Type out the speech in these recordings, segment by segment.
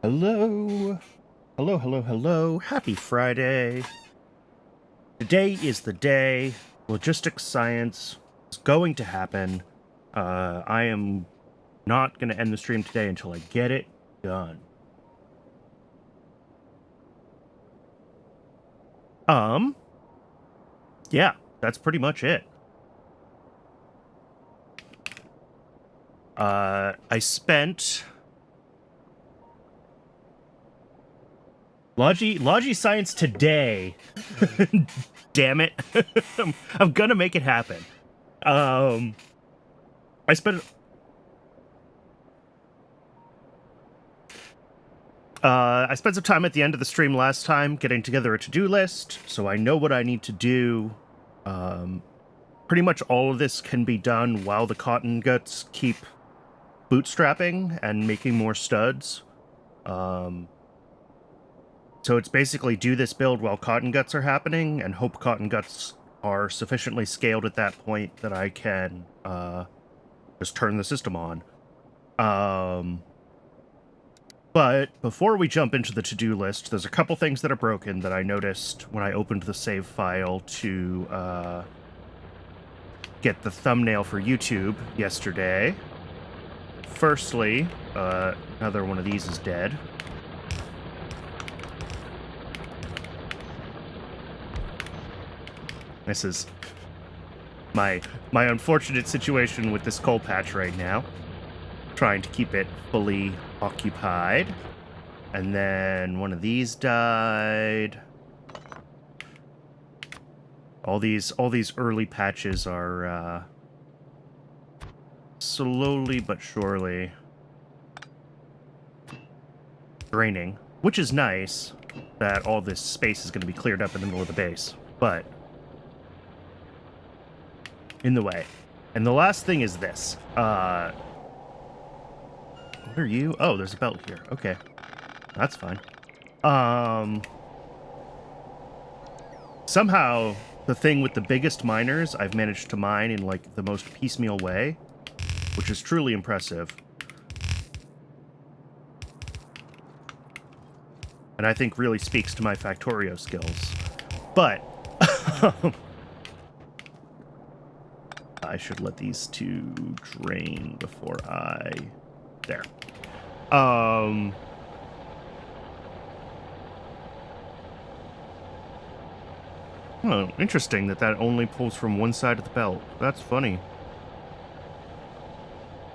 Hello. Hello, hello, hello. Happy Friday. Today is the day. Logistic Science is going to happen. I am not going to end the stream today until I get it done. Yeah, that's pretty much it. I spent Logi Science today. Damn it. I'm gonna make it happen. I spent some time at the end of the stream last time getting together a to-do list, so I know what I need to do. Pretty much all of this can be done while the cotton guts keep bootstrapping and making more studs. So it's basically do this build while cotton guts are happening and hope cotton guts are sufficiently scaled at that point that I can just turn the system on. But before we jump into the to-do list, there's a couple things that are broken that I noticed when I opened the save file to get the thumbnail for YouTube yesterday. Firstly, another one of these is dead. This is my unfortunate situation with this coal patch right now. Trying to keep it fully occupied. And then one of these died. All these early patches are slowly but surely draining, which is nice that all this space is going to be cleared up in the middle of the base, but in the way. And the last thing is this. What are you? Oh, there's a belt here. Okay. That's fine. Somehow, the thing with the biggest miners, I've managed to mine in, like, the most piecemeal way, which is truly impressive. And I think really speaks to my Factorio skills. But I should let these two drain before I... There. Oh, interesting that only pulls from one side of the belt. That's funny.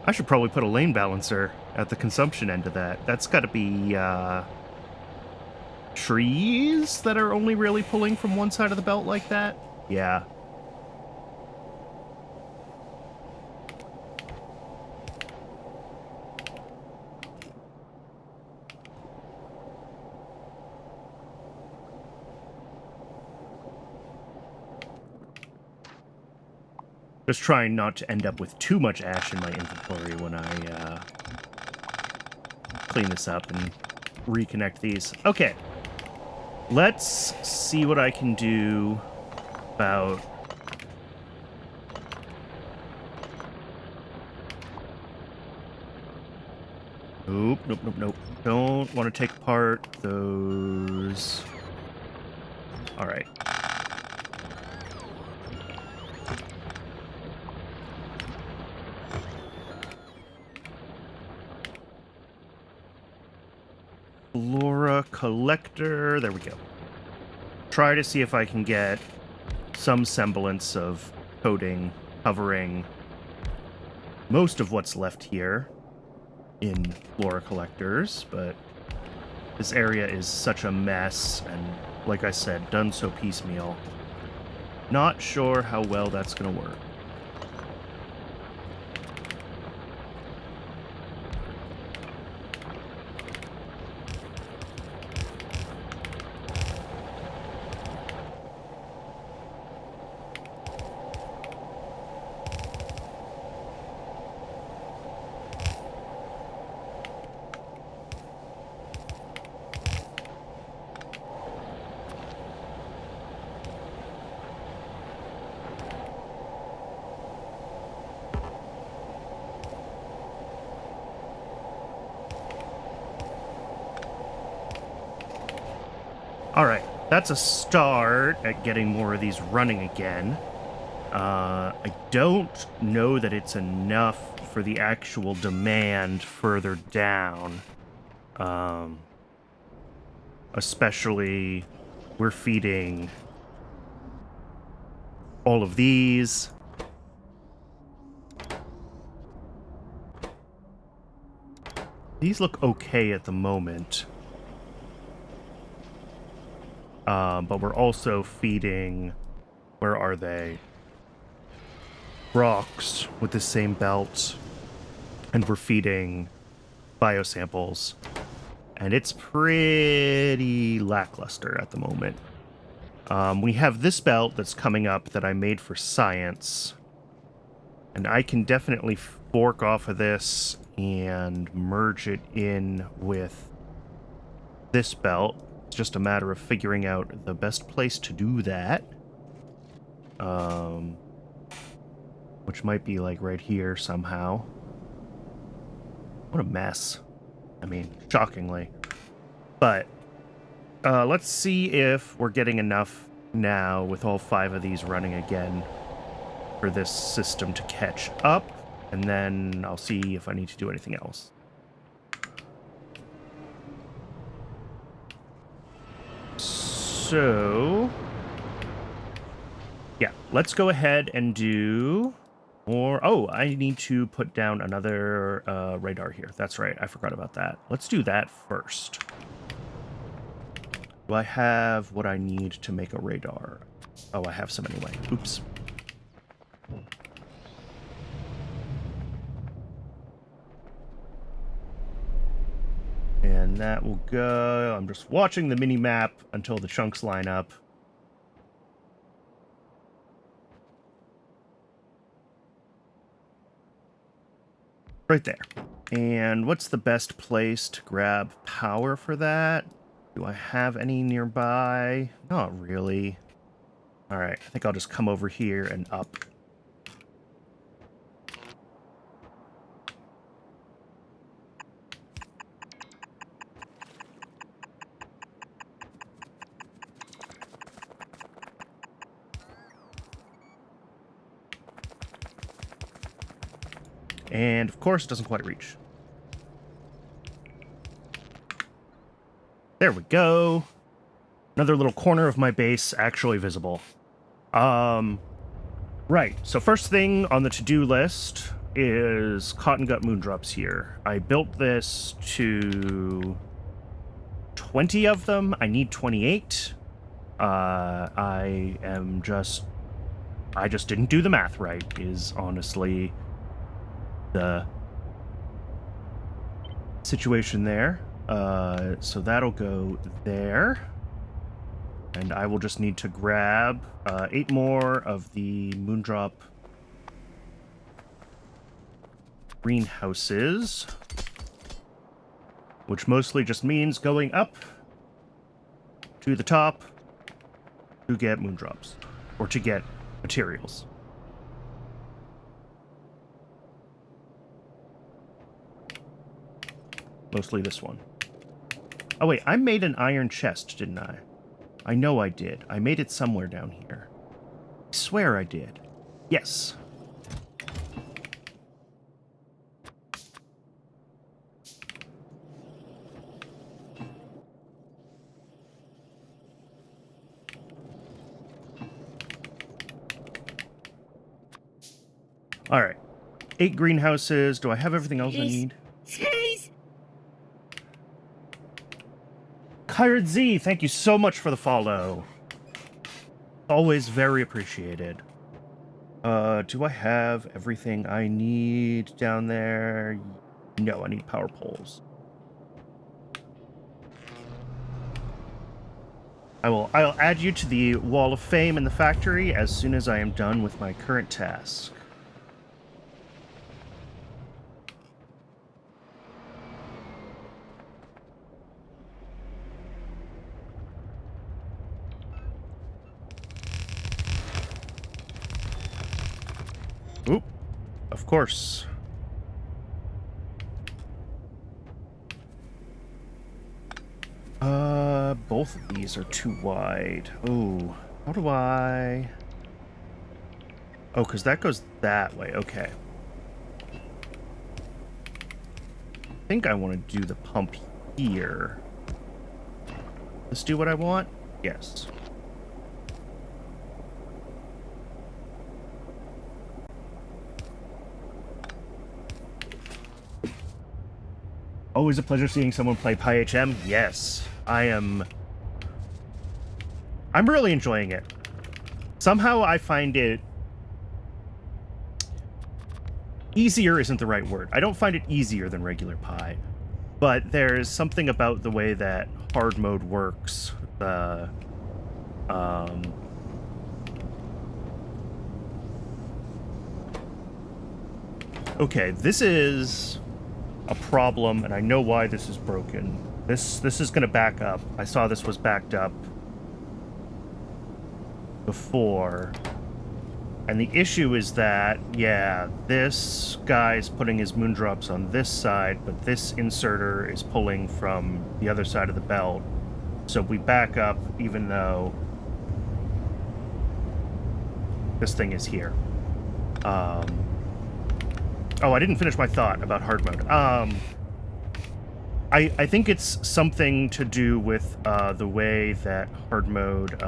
I should probably put a lane balancer at the consumption end of that. That's got to be, trees that are only really pulling from one side of the belt like that? Yeah. Just trying not to end up with too much ash in my inventory when I clean this up and reconnect these. Okay. Let's see what I can do about... Nope. Don't want to take apart those... Alright. Flora collector. There we go. Try to see if I can get some semblance of coating covering most of what's left here in flora collectors, but this area is such a mess, and like I said, done so piecemeal. Not sure how well that's going to work. All right, that's a start at getting more of these running again. I don't know that it's enough for the actual demand further down. Especially, we're feeding all of these. These look okay at the moment. But we're also feeding... Where are they? Rocks with the same belt. And we're feeding biosamples. And it's pretty lackluster at the moment. We have this belt that's coming up that I made for science. And I can definitely fork off of this and merge it in with this belt. It's just a matter of figuring out the best place to do that. Which might be like right here somehow. What a mess. I mean, shockingly. But let's see if we're getting enough now with all 5 of these running again for this system to catch up. And then I'll see if I need to do anything else. So, yeah, let's go ahead and do more. Oh, I need to put down another radar here. That's right. I forgot about that. Let's do that first. Do I have what I need to make a radar? Oh, I have some anyway. Oops. And that will go... I'm just watching the mini-map until the chunks line up. Right there. And what's the best place to grab power for that? Do I have any nearby? Not really. Alright, I think I'll just come over here and up. And, of course, it doesn't quite reach. There we go. Another little corner of my base actually visible. Right. So first thing on the to-do list is cotton gut moondrops here. I built this to 20 of them. I need 28. I just didn't do the math right, is honestly the situation there. So that'll go there. And I will just need to grab 8 more of the moondrop greenhouses, which mostly just means going up to the top to get moondrops, or to get materials. Mostly this one. Oh wait, I made an iron chest, didn't I? I know I did. I made it somewhere down here. I swear I did. Yes. All right. 8 greenhouses. Do I have everything else I need? Kyred Z, thank you so much for the follow. Always very appreciated. Do I have everything I need down there? No, I need power poles. I'll add you to the Wall of Fame in the factory as soon as I am done with my current task. Oop, of course. Both of these are too wide. Oh, how do I... Oh, because that goes that way. Okay. I think I want to do the pump here. Let's do what I want? Yes. Always a pleasure seeing someone play PyHM. Yes, I'm really enjoying it. Somehow I find it... Easier isn't the right word. I don't find it easier than regular Pi. But there's something about the way that hard mode works. Okay, this is a problem, and I know why this is broken. This is going to back up. I saw this was backed up before. And the issue is that, yeah, this guy's putting his moondrops on this side, but this inserter is pulling from the other side of the belt. So we back up even though this thing is here. Oh, I didn't finish my thought about hard mode. I think it's something to do with the way that hard mode...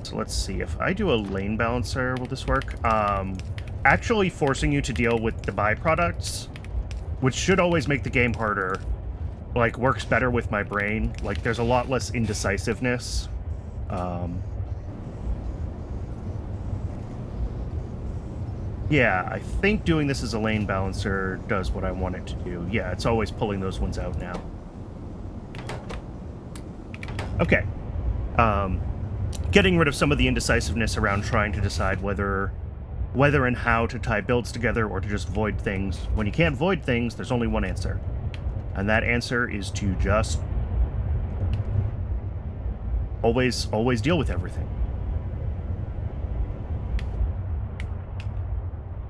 So let's see, if I do a lane balancer, will this work? Actually forcing you to deal with the byproducts, which should always make the game harder, like, works better with my brain. Like, there's a lot less indecisiveness. Yeah, I think doing this as a lane balancer does what I want it to do. Yeah, it's always pulling those ones out now. Okay. Getting rid of some of the indecisiveness around trying to decide whether and how to tie builds together or to just void things. When you can't void things, there's only one answer. And that answer is to just always deal with everything.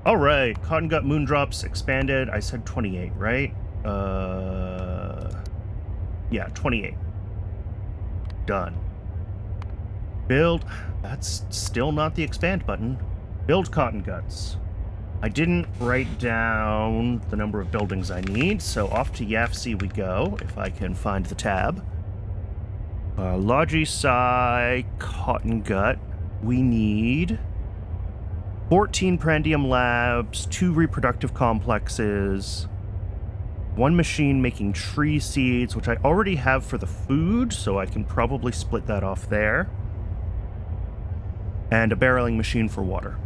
All right, Cotton Gut Moondrops expanded. I said 28, right? Yeah, 28. Done. Build. That's still not the expand button. Build Cotton Guts. I didn't write down the number of buildings I need, so off to YAFC we go, if I can find the tab. Logi Sci, Cotton Gut. We need 14 Prandium Labs, 2 reproductive complexes, 1 machine making tree seeds, which I already have for the food, so I can probably split that off there, and a barreling machine for water.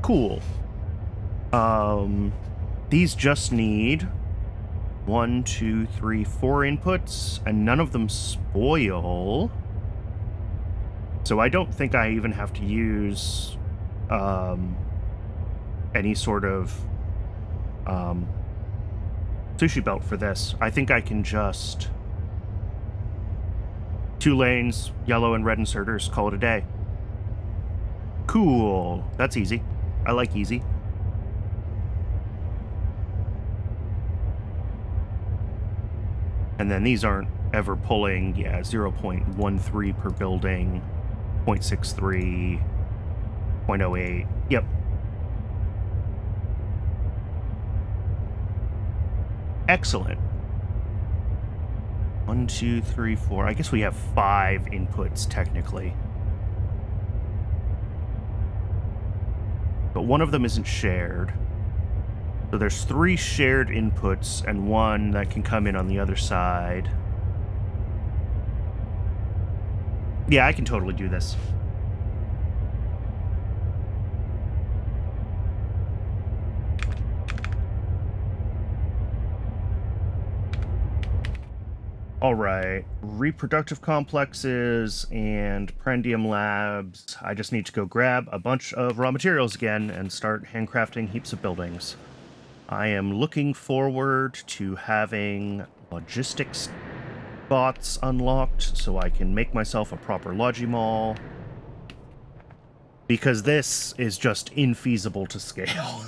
Cool. These just need 1, 2, 3, 4 inputs, and none of them spoil. So I don't think I even have to use any sort of sushi belt for this. I think I can just 2 lanes, yellow and red inserters, call it a day. Cool. That's easy. I like easy. And then these aren't ever pulling, yeah, 0.13 per building, 0.63, 0.08. Yep. Excellent. 1, 2, 3, 4. I guess we have 5 inputs technically. But one of them isn't shared. So there's 3 shared inputs and 1 that can come in on the other side. Yeah, I can totally do this. All right, reproductive complexes and Prandium Labs. I just need to go grab a bunch of raw materials again and start handcrafting heaps of buildings. I am looking forward to having logistics bots unlocked so I can make myself a proper Logimall, because this is just infeasible to scale.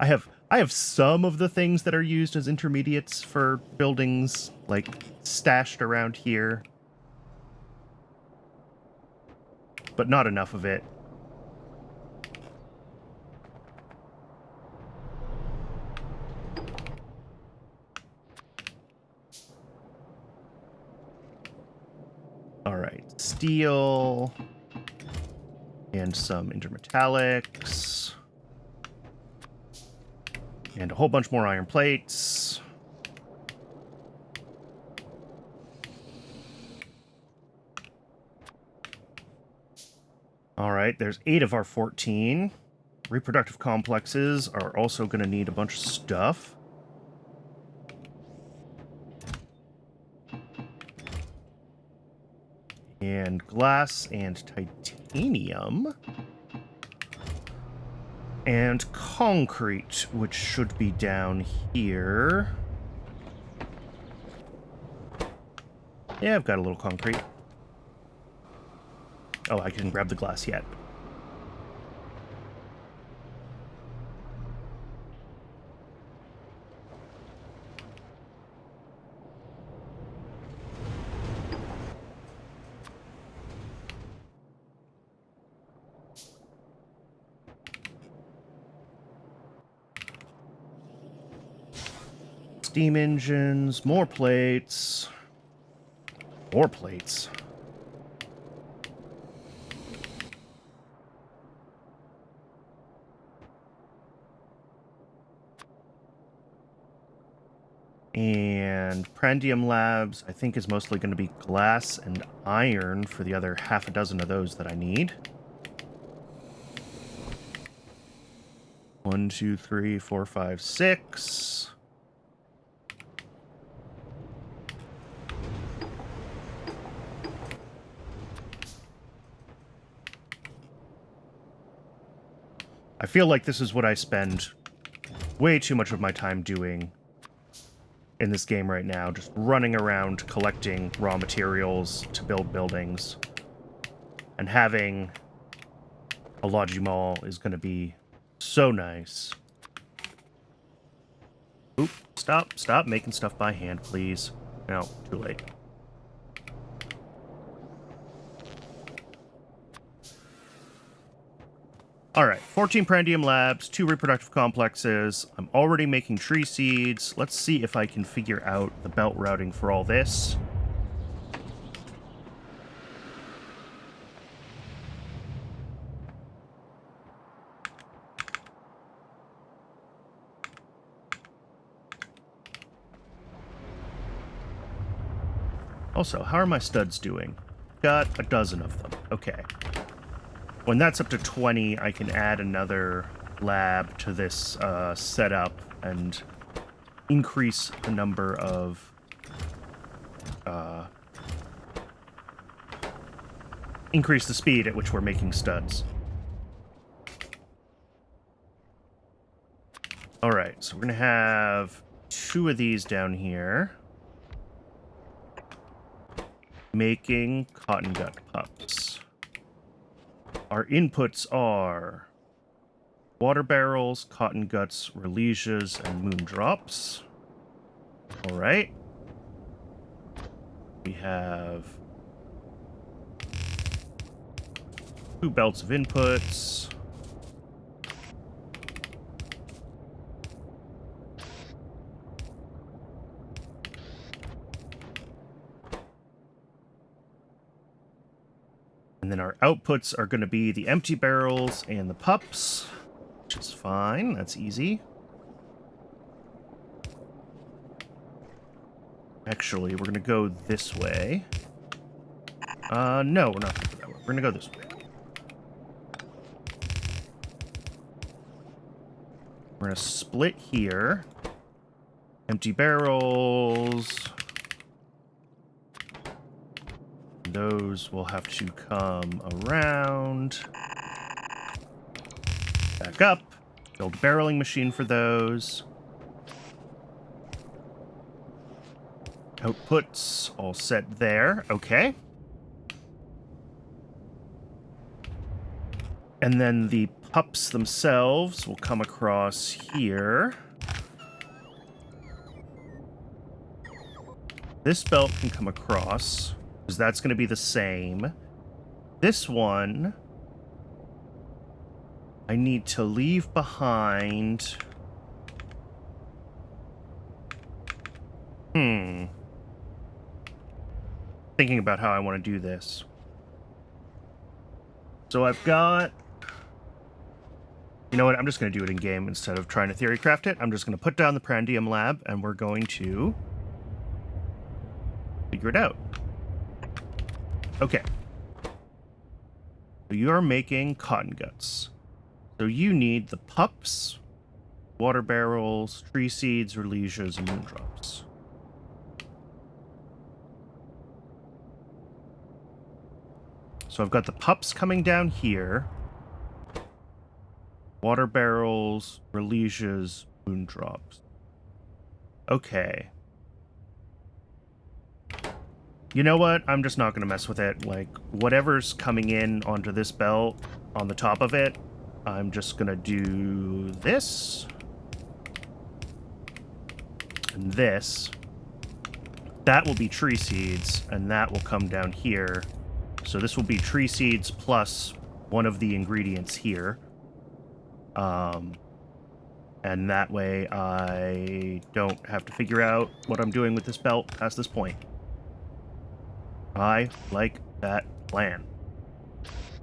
I I have some of the things that are used as intermediates for buildings, like, stashed around here. But not enough of it. All right, steel and some intermetallics and a whole bunch more iron plates. All right, there's 8 of our 14. Reproductive complexes are also going to need a bunch of stuff. And glass and titanium. And concrete, which should be down here. Yeah, I've got a little concrete. Oh, I didn't grab the glass yet. Steam engines, more plates. More plates. And Prandium Labs, I think, is mostly going to be glass and iron for the other half a dozen of those that I need. 1, 2, 3, 4, 5, 6. I feel like this is what I spend way too much of my time doing in this game right now, just running around collecting raw materials to build buildings. And having a Logimall is going to be so nice. Oop, stop making stuff by hand, please. No, too late. All right, 14 Prandium Labs, 2 reproductive complexes. I'm already making tree seeds. Let's see if I can figure out the belt routing for all this. Also, how are my studs doing? Got a dozen of them. Okay. When that's up to 20, I can add another lab to this setup and increase the number of increase the speed at which we're making studs. All right, so we're gonna have 2 of these down here making cotton gut pups. Our inputs are water barrels, cotton guts, releases, and moon drops. All right. We have 2 belts of inputs. And then our outputs are going to be the empty barrels and the pups, which is fine. That's easy. Actually, we're going to go this way. No, we're not going to go that way. We're going to go this way. We're going to split here. Empty barrels. Those will have to come around. Back up. Build a barreling machine for those. Outputs all set there. Okay. And then the pups themselves will come across here. This belt can come across, because that's going to be the same. This one, I need to leave behind. Thinking about how I want to do this. So I've got... You know what? I'm just going to do it in game instead of trying to theory craft it. I'm just going to put down the Prandium lab, and we're going to figure it out. Okay. So you're making cotton guts. So you need the pups, water barrels, tree seeds, relisias, and moondrops. So I've got the pups coming down here. Water barrels, relisias, moondrops. Okay. You know what? I'm just not going to mess with it. Like, whatever's coming in onto this belt on the top of it, I'm just going to do this. And this. That will be tree seeds, and that will come down here. So this will be tree seeds plus one of the ingredients here. And that way I don't have to figure out what I'm doing with this belt past this point. I like that plan.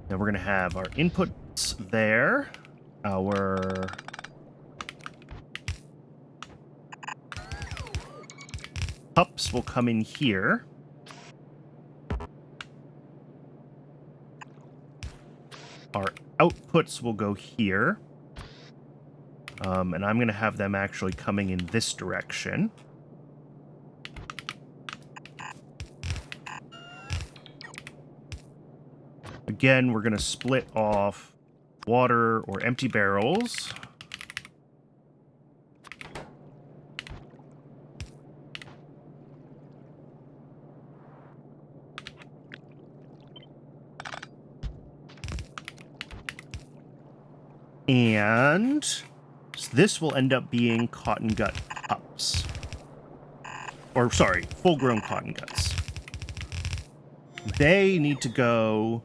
Then we're going to have our inputs there. Our pups will come in here. Our outputs will go here. And I'm going to have them actually coming in this direction. Again, we're going to split off water or empty barrels. And this will end up being cotton gut pups. Or, sorry, full-grown cotton guts. They need to go...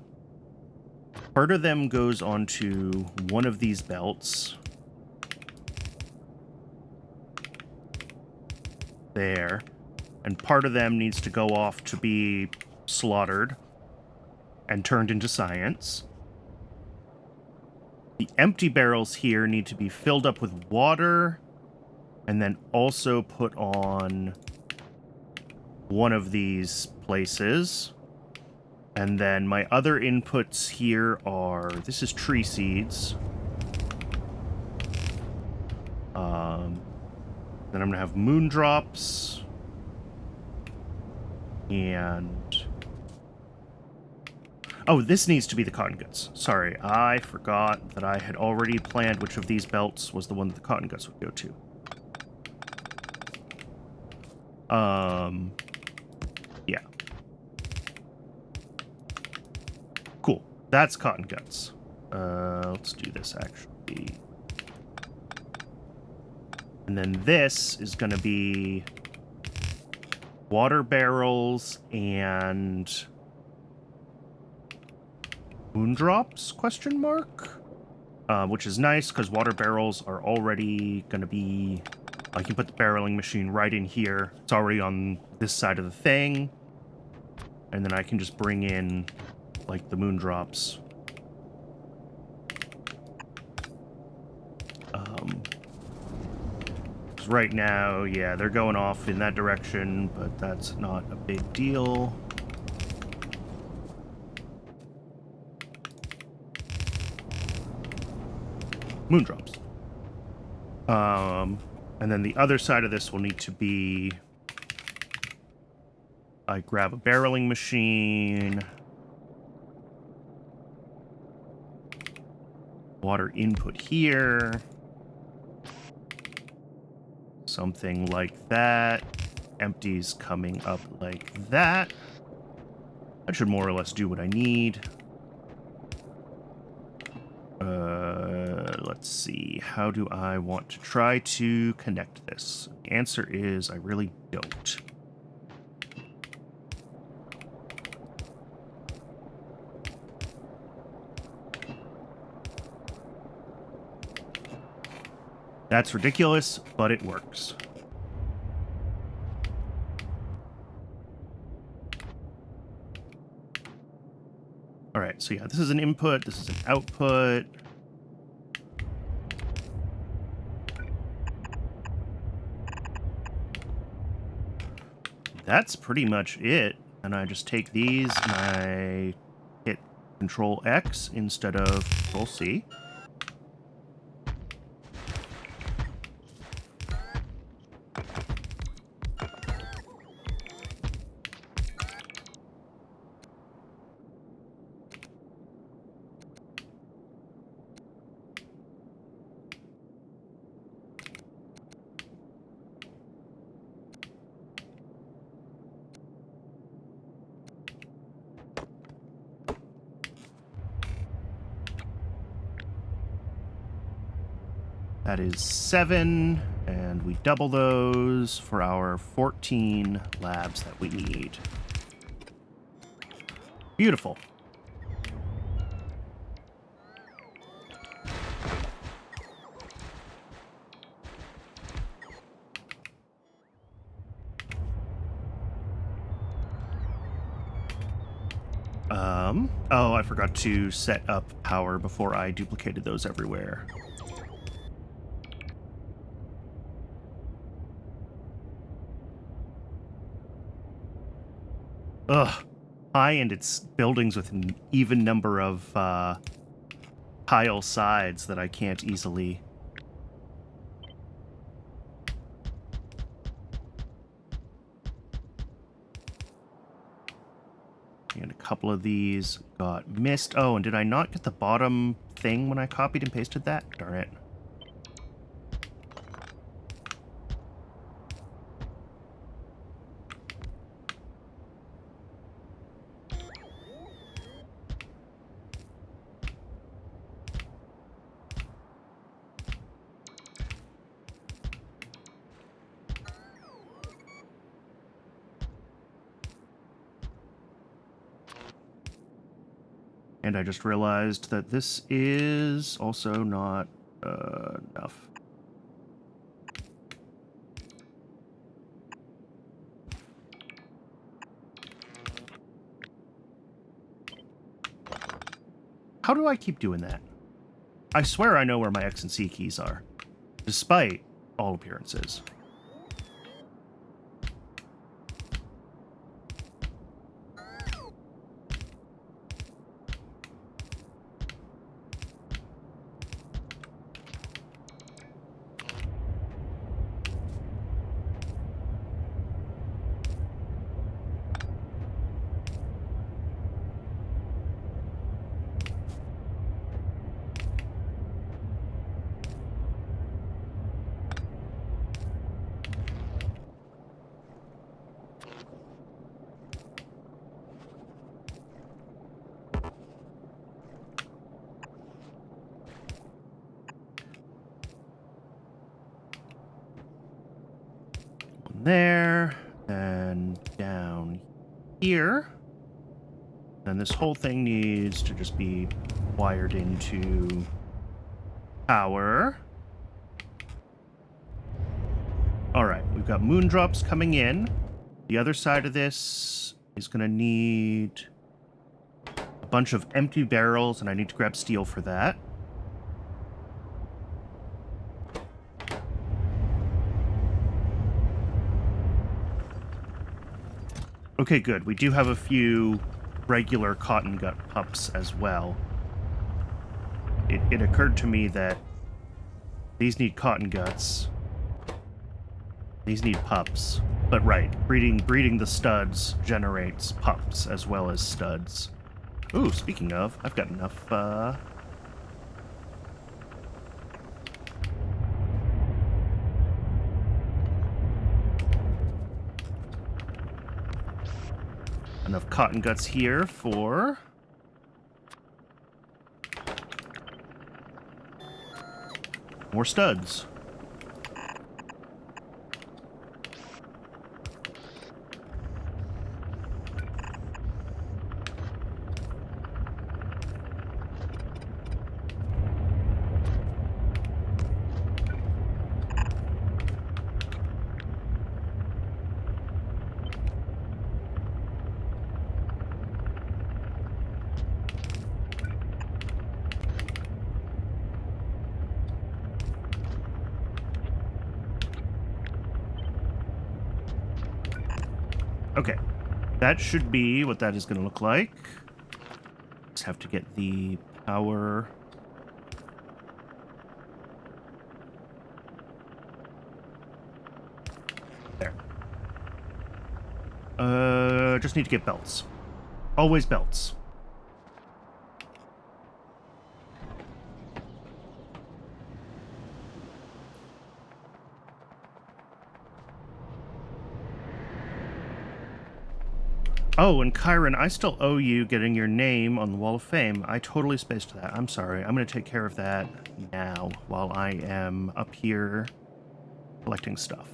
Part of them goes onto one of these belts. There. And part of them needs to go off to be slaughtered and turned into science. The empty barrels here need to be filled up with water and then also put on one of these places. And then my other inputs here are... This is tree seeds. Then I'm going to have moondrops. And... Oh, this needs to be the cotton guts. Sorry, I forgot that I had already planned which of these belts was the one that the cotton guts would go to. Yeah. Cool. That's cotton guts. Let's do this, actually. And then this is going to be water barrels and... moondrops, question mark? Which is nice, because water barrels are already going to be... I can put the barreling machine right in here. It's already on this side of the thing. And then I can just bring in, like, the moondrops. Right now, yeah, they're going off in that direction, but that's not a big deal. Moondrops. And then the other side of this will need to be... I grab a barreling machine. Water input here. Something like that. Empties coming up like that. That should more or less do what I need. see. How do I want to try to connect this? The answer is I really don't. That's ridiculous, but it works. All right, so yeah, this is an input, this is an output. That's pretty much it. And I just take these and I hit Control X instead of Control C. That is 7, and we double those for our 14 labs that we need. Beautiful. Oh, I forgot to set up power before I duplicated those everywhere. Ugh. High, and it's buildings with an even number of tile sides that I can't easily... And a couple of these got missed. Oh, and did I not get the bottom thing when I copied and pasted that? Darn it. And I just realized that this is also not enough. How do I keep doing that? I swear I know where my X and C keys are, despite all appearances. There, and down here. And this whole thing needs to just be wired into power. All right, we've got moondrops coming in. The other side of this is going to need a bunch of empty barrels, and I need to grab steel for that. Okay, good. We do have a few regular cotton gut pups as well. It occurred to me that these need cotton guts. These need pups. But right, breeding the studs generates pups as well as studs. Ooh, speaking of, I've got enough, enough cotton guts here for... More studs. Okay, that should be what that is going to look like. Just have to get the power. There. Just need to get belts. Always belts. Oh, and Kyron, I still owe you getting your name on the Wall of Fame. I totally spaced that. I'm sorry. I'm going to take care of that now while I am up here collecting stuff.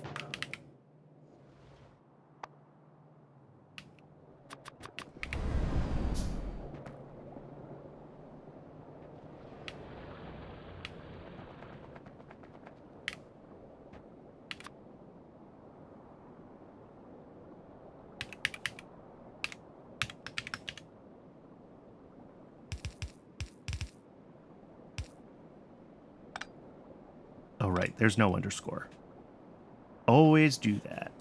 Oh, right. There's no underscore. Always do that.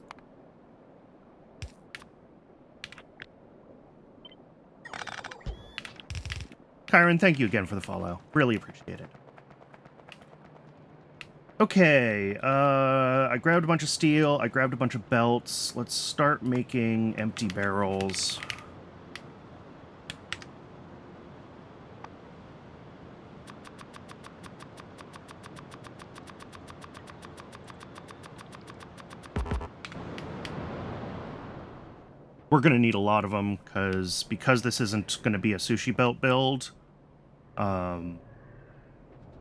Kyron, thank you again for the follow. Really appreciate it. Okay, I grabbed a bunch of steel. I grabbed a bunch of belts. Let's start making empty barrels. We're going to need a lot of them because this isn't going to be a sushi belt build.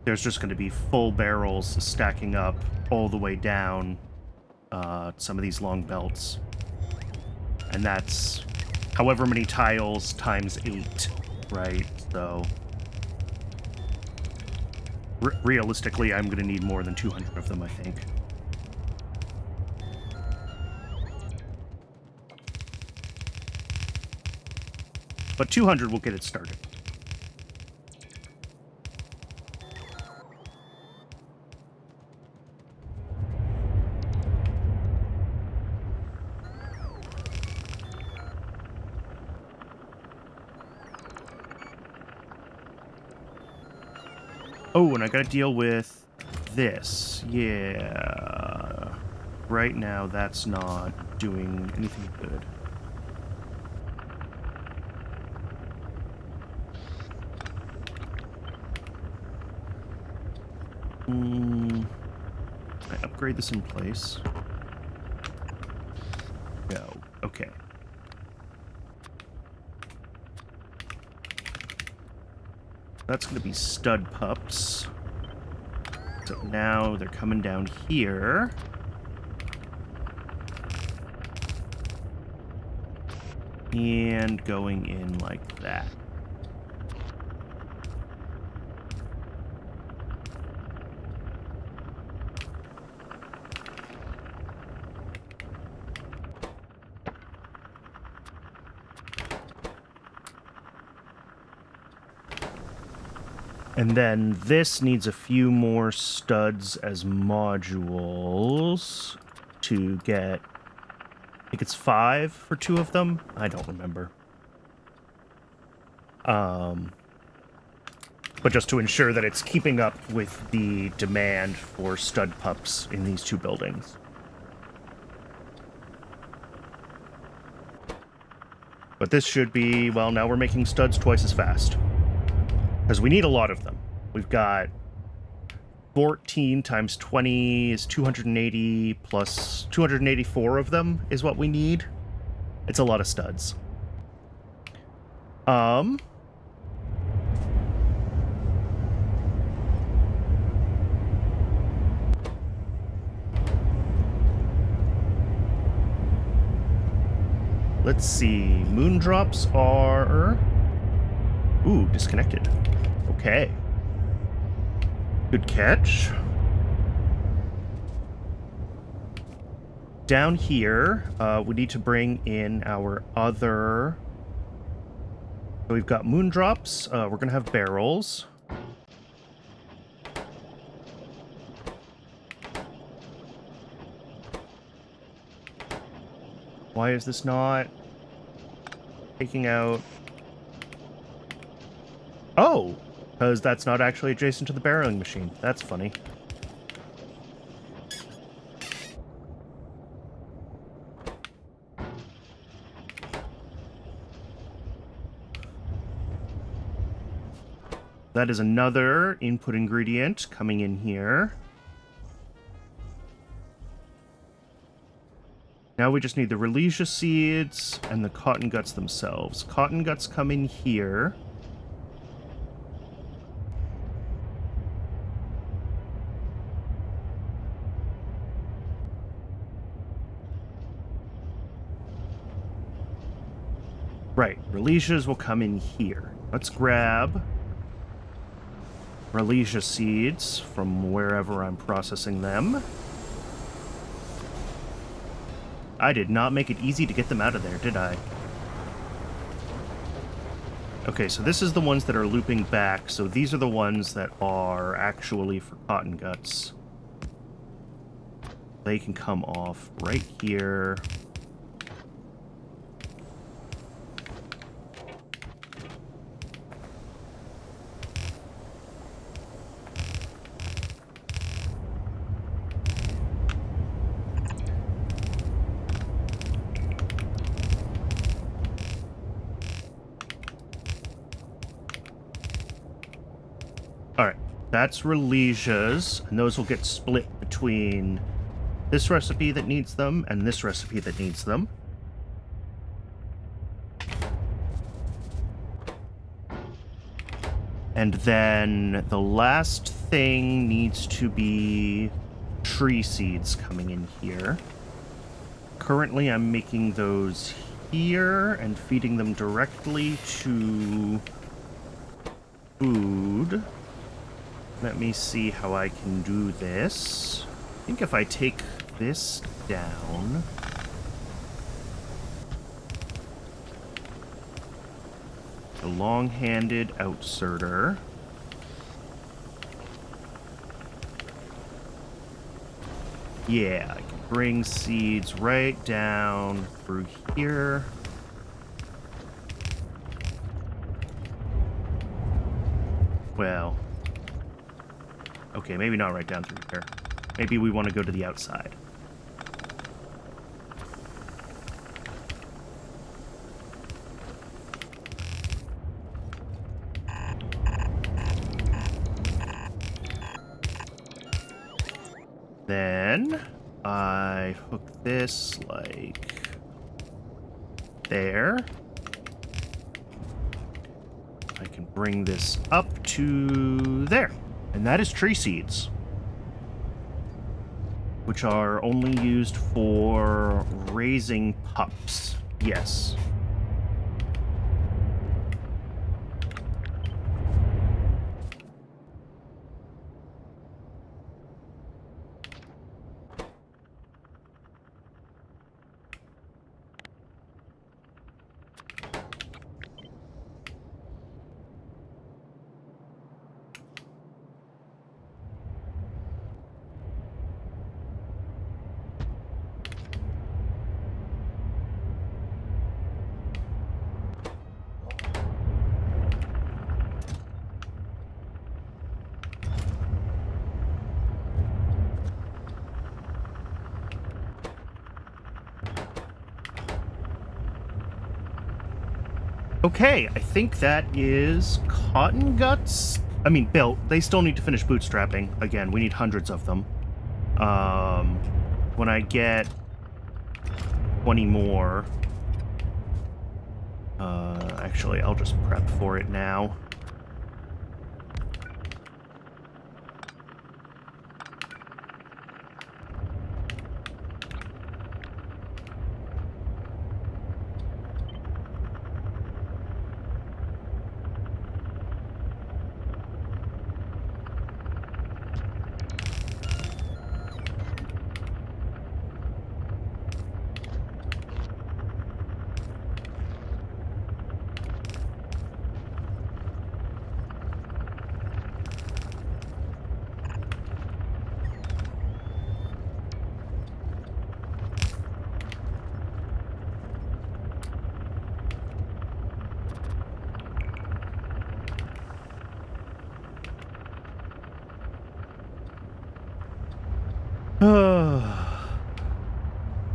There's just going to be full barrels stacking up all the way down some of these long belts. And that's however many tiles times 8, right? So realistically, I'm going to need more than 200 of them, I think. But 200 will get it started. Oh, and I gotta deal with this. Yeah. Right now, that's not doing anything good. I upgrade this in place. Go. Okay. That's going to be stud pups. So now they're coming down here. And going in like that. And then this needs a few more studs as modules to get, I think it's 5 for 2 of them. I don't remember. But just to ensure that it's keeping up with the demand for stud pups in these 2 buildings. But this should be, well, now we're making studs twice as fast. Because we need a lot of them. We've got 14 times 20 is 280 plus 284 of them is what we need. It's a lot of studs. Let's see. Moondrops are... Ooh, disconnected. Okay. Good catch. Down here, we need to bring in our other... So we've got moondrops. We're going to have barrels. Why is this not taking out... Oh! Because that's not actually adjacent to the barreling machine. That's funny. That is another input ingredient coming in here. Now we just need the Relesia seeds and the cotton guts themselves. Cotton guts come in here. Right, Relesias will come in here. Let's grab Relesia seeds from wherever I'm processing them. I did not make it easy to get them out of there, did I? Okay, so this is the ones that are looping back, so these are the ones that are actually for cotton guts. They can come off right here. Alright, that's Relesias, and those will get split between this recipe that needs them and this recipe that needs them. And then the last thing needs to be tree seeds coming in here. Currently I'm making those here and feeding them directly to food. Let me see how I can do this. I think if I take this down... The long-handed outserter. Yeah, I can bring seeds right down through here. Well... Okay, maybe not right down through here. Maybe we want to go to the outside. Then I hook this like there. I can bring this up to there. And that is tree seeds, which are only used for raising pups. Yes. Okay, I think that is cotton guts. I mean, built. They still need to finish bootstrapping. Again, we need hundreds of them. When I get 20 more... actually, I'll just prep for it now.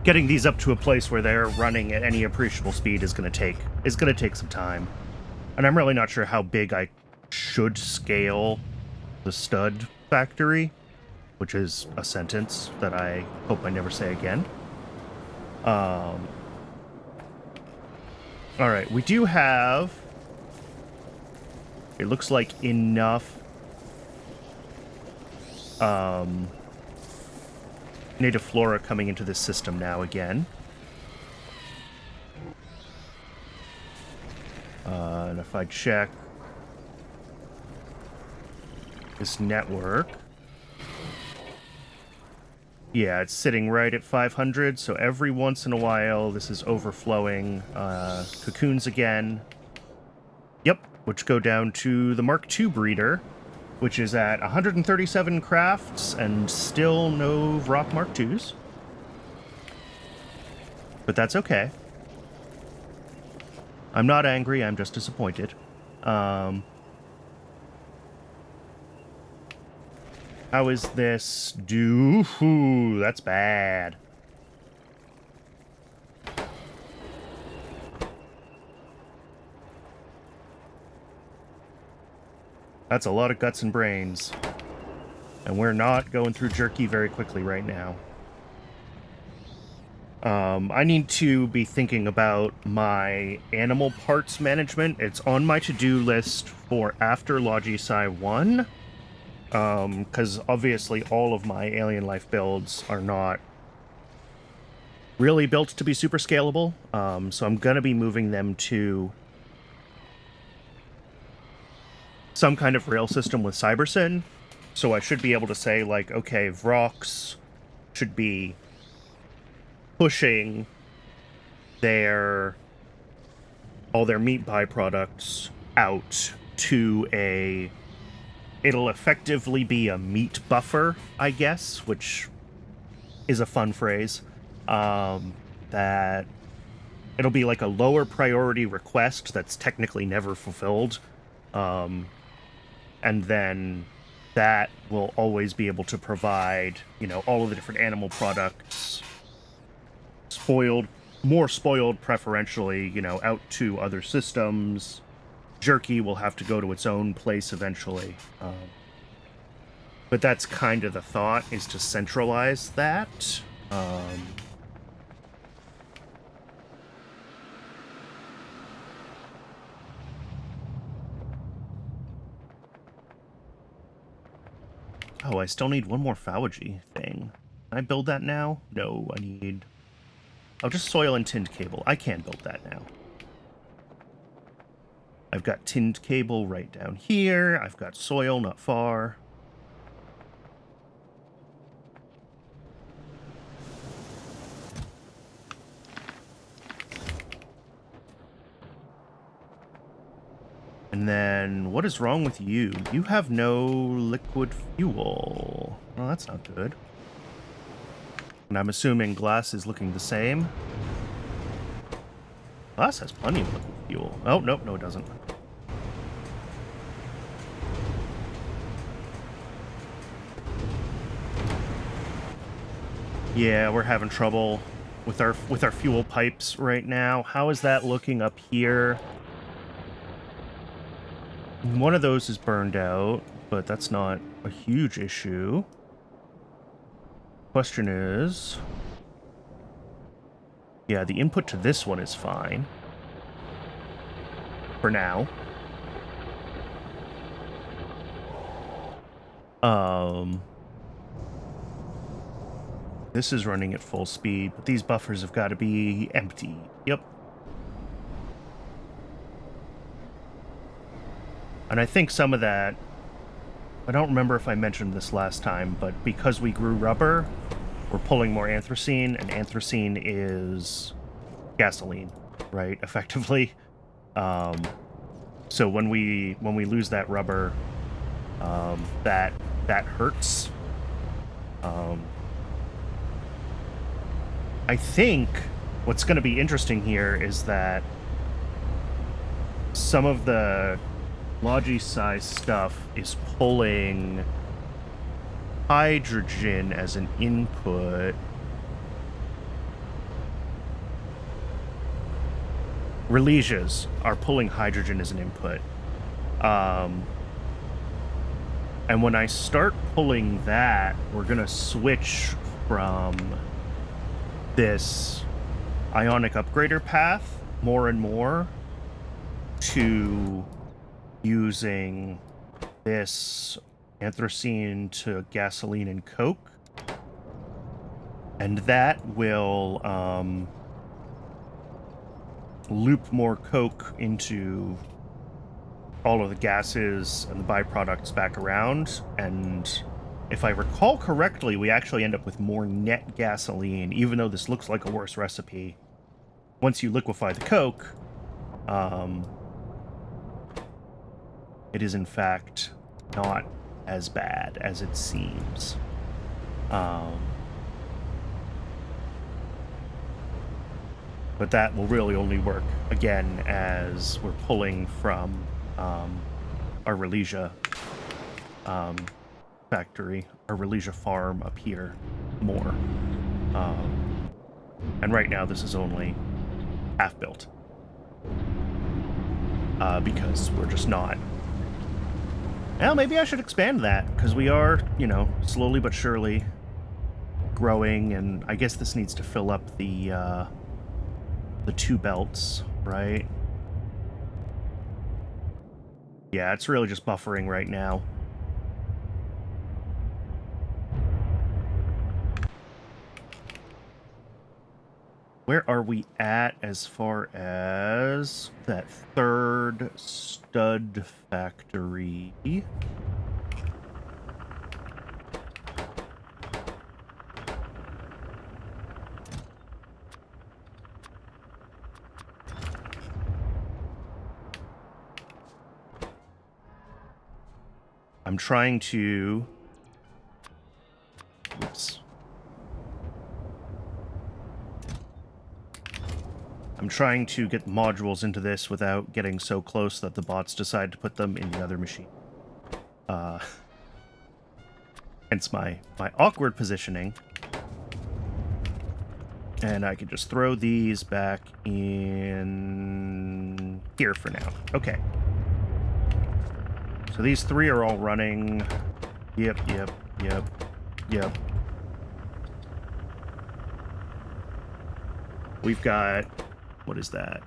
getting these up to a place where they're running at any appreciable speed is going to take some time. And I'm really not sure how big I should scale the stud factory, which is a sentence that I hope I never say again. All right, we do have, it looks like, enough native flora coming into this system now again. And if I check this network, yeah, it's sitting right at 500, so every once in a while this is overflowing cocoons again. Yep, which go down to the Mark II breeder, which is at 137 crafts and still no Rock Mark IIs. But that's okay. I'm not angry, I'm just disappointed. How is this do? Ooh, that's bad. That's a lot of guts and brains. And we're not going through jerky very quickly right now. I need to be thinking about my animal parts management. It's on my to-do list for after Logistic Science 1. Because obviously all of my alien life builds are not really built to be super scalable. So I'm going to be moving them to some kind of rail system with CyberSyn. So I should be able to say, like, okay, Vrox should be pushing all their meat byproducts out to a... It'll effectively be a meat buffer, I guess, which is a fun phrase. That it'll be like a lower priority request that's technically never fulfilled. And then that will always be able to provide, you know, all of the different animal products, more spoiled preferentially, you know, out to other systems. Jerky will have to go to its own place eventually. But that's kind of the thought, is to centralize that. Oh, I still need one more phagogy thing. Can I build that now? No, I need... Oh, just soil and tinned cable. I can build that now. I've got tinned cable right down here. I've got soil not far. And then, what is wrong with you? You have no liquid fuel. Well, that's not good. And I'm assuming glass is looking the same. Glass has plenty of liquid fuel. Oh, nope, no, it doesn't. Yeah, we're having trouble with our fuel pipes right now. How is that looking up here? One of those is burned out, but that's not a huge issue. Question is... Yeah, the input to this one is fine. For now. This is running at full speed, but these buffers have got to be empty. Yep. And I think some of that... I don't remember if I mentioned this last time, but because we grew rubber, we're pulling more anthracene, and anthracene is gasoline, right? Effectively. So when we lose that rubber, that hurts. I think what's going to be interesting here is that some of the Logistic Science stuff is pulling hydrogen as an input. Relisias are pulling hydrogen as an input. And when I start pulling that, we're going to switch from this ionic upgrader path more and more to using this anthracene to gasoline and coke. And that will loop more coke into all of the gases and the byproducts back around. And if I recall correctly, we actually end up with more net gasoline, even though this looks like a worse recipe. Once you liquefy the coke, it is in fact not as bad as it seems. But that will really only work, again, as we're pulling from our Relisia factory, our Relisia farm up here more. And right now this is only half built. Because we're just not... Well, maybe I should expand that, because we are, you know, slowly but surely growing, and I guess this needs to fill up the 2 belts, right? Yeah, it's really just buffering right now. Where are we at as far as that 3rd stud factory? I'm trying to... Oops. I'm trying to get modules into this without getting so close that the bots decide to put them in the other machine. Hence my awkward positioning. And I can just throw these back in here for now. Okay. So these 3 are all running. Yep. We've got... What is that?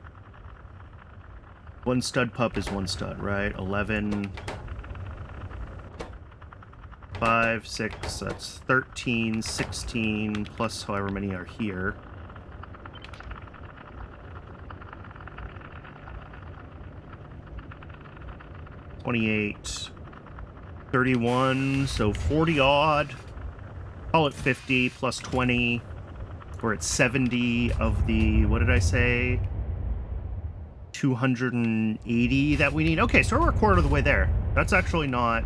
1 stud pup is 1 stud, right? 11... 5, 6, that's 13, 16, plus however many are here. $28, 31, so 40 odd. Call it 50 plus 20. We're at 70 of the, what did I say? 280 that we need. Okay, so we're a quarter of the way there. That's actually not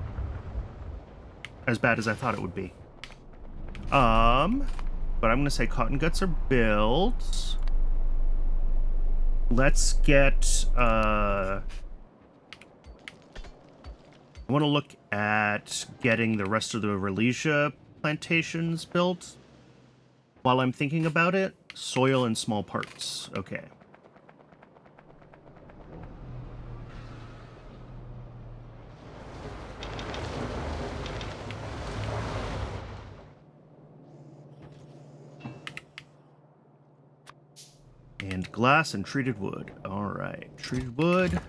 as bad as I thought it would be. But I'm going to say cotton guts are built. Let's get, I want to look at getting the rest of the Relisia plantations built. While I'm thinking about it, soil in small parts. Okay. And glass and treated wood. All right. Treated wood.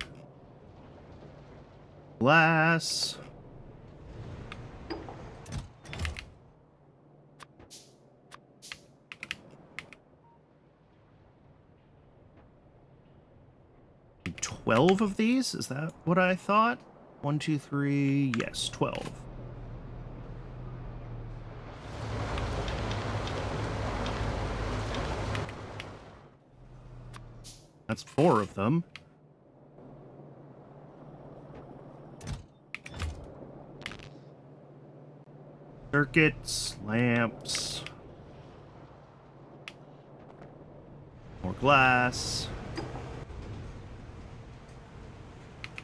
Glass. And 12 of these? Is that what I thought? 1, 2, 3. Yes, 12. That's 4 of them. Circuits, lamps, more glass.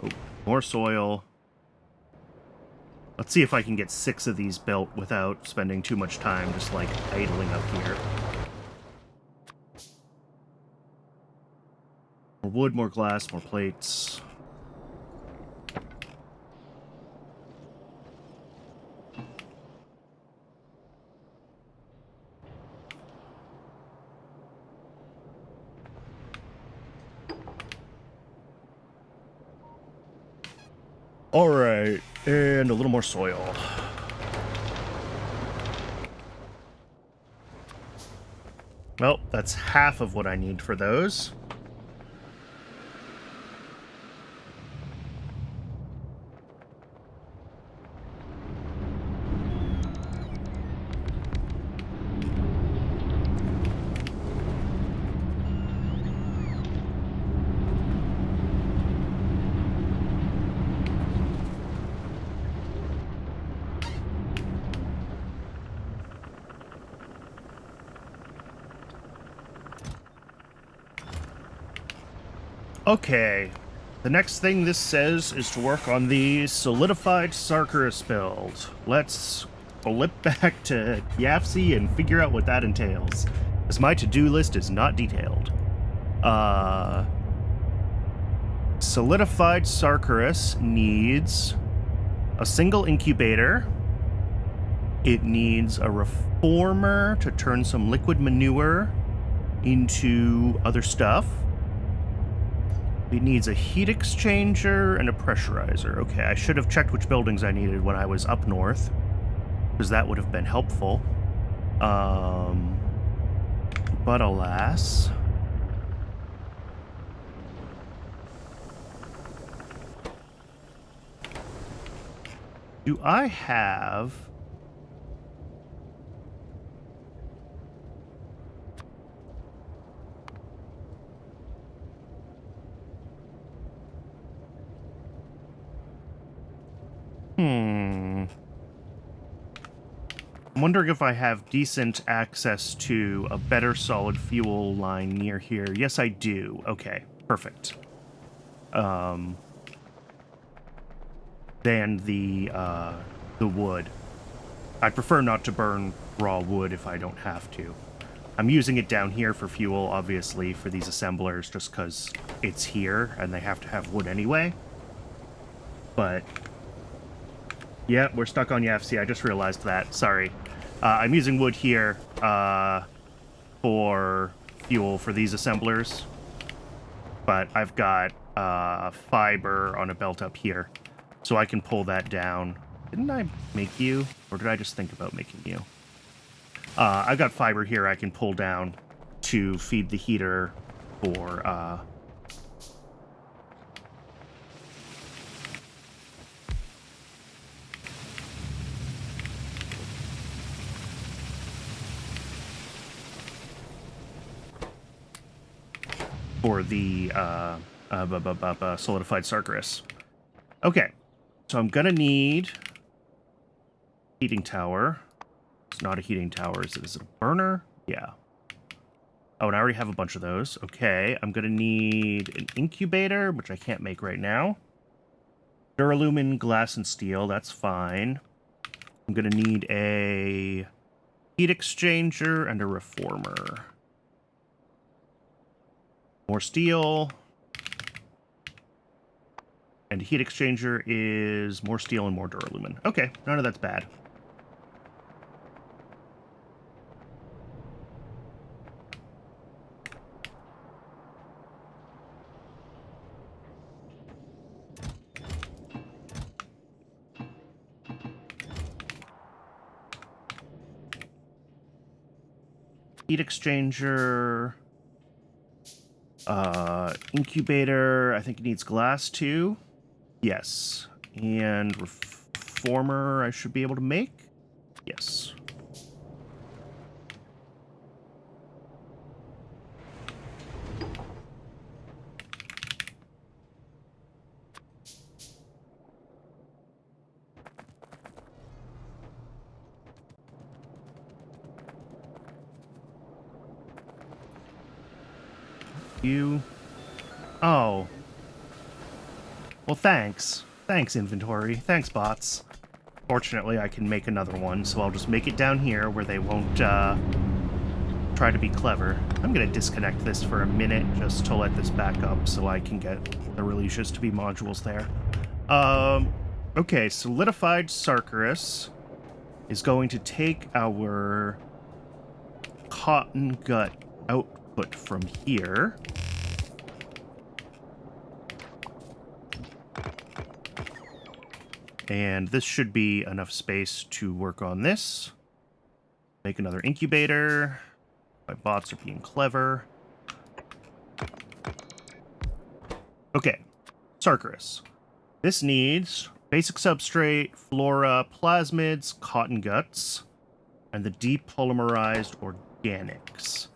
Oh, more soil. Let's see if I can get 6 of these built without spending too much time just like idling up here. More wood, more glass, more plates. All right, and a little more soil. Well, that's half of what I need for those. Okay, the next thing this says is to work on the solidified Sarkarus build. Let's flip back to Yafsi and figure out what that entails, as my to-do list is not detailed. Solidified Sarkarus needs a single incubator. It needs a reformer to turn some liquid manure into other stuff. It needs a heat exchanger and a pressurizer. Okay, I should have checked which buildings I needed when I was up north, because that would have been helpful. But alas. Do I have... I'm wondering if I have decent access to a better solid fuel line near here. Yes, I do. Okay, perfect. Than the wood. I'd prefer not to burn raw wood if I don't have to. I'm using it down here for fuel, obviously, for these assemblers, just because it's here and they have to have wood anyway. But... yeah, we're stuck on Yafsi. I just realized that. Sorry. I'm using wood here for fuel for these assemblers. But I've got fiber on a belt up here. So I can pull that down. Didn't I make you? Or did I just think about making you? I've got fiber here I can pull down to feed the heater for... for the solidified Sarkarus. Okay, so I'm gonna need heating tower. It's not a heating tower. Is it a burner? Yeah. Oh, and I already have a bunch of those. Okay, I'm gonna need an incubator, which I can't make right now. Duralumin, glass, and steel. That's fine. I'm gonna need a heat exchanger and a reformer. More steel. And heat exchanger is more steel and more duralumin. Okay, none of that's bad. Heat exchanger... incubator, I think it needs glass too. Yes. And reformer I should be able to make? Yes. You... oh. Well, thanks. Thanks, inventory. Thanks, bots. Fortunately, I can make another one, so I'll just make it down here where they won't, try to be clever. I'm going to disconnect this for a minute just to let this back up so I can get the releases to be modules there. Okay, solidified Sarkarus is going to take our cotton gut output from here. And this should be enough space to work on this. Make another incubator. My bots are being clever. Okay, Sarkarus. This needs basic substrate, flora, plasmids, cotton guts, and the depolymerized organics.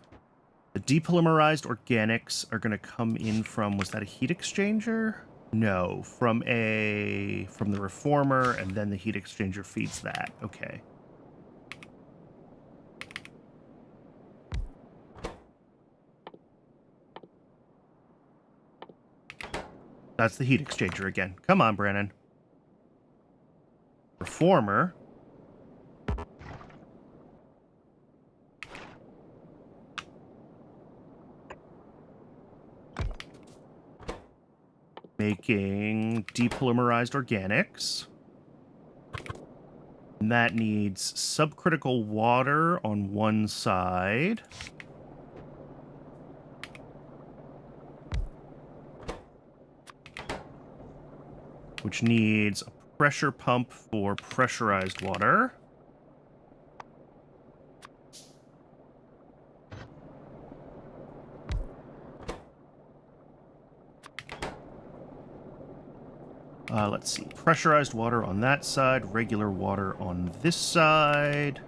The depolymerized organics are going to come in from, was that a heat exchanger? No, from the reformer, and then the heat exchanger feeds that. Okay. That's the heat exchanger again. Come on, Brennan. Reformer. Making depolymerized organics. And that needs subcritical water on one side. Which needs a pressure pump for pressurized water. Let's see. Pressurized water on that side, regular water on this side.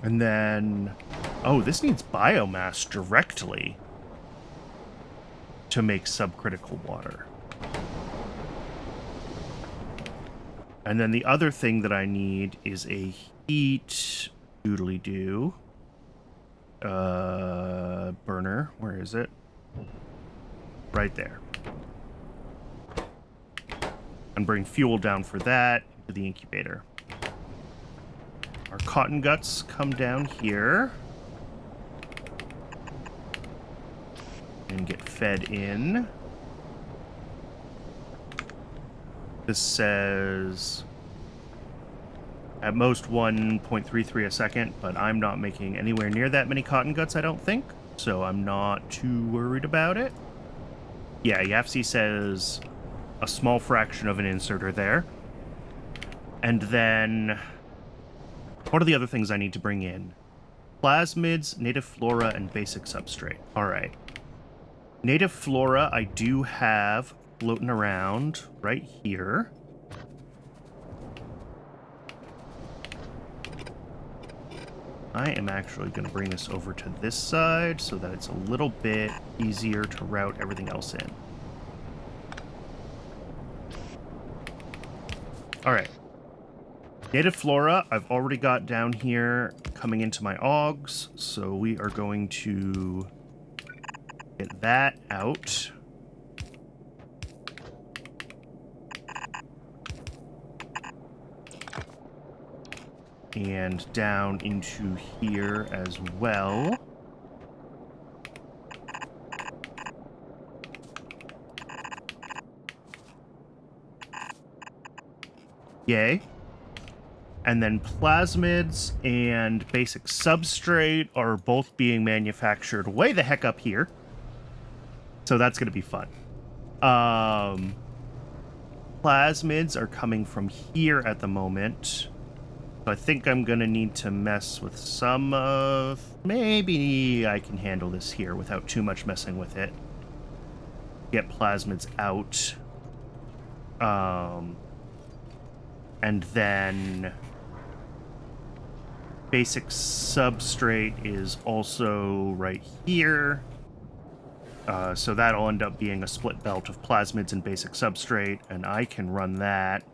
And then... oh, this needs biomass directly to make subcritical water. And then the other thing that I need is a heat doodly-doo burner. Where is it? Right there. And bring fuel down for that to the incubator. Our cotton guts come down here and get fed in. This says at most 1.33 a second, but I'm not making anywhere near that many cotton guts, I don't think, so I'm not too worried about it. Yeah, YAFC says a small fraction of an inserter there. And then, what are the other things I need to bring in? Plasmids, native flora, and basic substrate. All right. Native flora I do have floating around right here. I am actually going to bring this over to this side so that it's a little bit easier to route everything else in. All right. Native flora I've already got down here coming into my augs, so we are going to get that out. And down into here as well. Yay. And then plasmids and basic substrate are both being manufactured way the heck up here. So that's going to be fun. Plasmids are coming from here at the moment. So I think I'm going to need to mess with some of... maybe I can handle this here without too much messing with it. Get plasmids out. And then... basic substrate is also right here. So that'll end up being a split belt of plasmids and basic substrate, and I can run that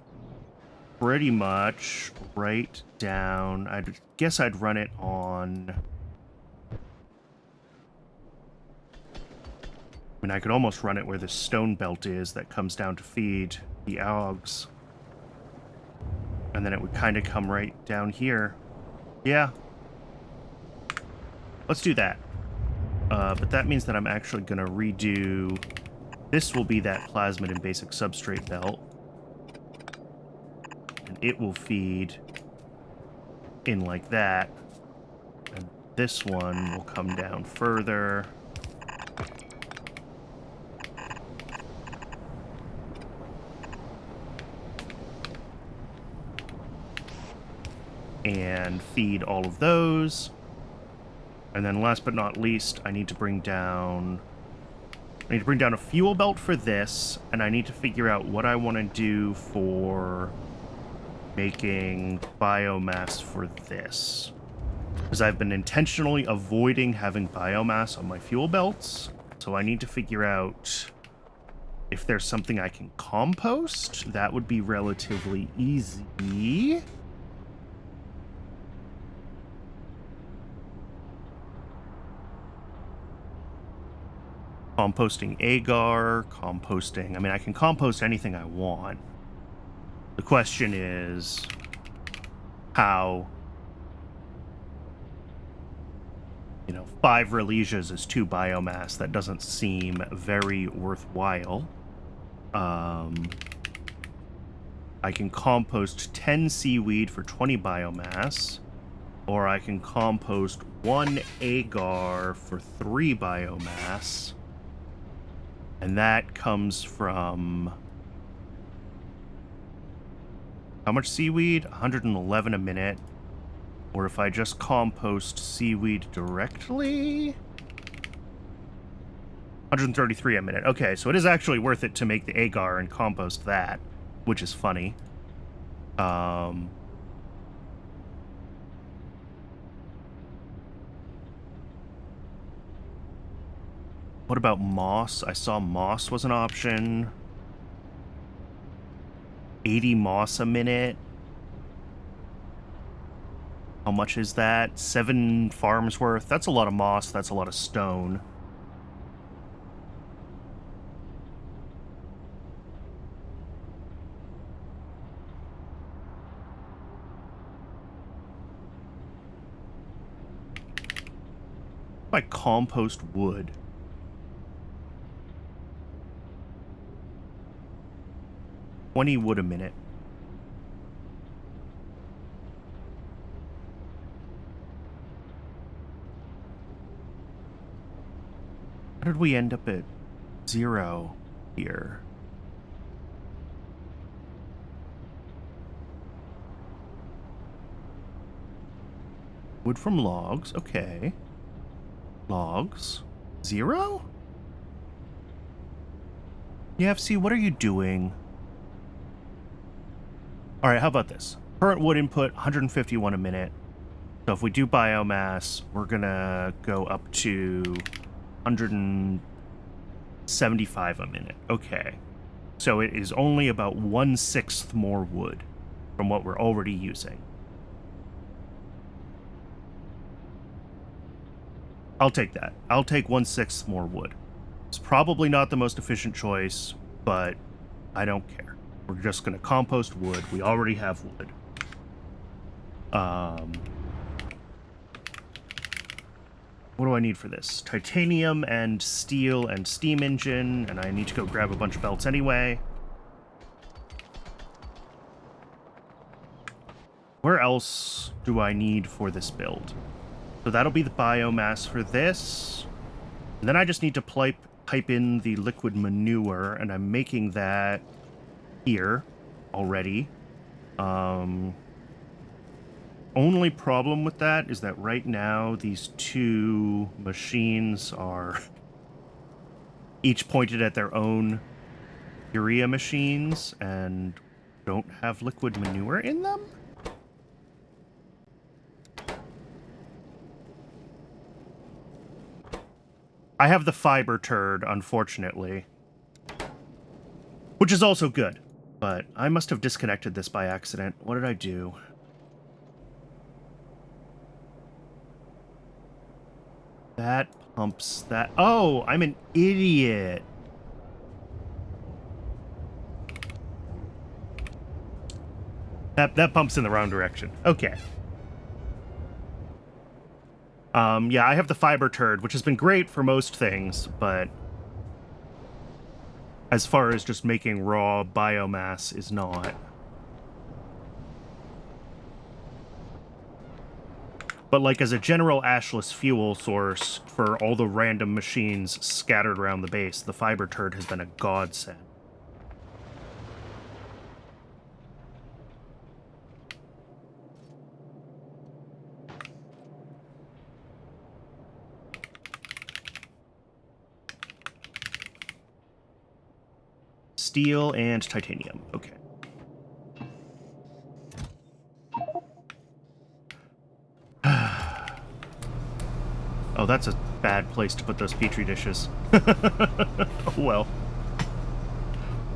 pretty much right down. I guess I'd run it on... I mean, I could almost run it where the stone belt is that comes down to feed the Augs. And then it would kind of come right down here. Yeah. Let's do that. But that means that I'm actually going to redo... This will be that plasmid and basic substrate belt. And it will feed in like that. And this one will come down further. And feed all of those. And then last but not least, I need to bring down a fuel belt for this, and I need to figure out what I want to do for making biomass for this. Because I've been intentionally avoiding having biomass on my fuel belts, so I need to figure out if there's something I can compost. That would be relatively easy. Composting agar, composting... I mean, I can compost anything I want. The question is how... 5 Relesias is 2 biomass. That doesn't seem very worthwhile. I can compost 10 seaweed for 20 biomass. Or I can compost 1 agar for 3 biomass. And that comes from... How much seaweed? 111 a minute. Or if I just compost seaweed directly... 133 a minute. Okay, so it is actually worth it to make the agar and compost that, which is funny. What about moss? I saw moss was an option. 80 moss a minute. How much is that? 7 farms worth. That's a lot of moss. That's a lot of stone. If I compost wood. $20 wood a minute. How did we end up at 0 here? Wood from logs, okay. Logs. 0? EFC, what are you doing? Alright, how about this? Current wood input, 151 a minute. So if we do biomass, we're gonna go up to 175 a minute. Okay. So it is only about 1/6 more wood from what we're already using. I'll take that. I'll take 1/6 more wood. It's probably not the most efficient choice, but I don't care. We're just going to compost wood. We already have wood. What do I need for this? Titanium and steel and steam engine, and I need to go grab a bunch of belts anyway. Where else do I need for this build? So that'll be the biomass for this. And then I just need to pipe in the liquid manure, and I'm making that here already. Only problem with that is that right now these 2 machines are each pointed at their own urea machines and don't have liquid manure in them. I have the fiber turd, unfortunately. Which is also good. But I must have disconnected this by accident. What did I do? That pumps that. Oh, I'm an idiot. That pumps in the wrong direction. Okay. Yeah, I have the fiber turd, which has been great for most things, but as far as just making raw biomass is not. But like as a general ashless fuel source for all the random machines scattered around the base, the fiber turd has been a godsend. Steel and titanium. Okay. Oh, that's a bad place to put those petri dishes. Oh, well.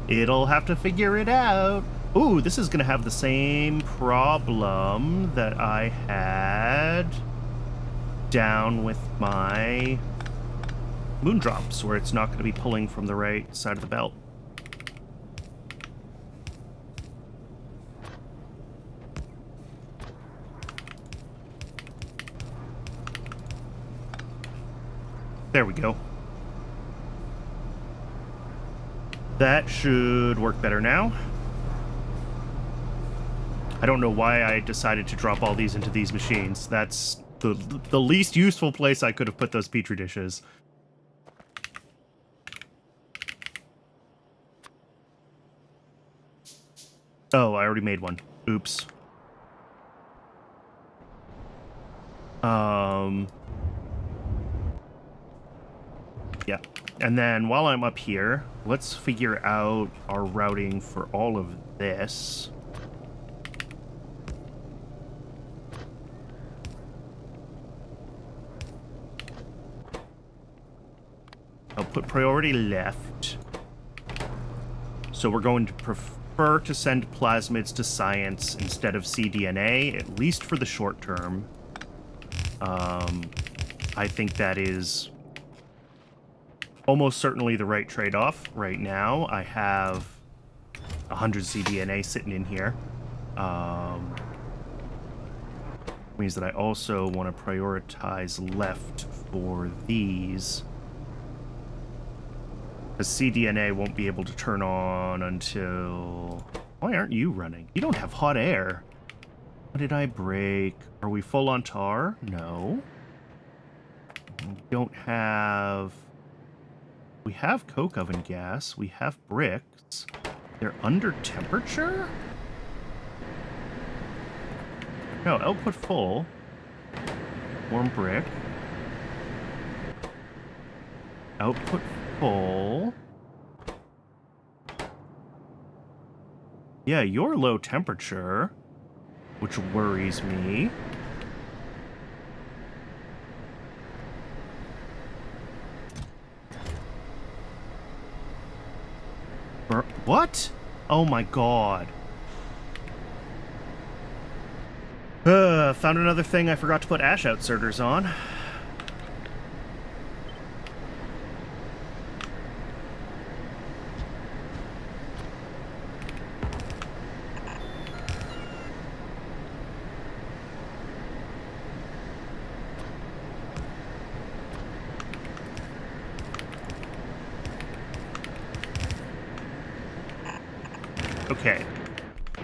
It'll have to figure it out. Ooh, this is going to have the same problem that I had down with my moondrops, where it's not going to be pulling from the right side of the belt. There we go. That should work better now. I don't know why I decided to drop all these into these machines. That's the least useful place I could have put those petri dishes. Oh, I already made one. Oops. Yeah. And then while I'm up here, let's figure out our routing for all of this. I'll put priority left. So we're going to prefer to send plasmids to science instead of cDNA, at least for the short term. I think that is almost certainly the right trade-off. Right now, I have 100 cDNA sitting in here. Means that I also want to prioritize left for these. The cDNA won't be able to turn on until... Why aren't you running? You don't have hot air. What did I break? Are we full on tar? No. We don't have... We have coke oven gas. We have bricks. They're under temperature? No, output full. Warm brick. Output full. Yeah, you're low temperature, which worries me. What? Oh my god. Found another thing I forgot to put ash outserters on. Okay,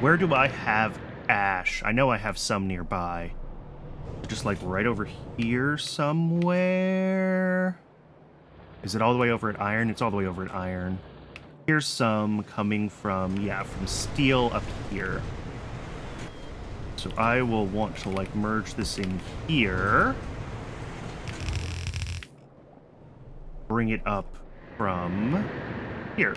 where do I have ash? I know I have some nearby. Just like right over here somewhere? Is it all the way over at iron? It's all the way over at iron. Here's some coming from, yeah, from steel up here. So I will want to like merge this in here. Bring it up from here.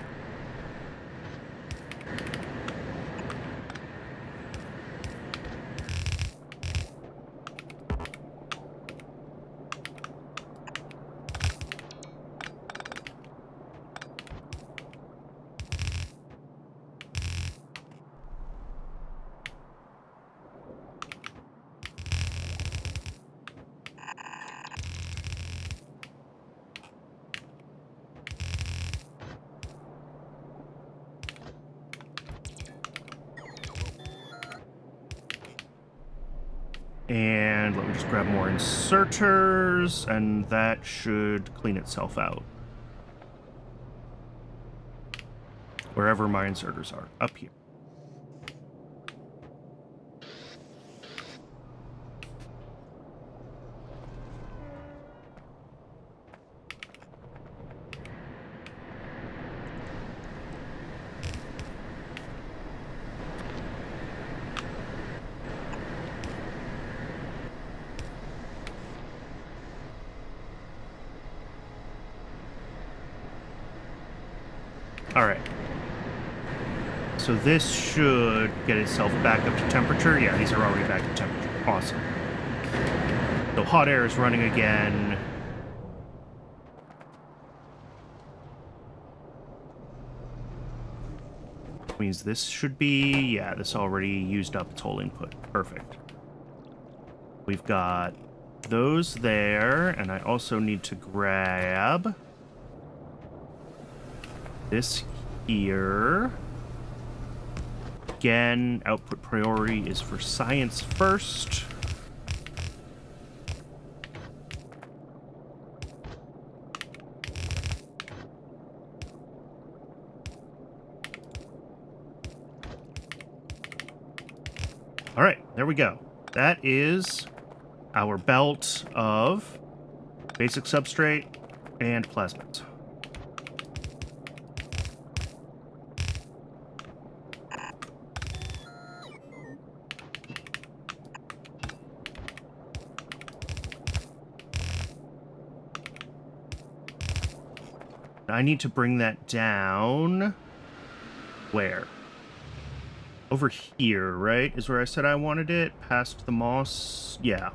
And let me just grab more inserters, and that should clean itself out. Wherever my inserters are, up here. All right. So this should get itself back up to temperature. Yeah, these are already back to temperature. Awesome. So hot air is running again. Means this should be, yeah, this already used up its whole input. Perfect. We've got those there, and I also need to grab this here. Again, output priority is for science first. All right, there we go. That is our belt of basic substrate and plasmids. I need to bring that down. Where? Over here, right? Is where I said I wanted it. Past the moss. Yeah.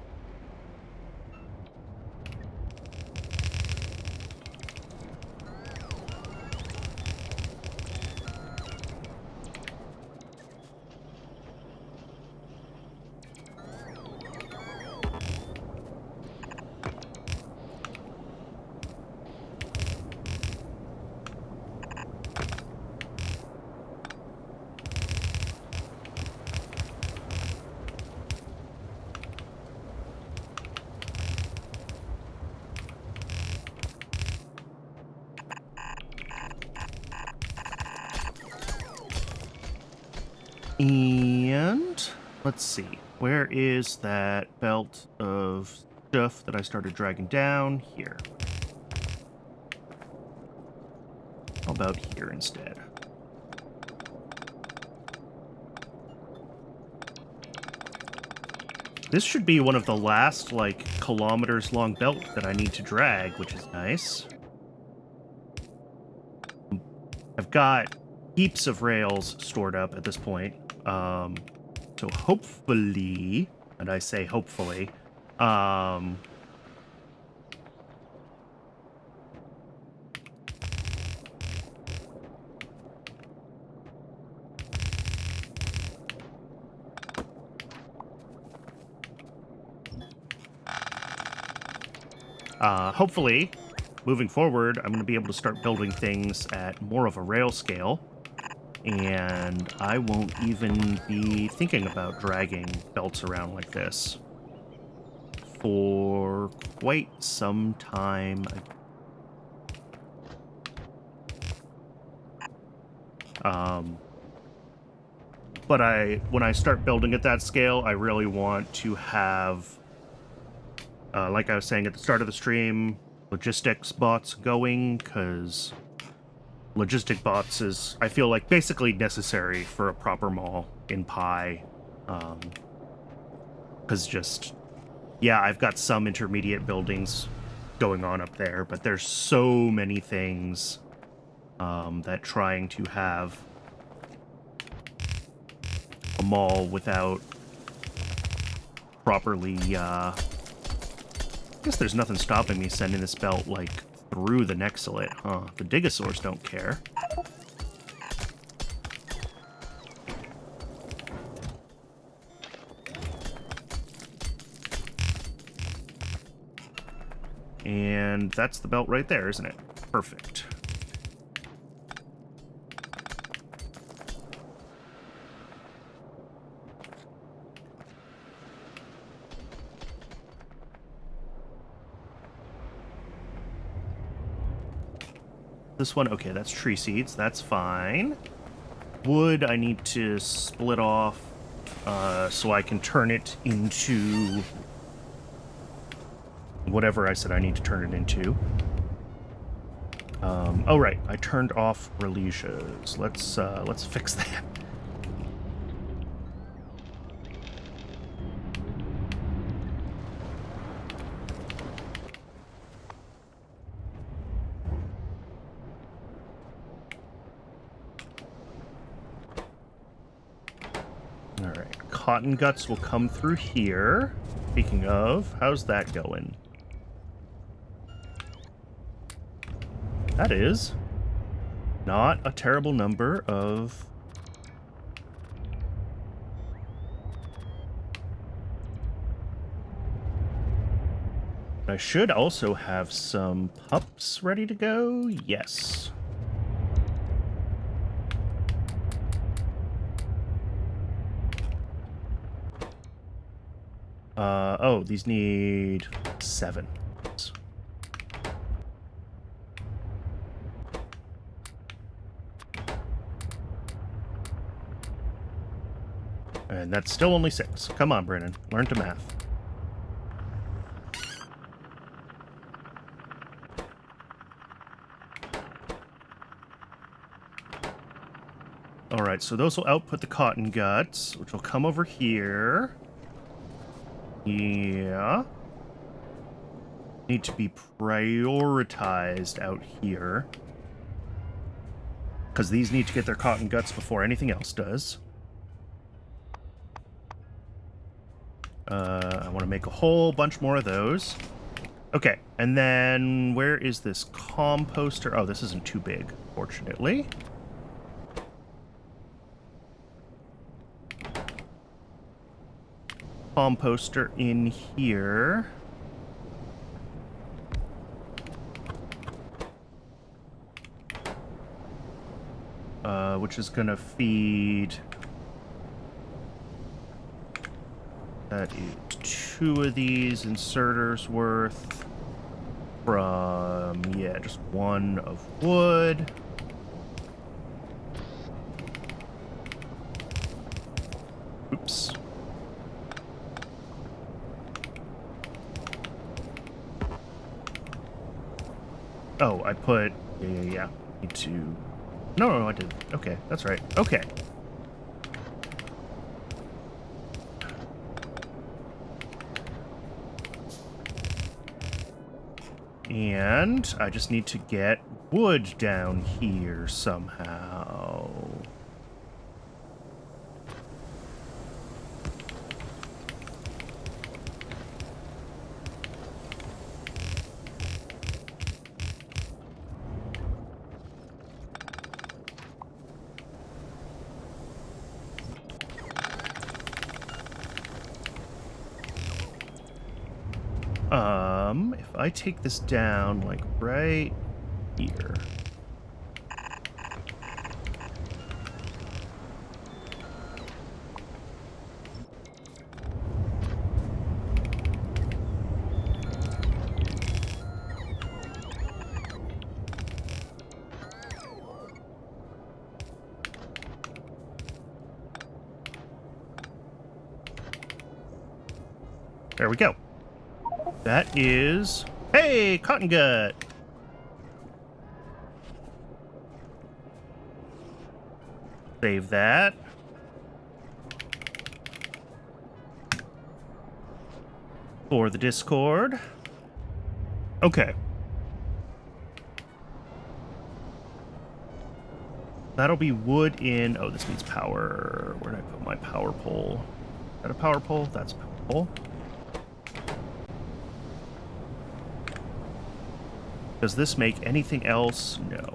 And let's see, where is that belt of stuff that I started dragging down? Here. How about here instead? This should be one of the last, like, kilometers long belt that I need to drag, which is nice. I've got heaps of rails stored up at this point. So hopefully, and I say hopefully, hopefully, moving forward, I'm going to be able to start building things at more of a rail scale. And I won't even be thinking about dragging belts around like this for quite some time. But when I start building at that scale, I really want to have, like I was saying at the start of the stream, logistics bots going, because logistic bots is, I feel like, basically necessary for a proper mall in Pi. Because just, yeah, I've got some intermediate buildings going on up there, but there's so many things that trying to have a mall without properly, I guess there's nothing stopping me sending this belt, like, through the Nexilate, huh? The Digosaurs don't care. And that's the belt right there, isn't it? Perfect. This one, okay, that's tree seeds. That's fine. Wood, I need to split off so I can turn it into whatever I said I need to turn it into. Oh right, I turned off religions. Let's fix that. All right, cotton guts will come through here. Speaking of, how's that going? That is not a terrible number of... I should also have some pups ready to go. Yes. Oh, these need 7. And that's still only 6. Come on, Brennan. Learn to math. Alright, so those will output the cotton guts, which will come over here. Yeah. Need to be prioritized out here. Because these need to get their cotton guts before anything else does. I want to make a whole bunch more of those. Okay, and then where is this composter? Oh, this isn't too big, fortunately. Composter in here. Which is gonna feed... That is 2 of these inserters worth from, yeah, just 1 of wood. Oops. Oh, I put, yeah. Need to... No, I didn't. Okay, that's right. Okay. And I just need to get wood down here somehow. If I take this down, like, right here. There we go. That is... Hey, cotton gut! Save that. For the Discord. Okay. That'll be wood in... Oh, this needs power. Where did I put my power pole? Is that a power pole? That's a power pole. Does this make anything else? No.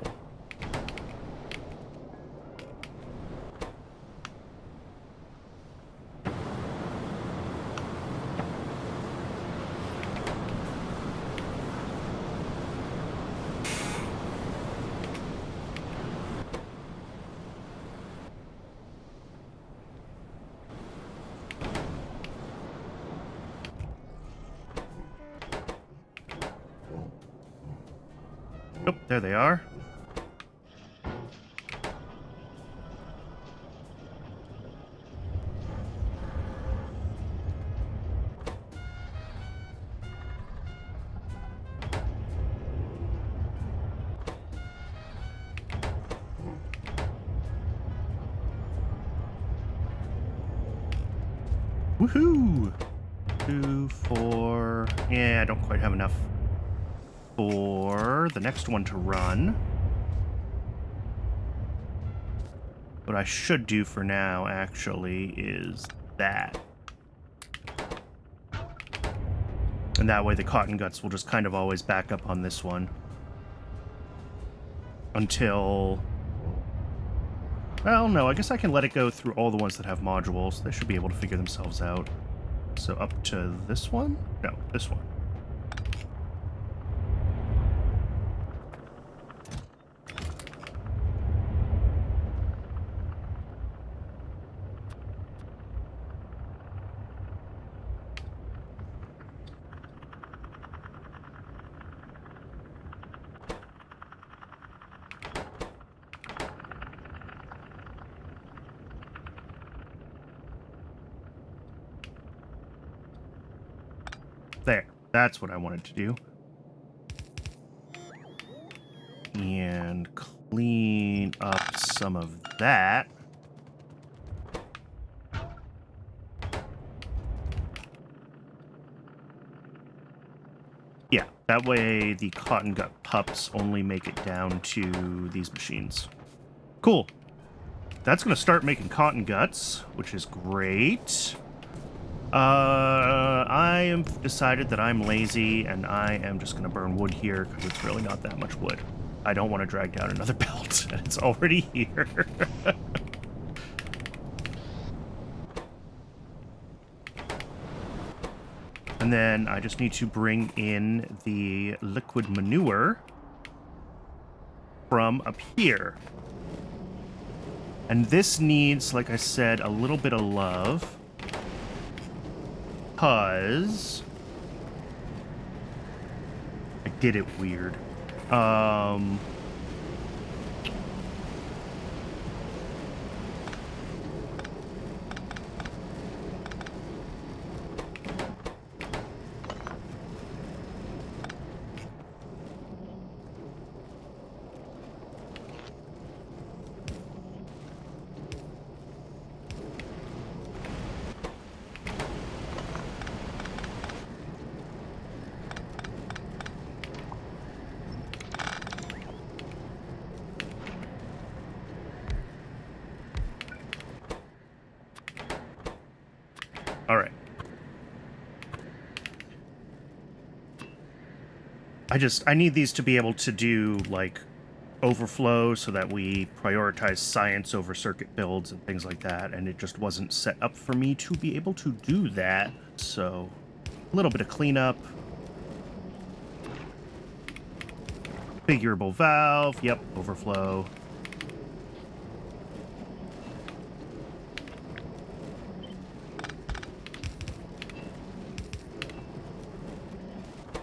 Oh, there they are. Woohoo! 2, 4. Yeah, I don't quite have enough for the next one to run. What I should do for now, actually, is that. And that way the cotton guts will just kind of always back up on this one. Until... Well, no, I guess I can let it go through all the ones that have modules. They should be able to figure themselves out. So up to this one? No, this one. There. That's what I wanted to do. And clean up some of that. Yeah, that way the cotton gut pups only make it down to these machines. Cool. That's going to start making cotton guts, which is great. I have decided that I'm lazy, and I am just going to burn wood here, because it's really not that much wood. I don't want to drag down another belt, and it's already here. And then I just need to bring in the liquid manure from up here. And this needs, like I said, a little bit of love. Because I did it weird. All right. I need these to be able to do, like, overflow so that we prioritize science over circuit builds and things like that, and it just wasn't set up for me to be able to do that, so a little bit of cleanup. Configurable valve, yep, overflow.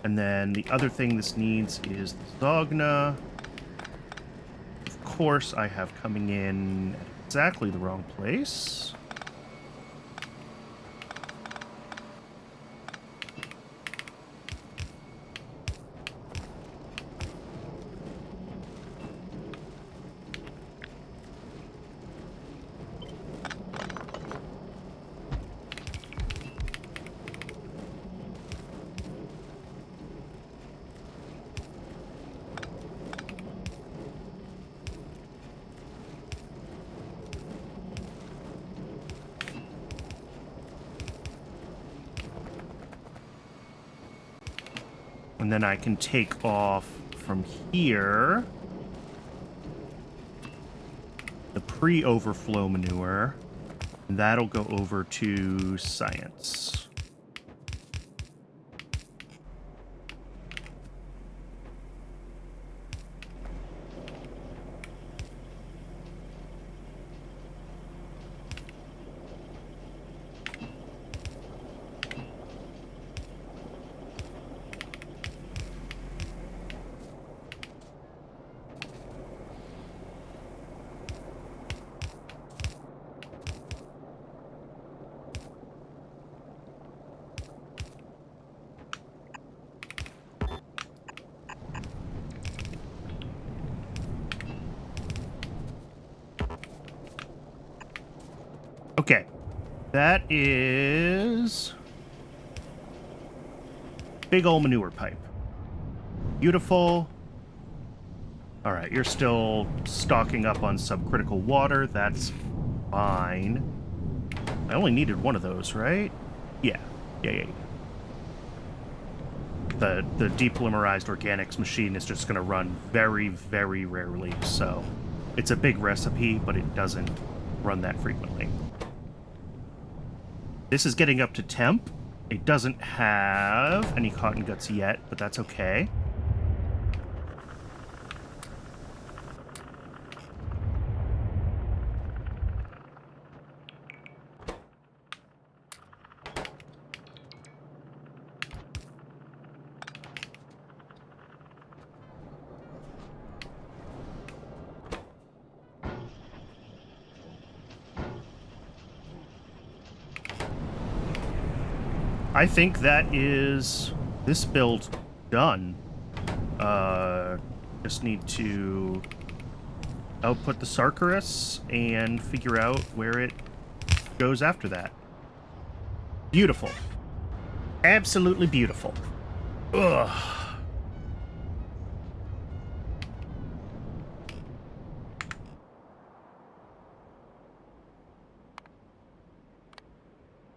And then the other thing this needs is the Zogna. Of course, I have coming in at exactly the wrong place. And then I can take off from here the pre-overflow manure, and that'll go over to science. Okay, That is big old manure pipe. Beautiful. All right, you're still stocking up on subcritical water. That's fine. I only needed one of those, right? Yeah. Yeah. The depolymerized organics machine is just going to run very, very rarely, so it's a big recipe, but it doesn't run that frequently. This is getting up to temp. It doesn't have any cotton guts yet, but that's okay. I think that is this build done. Just need to output the Sarkarus and figure out where it goes after that. Beautiful. Absolutely beautiful. Ugh.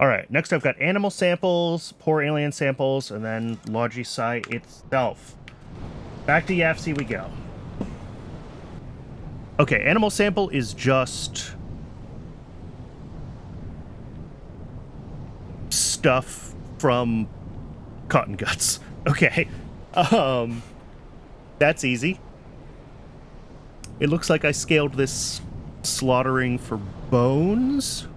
All right, next I've got animal samples, poor alien samples, and then Logistic Science itself. Back to YAFC we go. Okay, animal sample is just stuff from cotton guts. Okay. That's easy. It looks like I scaled this slaughtering for bones.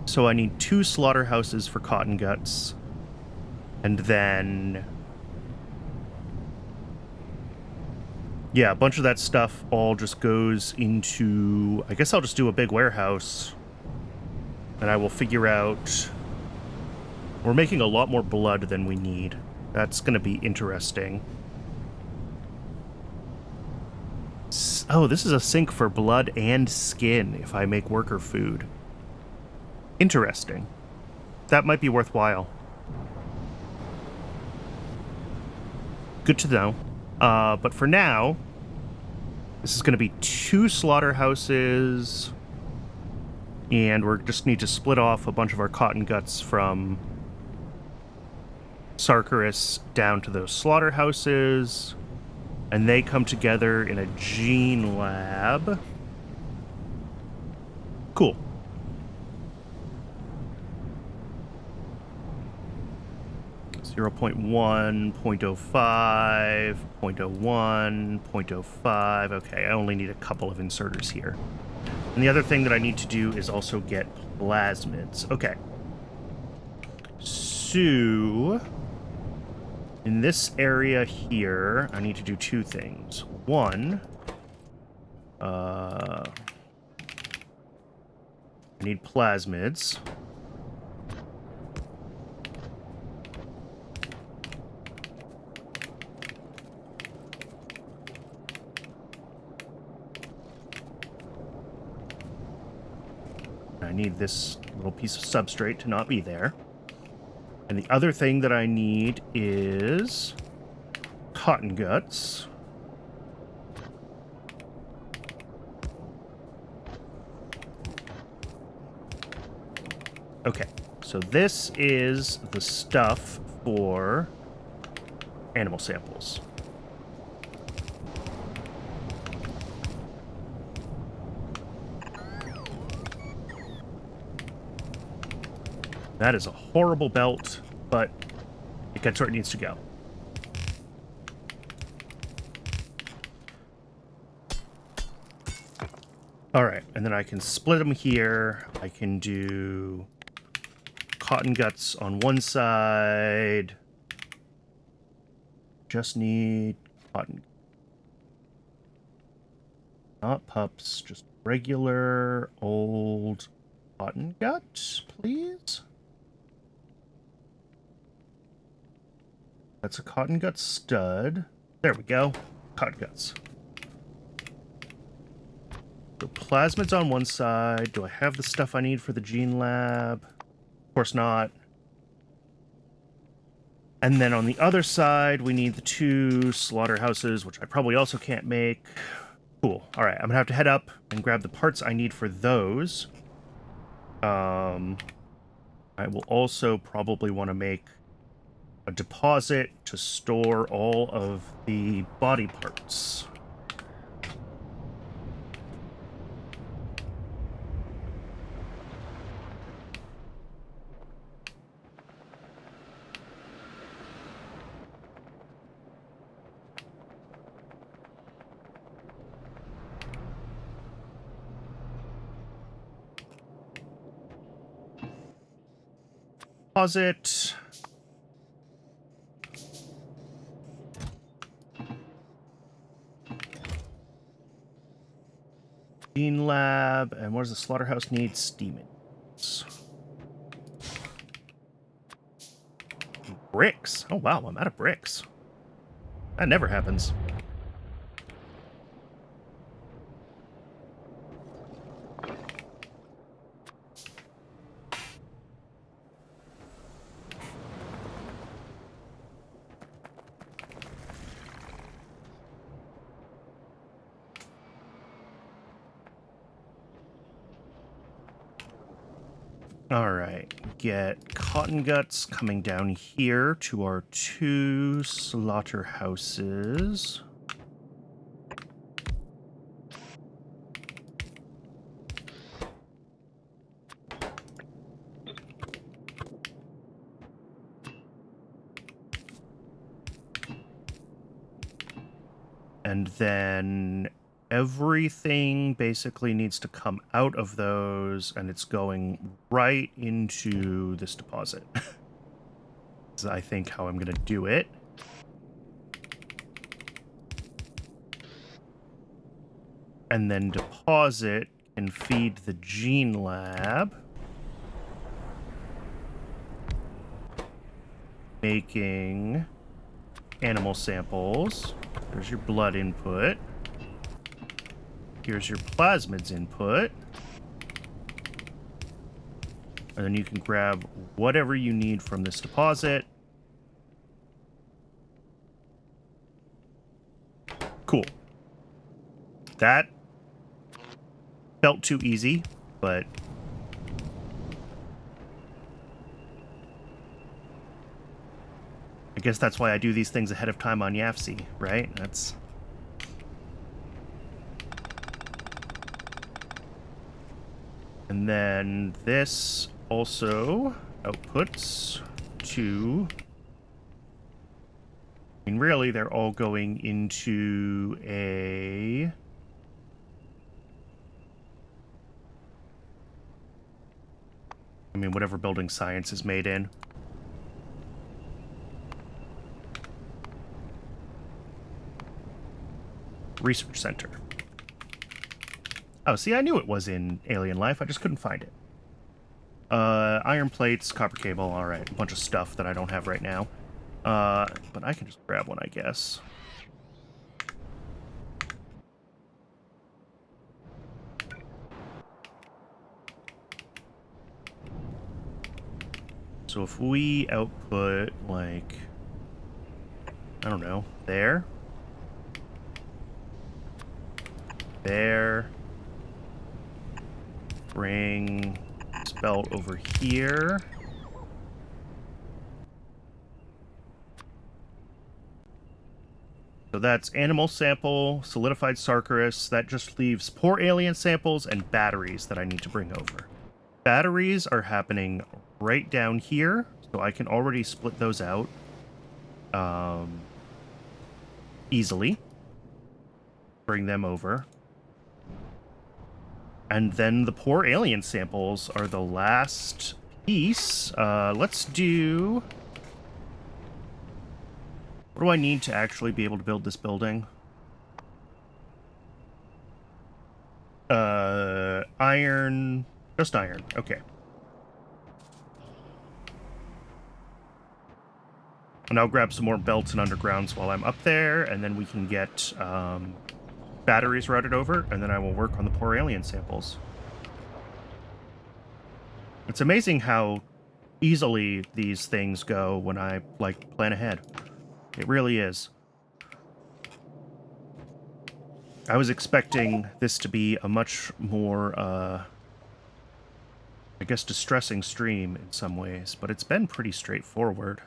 So I need 2 slaughterhouses for cotton guts. And then... yeah, a bunch of that stuff all just goes into... I guess I'll just do a big warehouse. And I will figure out... we're making a lot more blood than we need. That's going to be interesting. Oh, this is a sink for blood and skin if I make worker food. Interesting. That might be worthwhile. Good to know. But for now, this is going to be 2 slaughterhouses, and we're just need to split off a bunch of our cotton guts from Sarkarus down to those slaughterhouses, and they come together in a gene lab. Cool. Zero 0.1, 0.05, 0.01, 0.05. Okay, I only need a couple of inserters here. And the other thing that I need to do is also get plasmids. Okay. So, in this area here, I need to do 2 things. One, I need plasmids. I need this little piece of substrate to not be there. And the other thing that I need is cotton guts. Okay, so this is the stuff for animal samples. That is a horrible belt, but it gets where it needs to go. All right, and then I can split them here. I can do cotton guts on one side. Just need cotton. Not pups, just regular old cotton guts, please. That's a cotton gut stud. There we go. Cotton guts. So plasmids on one side. Do I have the stuff I need for the gene lab? Of course not. And then on the other side, we need the 2 slaughterhouses, which I probably also can't make. Cool. All right, I'm gonna have to head up and grab the parts I need for those. I will also probably want to make a deposit to store all of the body parts. Deposit. Gene lab. And what does the slaughterhouse need? Steaming. Bricks. Oh, wow. I'm out of bricks. That never happens. All right, get cotton guts coming down here to our 2 slaughterhouses. And then everything basically needs to come out of those, and it's going right into this deposit. Is I think how I'm going to do it. And then deposit and feed the gene lab. Making animal samples. There's your blood input. Here's your plasmids input. And then you can grab whatever you need from this deposit. Cool. That felt too easy, but I guess that's why I do these things ahead of time on YAFC, right? That's... And then this also outputs to... I mean, really, they're all going into a... I mean, whatever building science is made in. Research Center. Oh, see, I knew it was in Alien Life. I just couldn't find it. Iron plates, copper cable, alright. A bunch of stuff that I don't have right now. But I can just grab one, I guess. So if we output, like, I don't know, there, bring this belt over here. So that's animal sample, solidified Sarkarus. That just leaves poor alien samples and batteries that I need to bring over. Batteries are happening right down here, so I can already split those out easily. Bring them over. And then the poor alien samples are the last piece. Let's do... What do I need to actually be able to build this building? Iron... Just iron. Okay. And I'll grab some more belts and undergrounds while I'm up there, and then we can get batteries routed over, and then I will work on the poor alien samples. It's amazing how easily these things go when I, like, plan ahead. It really is. I was expecting this to be a much more, I guess, distressing stream in some ways, but it's been pretty straightforward.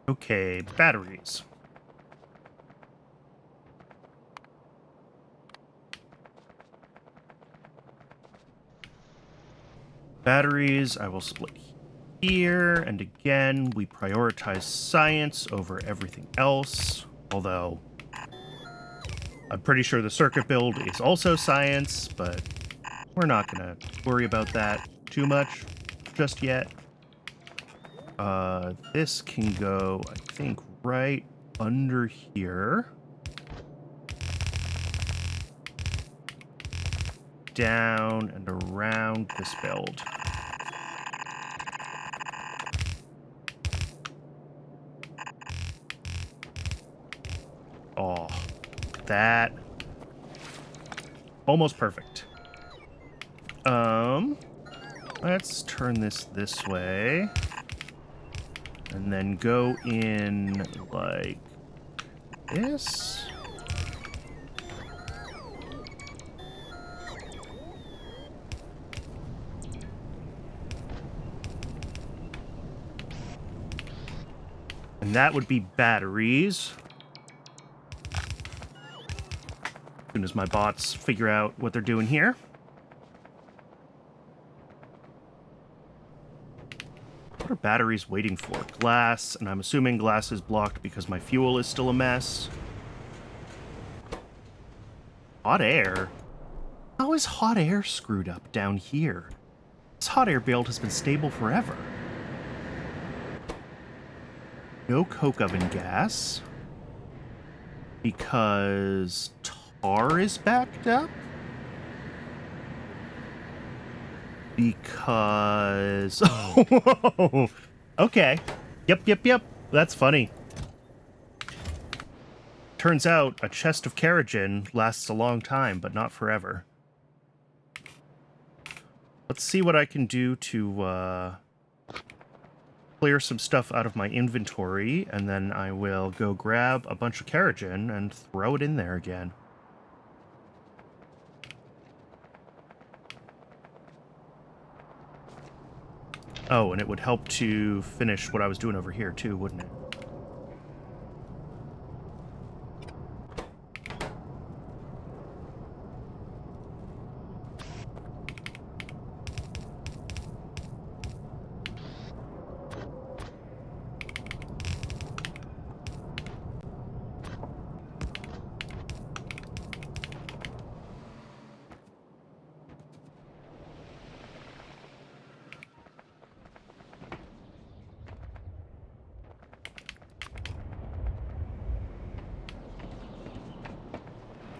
Okay, batteries. Batteries, I will split here, and again, we prioritize science over everything else, although I'm pretty sure the circuit build is also science, but we're not gonna worry about that too much just yet. This can go, I think, right under here. Down and around this build. Oh, that. Almost perfect. Let's turn this way. And then go in like this. And that would be batteries. As soon as my bots figure out what they're doing here. What are batteries waiting for? Glass, and I'm assuming glass is blocked because my fuel is still a mess. Hot air? How is hot air screwed up down here? This hot air build has been stable forever. No coke oven gas. Because tar is backed up? Because... Oh, okay. Yep. That's funny. Turns out a chest of Keragen lasts a long time, but not forever. Let's see what I can do to clear some stuff out of my inventory, and then I will go grab a bunch of Keragen and throw it in there again. Oh, and it would help to finish what I was doing over here, too, wouldn't it?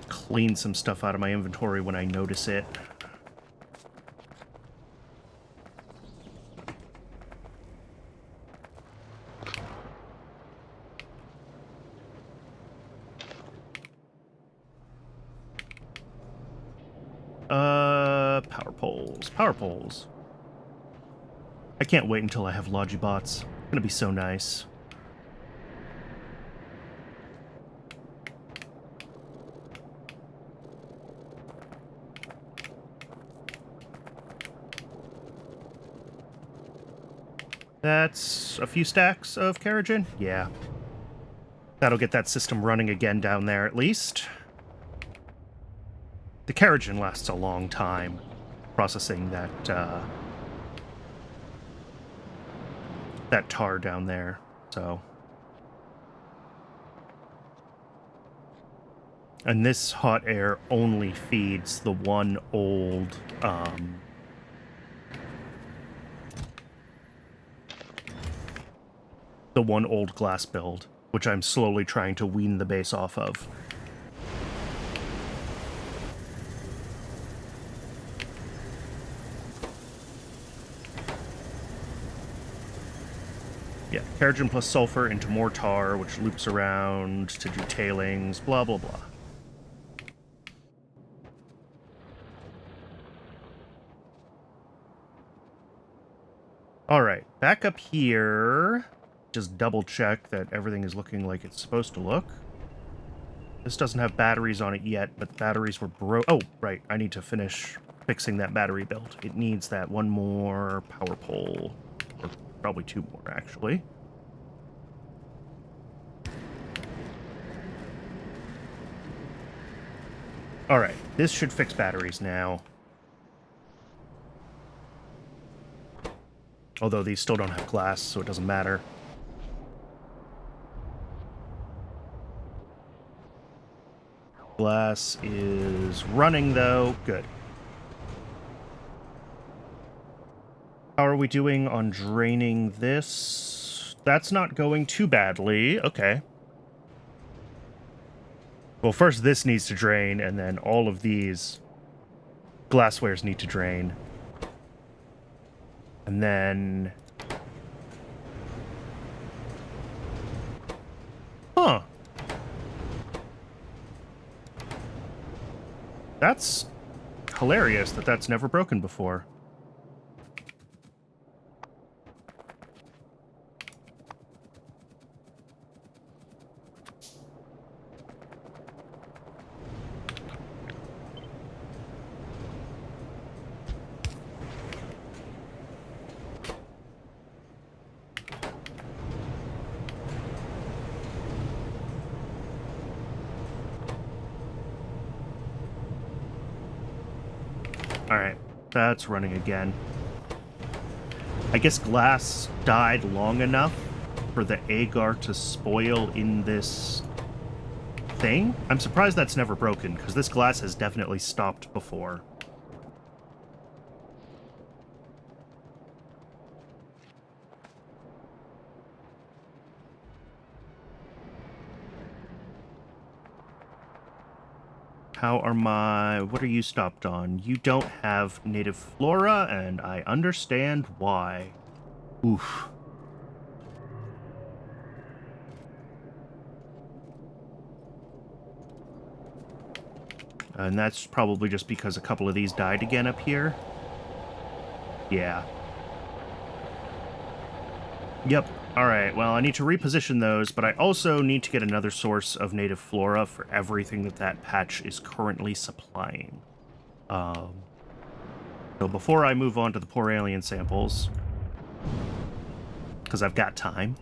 Clean some stuff out of my inventory when I notice it. Power poles. I can't wait until I have Logibots. It's gonna be so nice. That's a few stacks of Keragen? Yeah. That'll get that system running again down there, at least. The Keragen lasts a long time, processing that, that tar down there, so... And this hot air only feeds the one old, glass build, which I'm slowly trying to wean the base off of. Yeah, Keragen plus sulfur into more tar, which loops around to do tailings, blah, blah, blah. All right, back up here. Just double check that everything is looking like it's supposed to look. This doesn't have batteries on it yet, but batteries were broke. Oh, right, I need to finish fixing that battery build. It needs that one more power pole, or probably two more, actually. All right, this should fix batteries now. Although these still don't have glass, so it doesn't matter. Glass is running, though. Good. How are we doing on draining this? That's not going too badly. Okay. Well, first this needs to drain, and then all of these glasswares need to drain. And then... Huh. That's hilarious that that's never broken before. Alright, that's running again. I guess glass died long enough for the agar to spoil in this thing? I'm surprised that's never broken, because this glass has definitely stopped before. How are my... What are you stopped on? You don't have native flora, and I understand why. Oof. And that's probably just because a couple of these died again up here. Yeah. Yep. Alright, well, I need to reposition those, but I also need to get another source of native flora for everything that patch is currently supplying. So before I move on to the poor alien samples, because I've got time,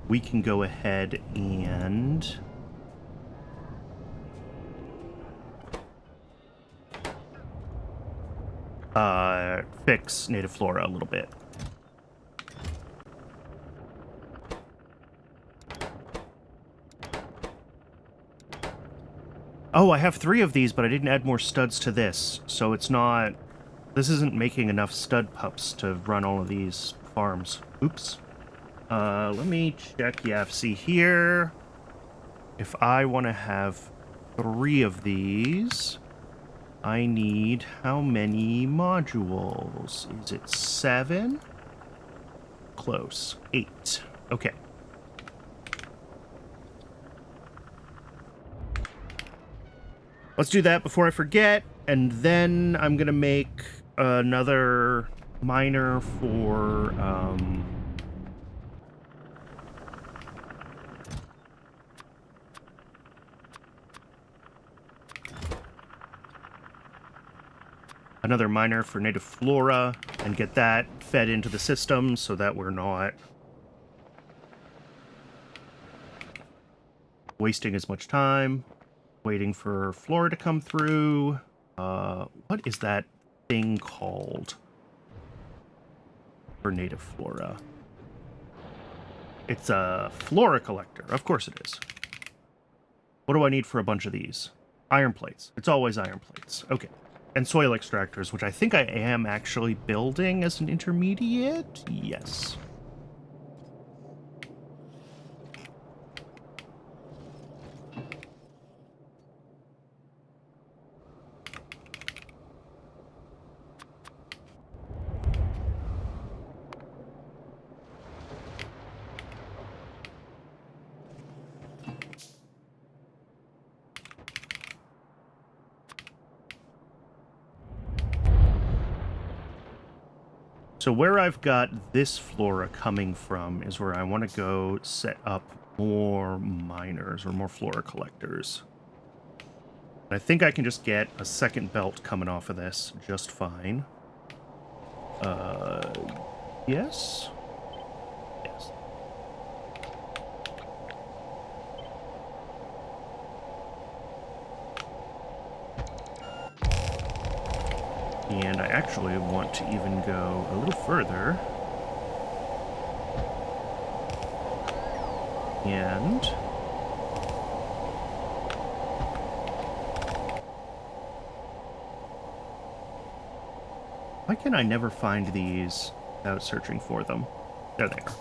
we can go ahead and... fix native flora a little bit. Oh, I have 3 of these, but I didn't add more studs to this, so it's not... This isn't making enough stud pups to run all of these farms. Oops. Let me check. Yeah, see here. If I want to have 3 of these... I need how many modules? Is it 7? Close. 8. Okay. Let's do that before I forget, and then I'm gonna make another miner for, another miner for native flora and get that fed into the system so that we're not wasting as much time waiting for flora to come through. What is that thing called for native flora? It's a flora collector. Of course it is. What do I need for a bunch of these? Iron plates. It's always iron plates. Okay. And soil extractors, which I think I am actually building as an intermediate. Yes. So where I've got this flora coming from is where I want to go set up more miners or more flora collectors. And I think I can just get a second belt coming off of this just fine. Yes? Yes. And I actually want to even go a little further. And why can I never find these without searching for them? There they are.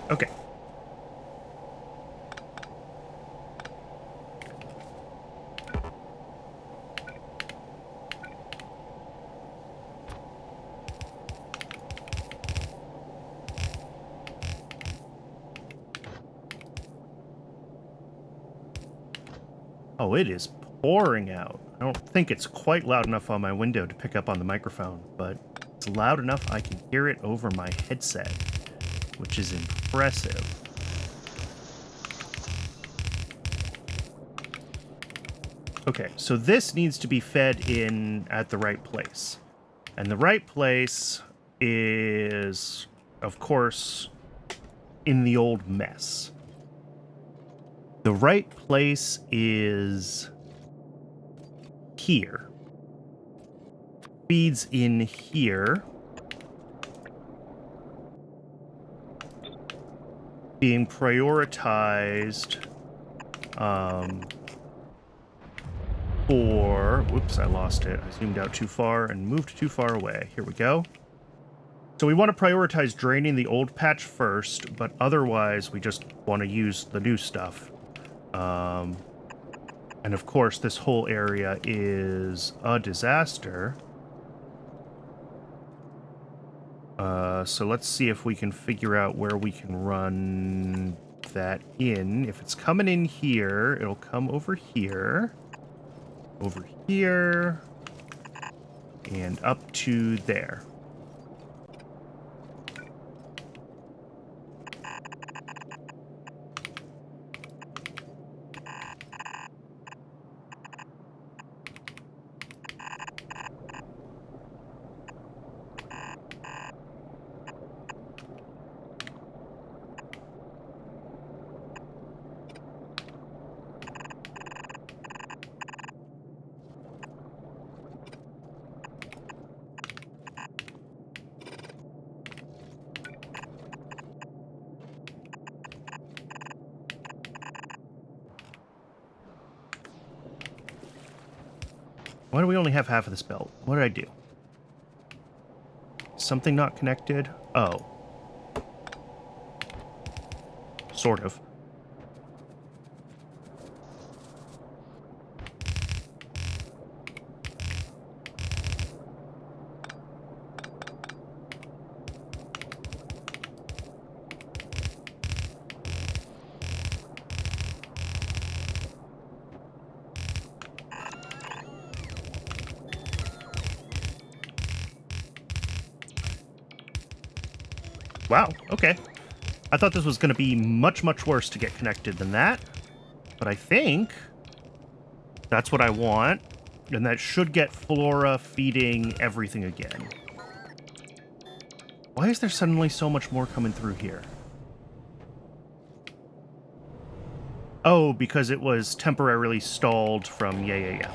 Okay. Oh, it is pouring out. I don't think it's quite loud enough on my window to pick up on the microphone, but it's loud enough I can hear it over my headset, which is impressive. Okay, so this needs to be fed in at the right place. And the right place is, of course, in the old mess. The right place is here. Feeds in here. Being prioritized for... Whoops, I lost it. I zoomed out too far and moved too far away. Here we go. So we want to prioritize draining the old patch first, but otherwise we just want to use the new stuff. And of course, this whole area is a disaster. So let's see if we can figure out where we can run that in. If it's coming in here, it'll come over here, and up to there. Why do we only have half of this belt? What did I do? Something not connected? Oh. Sort of. Wow, okay. I thought this was going to be much, much worse to get connected than that. But I think that's what I want. And that should get Flora feeding everything again. Why is there suddenly so much more coming through here? Oh, because it was temporarily stalled from... Yeah.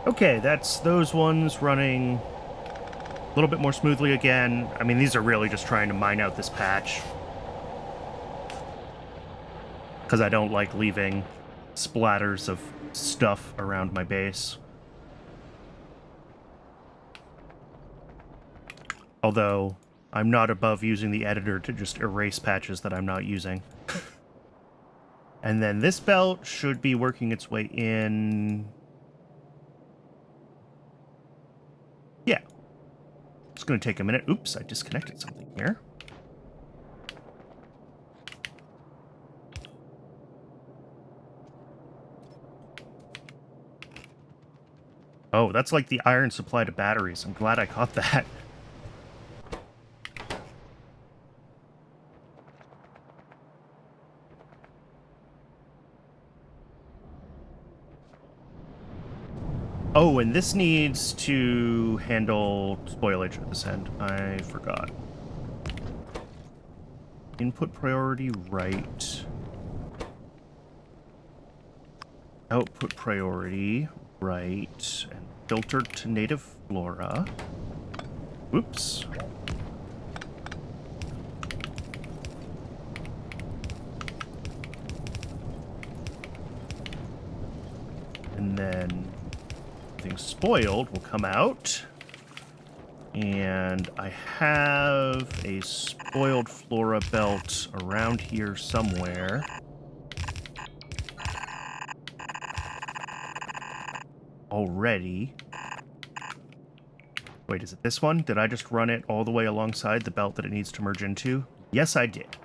Okay, that's those ones running a little bit more smoothly again. I mean, these are really just trying to mine out this patch. Because I don't like leaving splatters of stuff around my base. Although, I'm not above using the editor to just erase patches that I'm not using. And then this belt should be working its way in... Yeah. It's going to take a minute. Oops, I disconnected something here. Oh, that's like the iron supply to batteries. I'm glad I caught that. Oh, and this needs to handle spoilage at this end. I forgot. Input priority right. Output priority right. And filter to native flora. Whoops. And then everything spoiled will come out. And I have a spoiled flora belt around here somewhere. Already. Wait, is it this one? Did I just run it all the way alongside the belt that it needs to merge into? Yes, I did.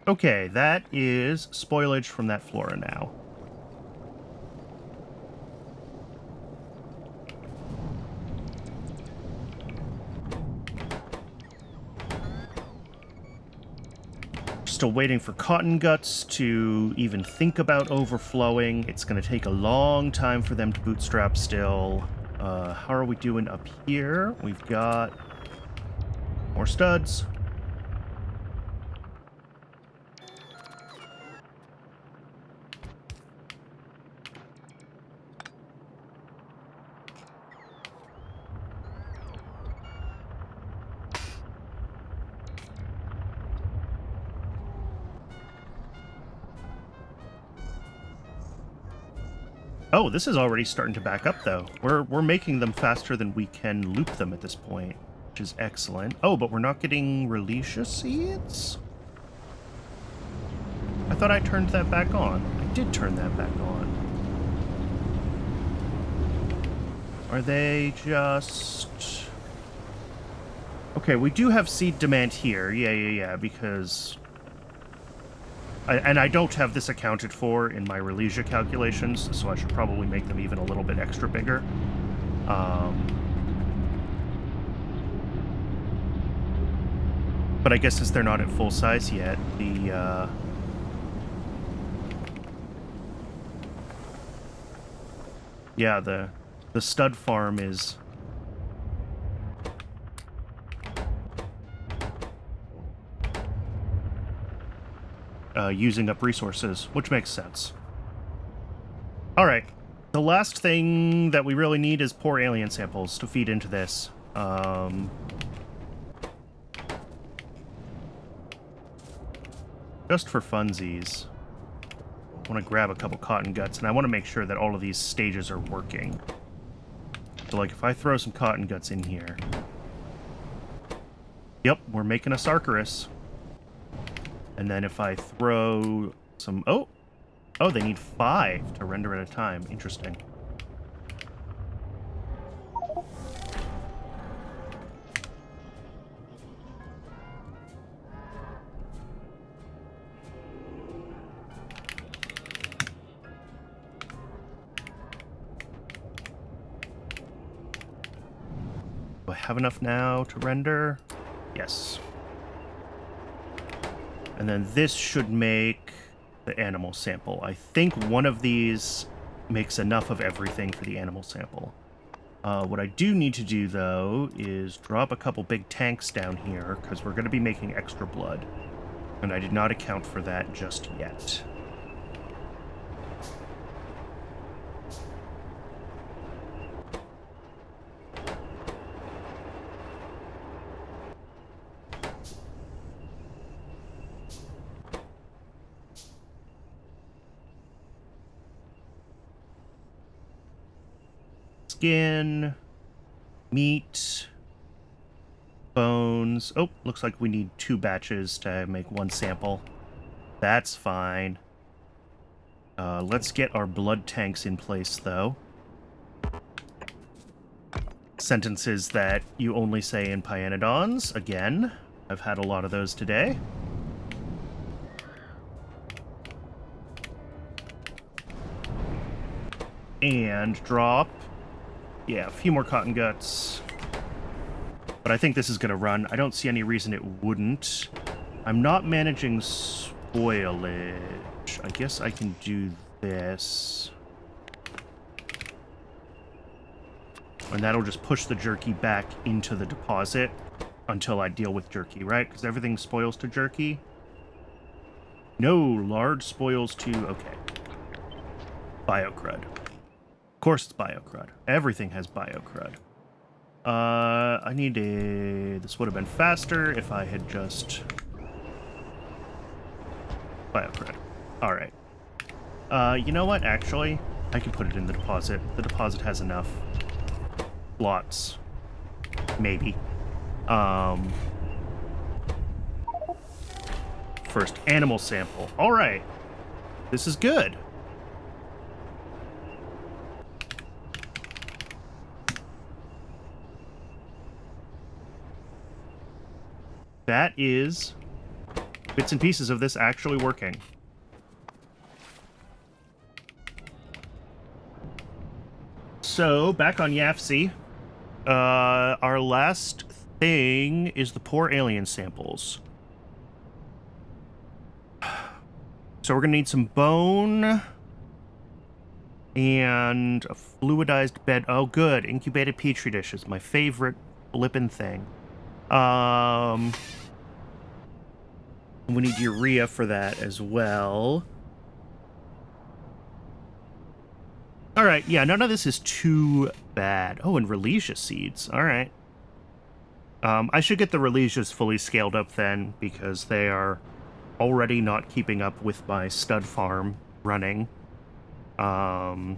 Okay, that is spoilage from that flora now. Still waiting for cotton guts to even think about overflowing. It's going to take a long time for them to bootstrap still. How are we doing up here? We've got more studs. Oh, this is already starting to back up, though. We're making them faster than we can loop them at this point, which is excellent. Oh, but we're not getting Relicia seeds? I thought I turned that back on. I did turn that back on. Are they just... Okay, we do have seed demand here. Yeah, because... And I don't have this accounted for in my Religia calculations, so I should probably make them even a little bit extra bigger. But I guess since they're not at full size yet, the Yeah, the stud farm is using up resources, which makes sense. All right. The last thing that we really need is poor alien samples to feed into this. Just for funsies, I want to grab a couple cotton guts, and I want to make sure that all of these stages are working. So, like, if I throw some cotton guts in here... Yep, we're making a Sarkarus. And then if I throw some... Oh, they need 5 to render at a time. Interesting. Do I have enough now to render? Yes. And then this should make the animal sample. I think one of these makes enough of everything for the animal sample. What I do need to do, though, is drop a couple big tanks down here, because we're going to be making extra blood. And I did not account for that just yet. Skin, meat, bones. Oh, looks like we need 2 batches to make 1 sample. That's fine. Let's get our blood tanks in place, though. Sentences that you only say in Pyanodons. Again, I've had a lot of those today. And drop... Yeah, a few more cotton guts. But I think this is going to run. I don't see any reason it wouldn't. I'm not managing spoilage. I guess I can do this. And that'll just push the jerky back into the deposit until I deal with jerky, right? Because everything spoils to jerky. No, large spoils to... Okay. Biocrud. Of course it's biocrud. Everything has biocrud. I need a... This would have been faster if I had just... Biocrud. Alright. You know what, actually? I can put it in the deposit. The deposit has enough. Lots. Maybe. First animal sample. Alright. This is good. That is bits and pieces of this actually working. So, back on YAFC, our last thing is the poor alien samples. So we're going to need some bone and a fluidized bed. Oh, good. Incubated petri dishes, my favorite flippin' thing. We need urea for that as well. Alright, yeah, none of this is too bad. Oh, and Relesia seeds. Alright. I should get the Relesias fully scaled up then, because they are already not keeping up with my stud farm running. And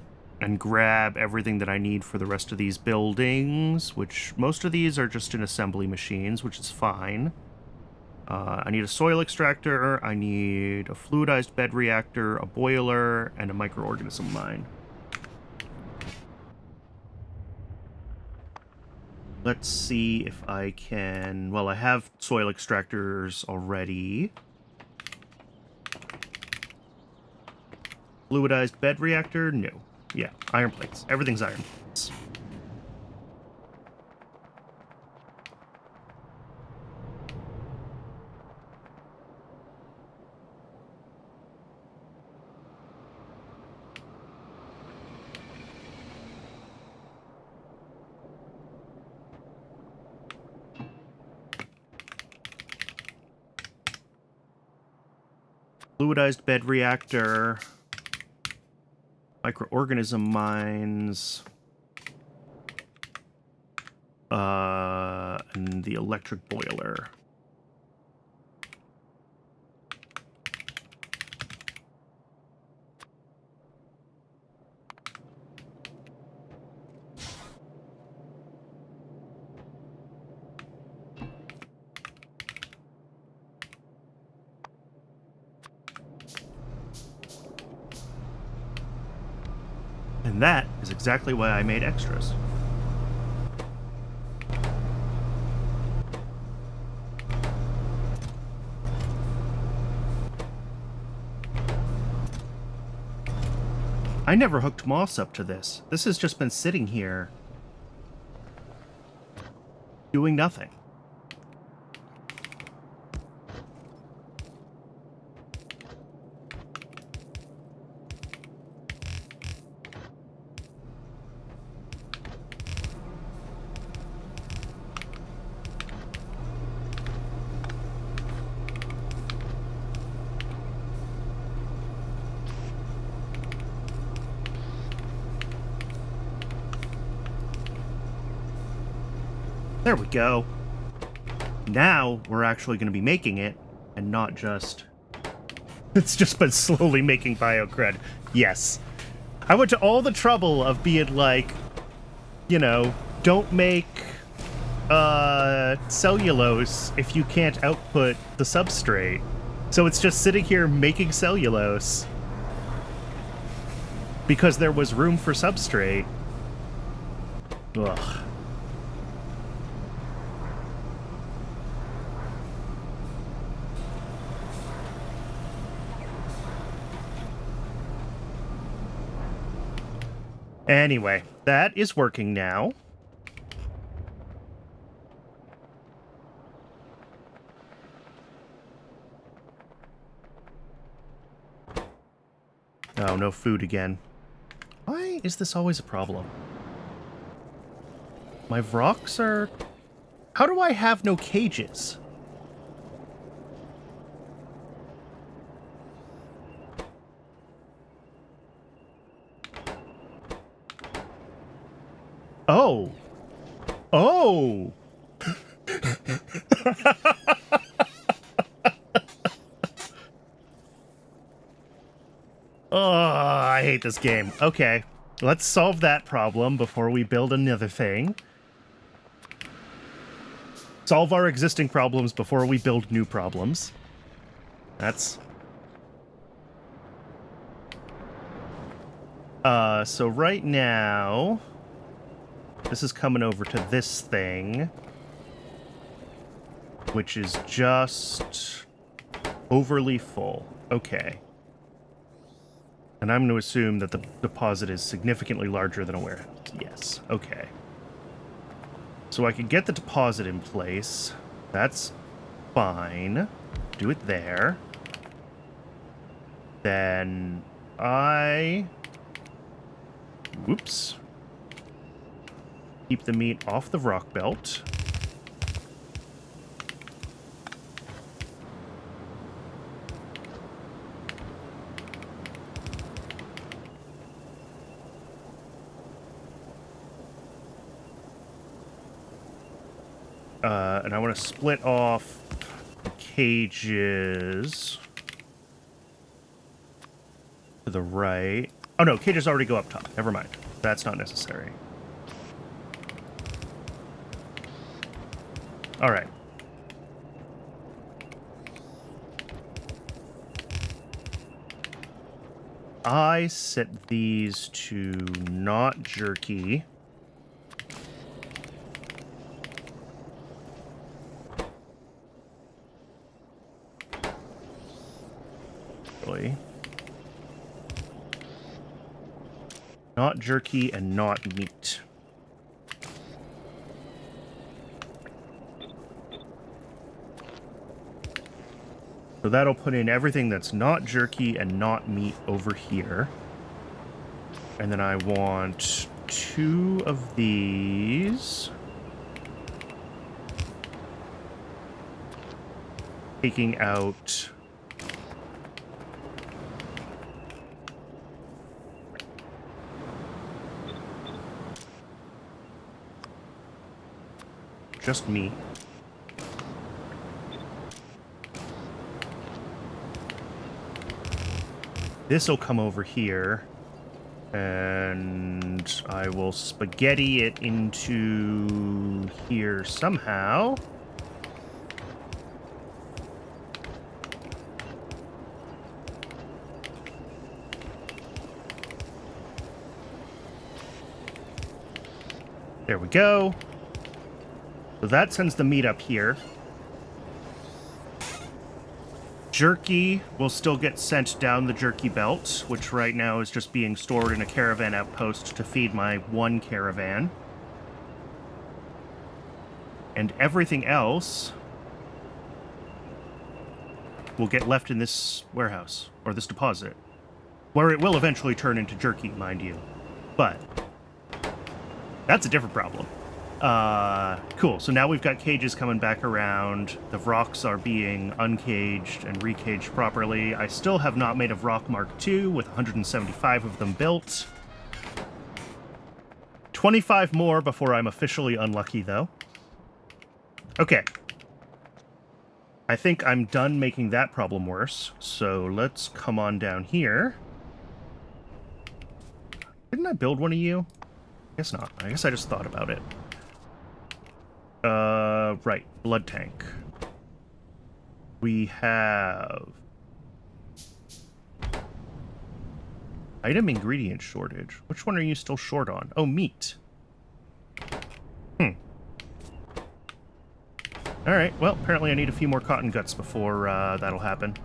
grab everything that I need for the rest of these buildings, which most of these are just in assembly machines, which is fine. I need a soil extractor, I need a fluidized bed reactor, a boiler, and a microorganism mine. Let's see if I can... Well, I have soil extractors already. Fluidized bed reactor? No. Yeah, iron plates. Everything's iron plates. Fluidized bed reactor. Microorganism mines. And the electric boiler. And that is exactly why I made extras. I never hooked moss up to this. This has just been sitting here doing nothing. There we go. Now we're actually going to be making it, and not just... It's just been slowly making biocred. Yes. I went to all the trouble of being like, you know, don't make cellulose if you can't output the substrate. So it's just sitting here making cellulose because there was room for substrate. Ugh. Anyway, that is working now. Oh, no food again. Why is this always a problem? My rocks are... How do I have no cages? Oh. Oh. Oh, I hate this game. Okay, let's solve that problem before we build another thing. Solve our existing problems before we build new problems. That's... so right now... This is coming over to this thing, which is just overly full. Okay. And I'm going to assume that the deposit is significantly larger than a warehouse. Yes. Okay. So I can get the deposit in place. That's fine. Do it there. Then whoops. Keep the meat off the rock belt. And I want to split off the cages to the right. Oh no, cages already go up top. Never mind. That's not necessary. All right. I set these to not jerky. Really. Not jerky and not meat. So that'll put in everything that's not jerky and not meat over here. And then I want 2 of these. Taking out just me. This will come over here, and I will spaghetti it into here somehow. There we go. So that sends the meat up here. Jerky will still get sent down the jerky belt, which right now is just being stored in a caravan outpost to feed my one caravan. And everything else will get left in this warehouse, or this deposit, where it will eventually turn into jerky, mind you. But that's a different problem. Cool. So now we've got cages coming back around. The Vroks are being uncaged and recaged properly. I still have not made a Vrok Mark II with 175 of them built. 25 more before I'm officially unlucky, though. Okay. I think I'm done making that problem worse. So let's come on down here. Didn't I build one of you? I guess not. I guess I just thought about it. Right. Blood tank. We have item ingredient shortage. Which one are you still short on? Oh, meat. Alright, well, apparently I need a few more cotton guts before that'll happen.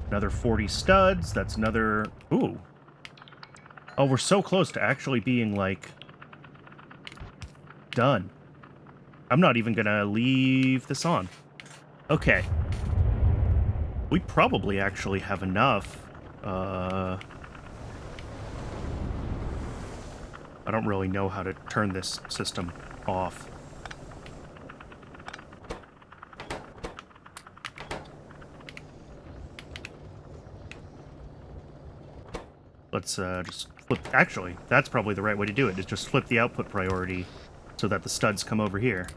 Another 40 studs. That's another... Ooh. Oh, we're so close to actually being, like, done. I'm not even gonna leave this on. Okay. We probably actually have enough. I don't really know how to turn this system off. Let's just flip... Actually, that's probably the right way to do it, is just flip the output priority so that the studs come over here.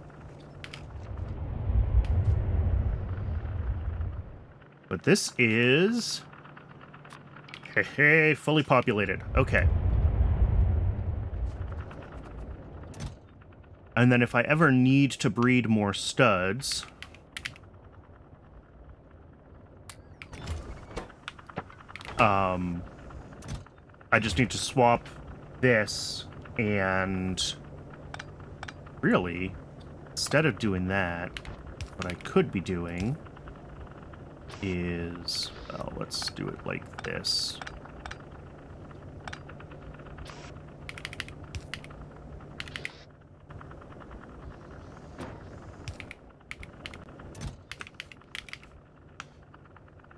But this is... Hey, fully populated. Okay. And then if I ever need to breed more studs... I just need to swap this, and really, instead of doing that, what I could be doing is, well, let's do it like this.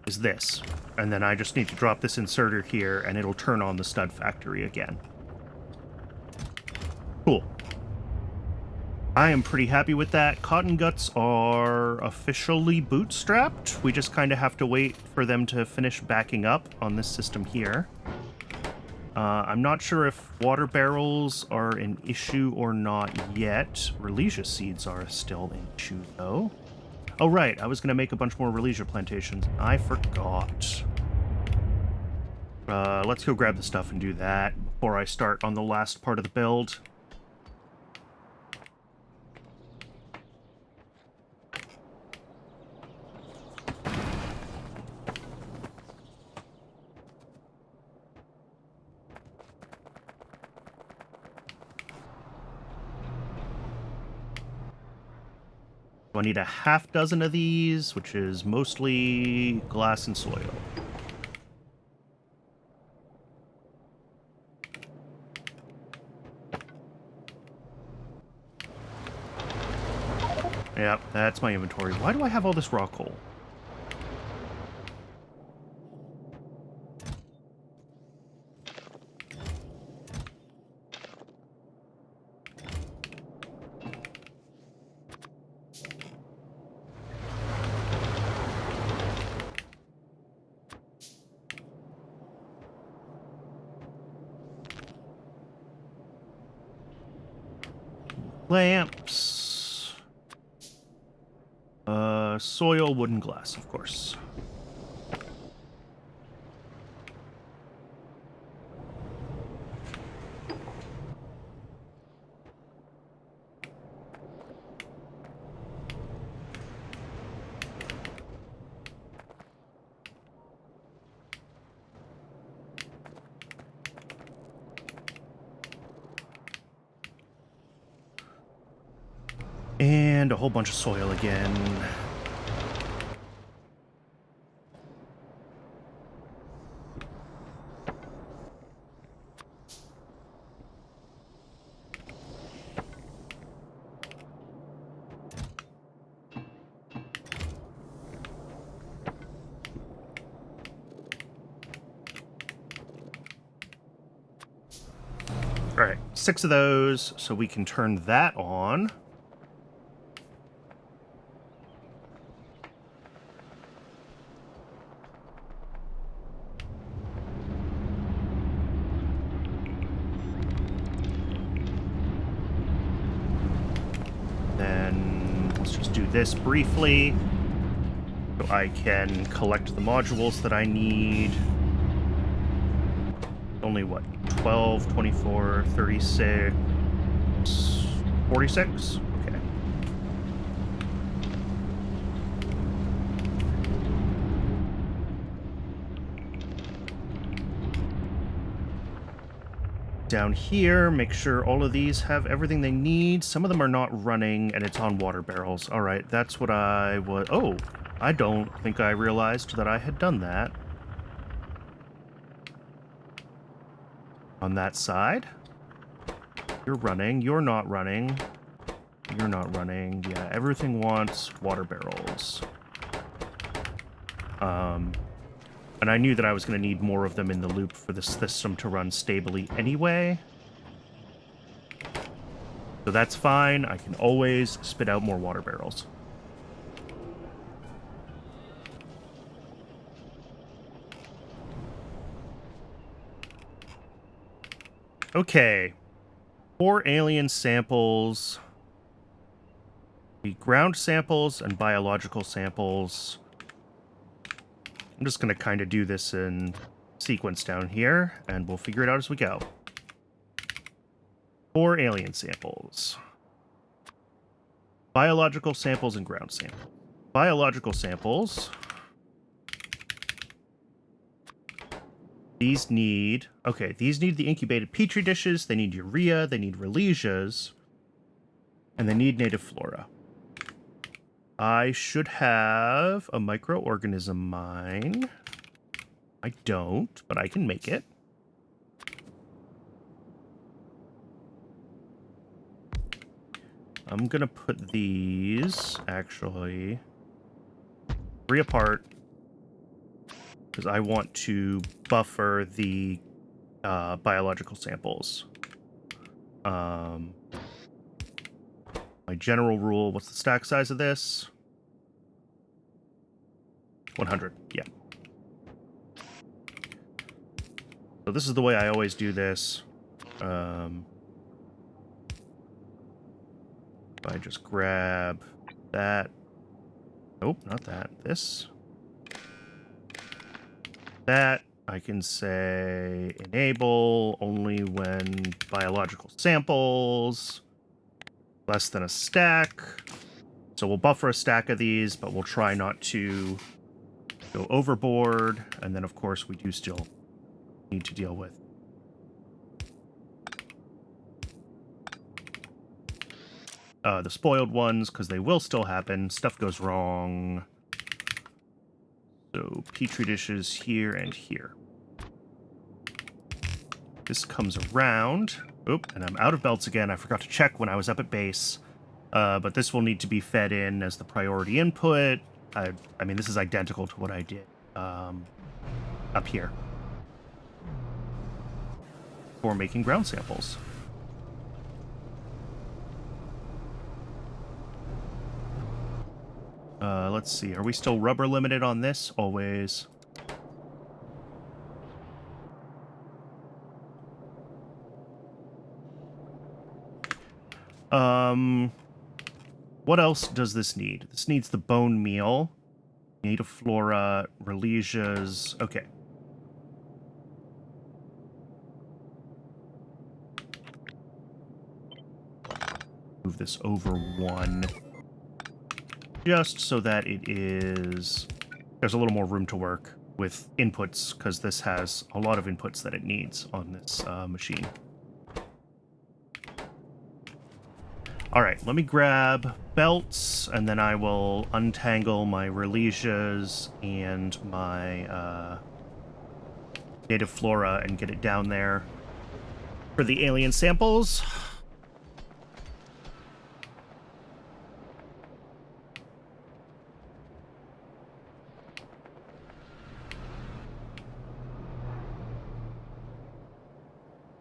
Is this. And then I just need to drop this inserter here, and it'll turn on the stud factory again. Cool. I am pretty happy with that. Cotton guts are officially bootstrapped. We just kind of have to wait for them to finish backing up on this system here. I'm not sure if water barrels are an issue or not yet. Relesia seeds are still an issue, though. Oh, right. I was going to make a bunch more Relesia plantations. I forgot. Let's go grab the stuff and do that before I start on the last part of the build. I need a half dozen of these, which is mostly glass and soil. Yep, that's my inventory. Why do I have all this raw coal? Lamps. Soil, wooden, glass, of course. And a whole bunch of soil again. All right, 6 of those, so we can turn that on. Then let's just do this briefly, so I can collect the modules that I need. Only what? 12, 24, 36, 46? Okay. Down here, make sure all of these have everything they need. Some of them are not running, and it's on water barrels. All right, that's what I was... Oh, I don't think I realized that I had done that. On that side. You're running. You're not running. You're not running. Yeah, everything wants water barrels. And I knew that I was going to need more of them in the loop for the system to run stably anyway. So that's fine. I can always spit out more water barrels. Okay. 4 alien samples. The ground samples and biological samples. I'm just going to kind of do this in sequence down here, and we'll figure it out as we go. 4 alien samples. Biological samples and ground samples. Biological samples. These need... Okay, these need the incubated petri dishes, they need urea, they need Rhalesias, and they need native flora. I should have a microorganism mine. I don't, but I can make it. I'm gonna put these, actually, 3 apart, because I want to buffer the biological samples. My general rule, what's the stack size of this? 100, yeah. So this is the way I always do this. I just grab that. Nope, not that. This. That. I can say enable only when biological samples. Less than a stack. So we'll buffer a stack of these, but we'll try not to go overboard. And then, of course, we do still need to deal with the spoiled ones, because they will still happen. Stuff goes wrong. So petri dishes here and here. This comes around. Oop, and I'm out of belts again. I forgot to check when I was up at base. But this will need to be fed in as the priority input. I mean, this is identical to what I did up here for making ground samples. Let's see. Are we still rubber limited on this? Always. What else does this need? This needs the bone meal. Native flora, Relesias. Okay. Move this over one. Just so that it is... There's a little more room to work with inputs, because this has a lot of inputs that it needs on this machine. Alright, let me grab belts, and then I will untangle my Relesias and my native flora and get it down there for the alien samples.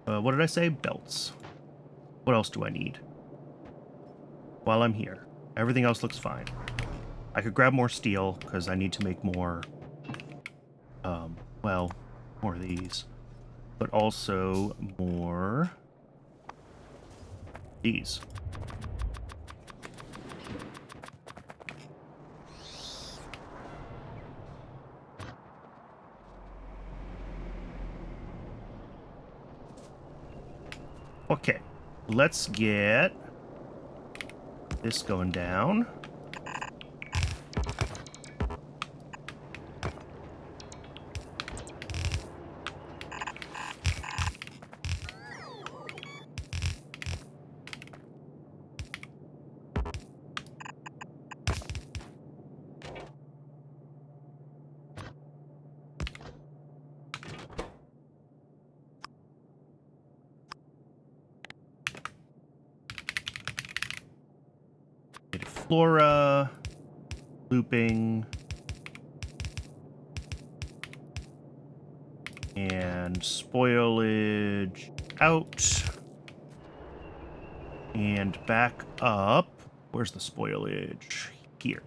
What did I say? Belts. What else do I need? While I'm here. Everything else looks fine. I could grab more steel, because I need to make more, well, more of these. But also more these. Okay, let's get this going down. Flora, looping, and spoilage out, and back up. Where's the spoilage? Here.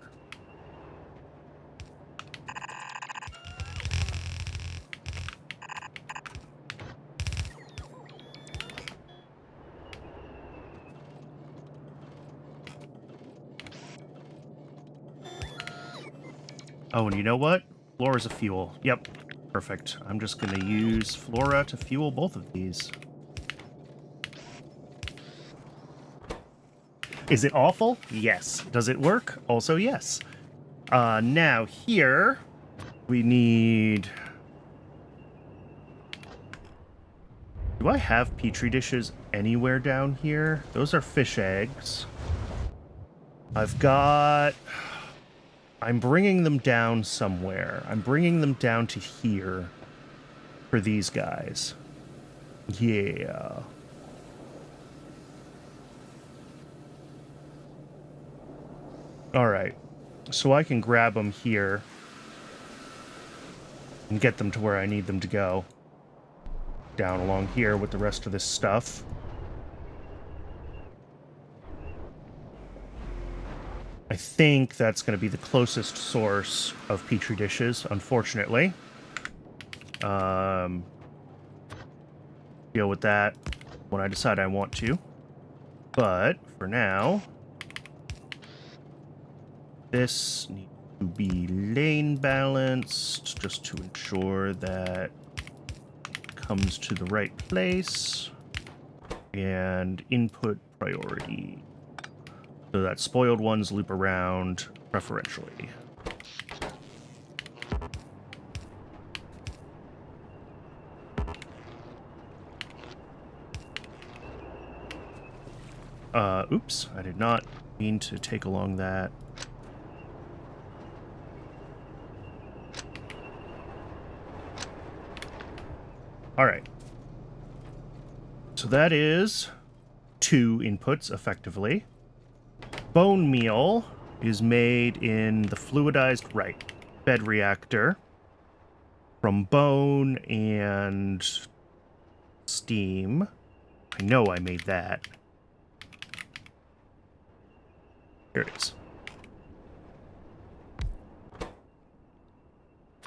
Oh, and you know what? Flora's a fuel. Yep. Perfect. I'm just going to use Flora to fuel both of these. Is it awful? Yes. Does it work? Also, yes. Now, here, we need... Do I have Petri dishes anywhere down here? Those are fish eggs. I've got... I'm bringing them down somewhere. I'm bringing them down to here for these guys. Yeah. Alright. So I can grab them here and get them to where I need them to go. Down along here with the rest of this stuff. I think that's going to be the closest source of Petri dishes, unfortunately. Deal with that when I decide I want to. But, for now, this needs to be lane balanced, just to ensure that it comes to the right place. And input priority. So that spoiled ones loop around preferentially. Oops, I did not mean to take along that. Alright. So that is 2 inputs, effectively. Bone meal is made in the fluidized bed reactor from bone and steam. I know I made that. Here it is.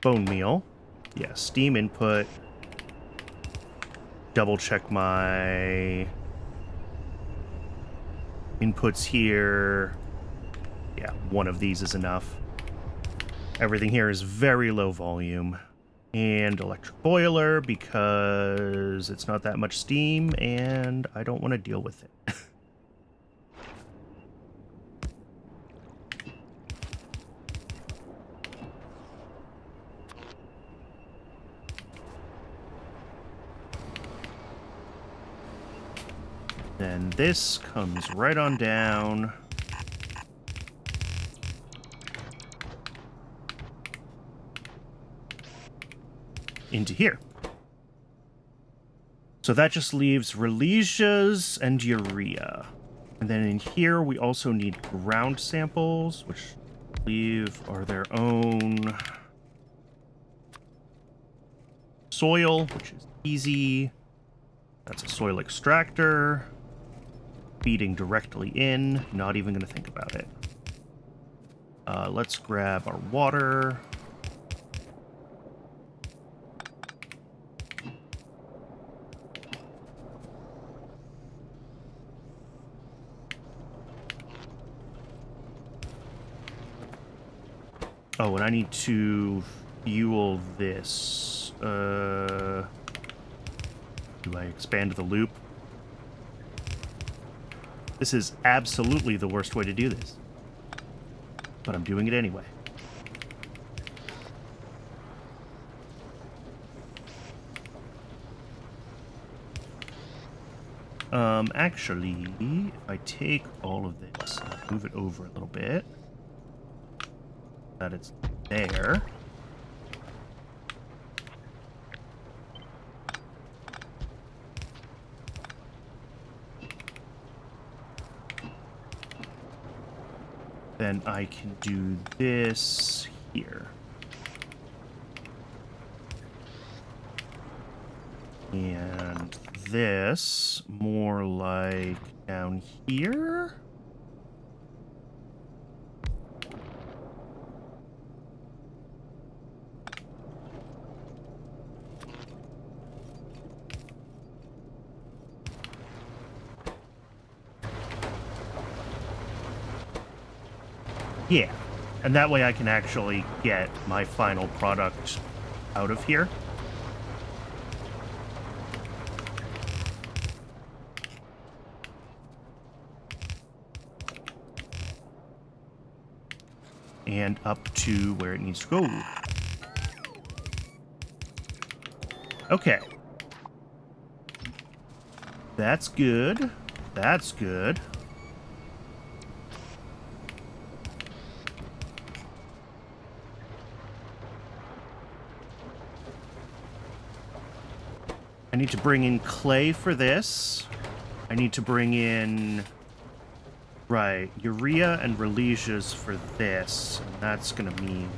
Bone meal. Yeah, steam input. Double check my Inputs here. Yeah, one of these is enough. Everything here is very low volume. And electric boiler because it's not that much steam and I don't want to deal with it. Then this comes right on down. Into here. So that just leaves Relisias and urea. And then in here we also need ground samples, which I believe are their own soil, which is easy. That's a soil extractor. Feeding directly in, not even going to think about it. Let's grab our water. Oh, and I need to fuel this. Do I expand the loop? This is absolutely the worst way to do this. But I'm doing it anyway. Actually, if I take all of this and move it over a little bit, that it's there. Then I can do this here. And this more like down here. Yeah, and that way I can actually get my final product out of here. And up to where it needs to go. Okay. That's good. That's good. I need to bring in clay for this. I need to bring in... Right, urea and Relisias for this. And that's going to mean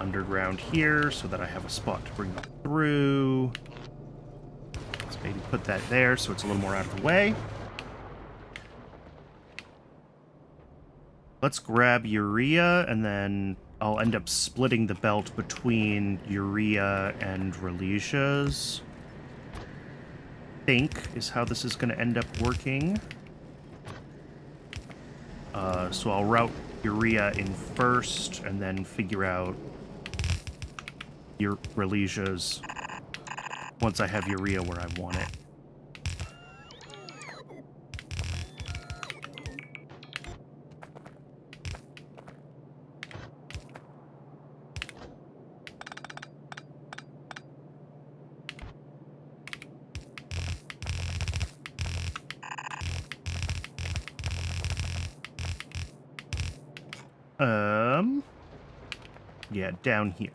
underground here so that I have a spot to bring it through. Let's maybe put that there so it's a little more out of the way. Let's grab urea and then I'll end up splitting the belt between urea and Relisias. I think is how this is going to end up working. So I'll route urea in first and then figure out your Relisias once I have urea where I want it. Yeah, down here.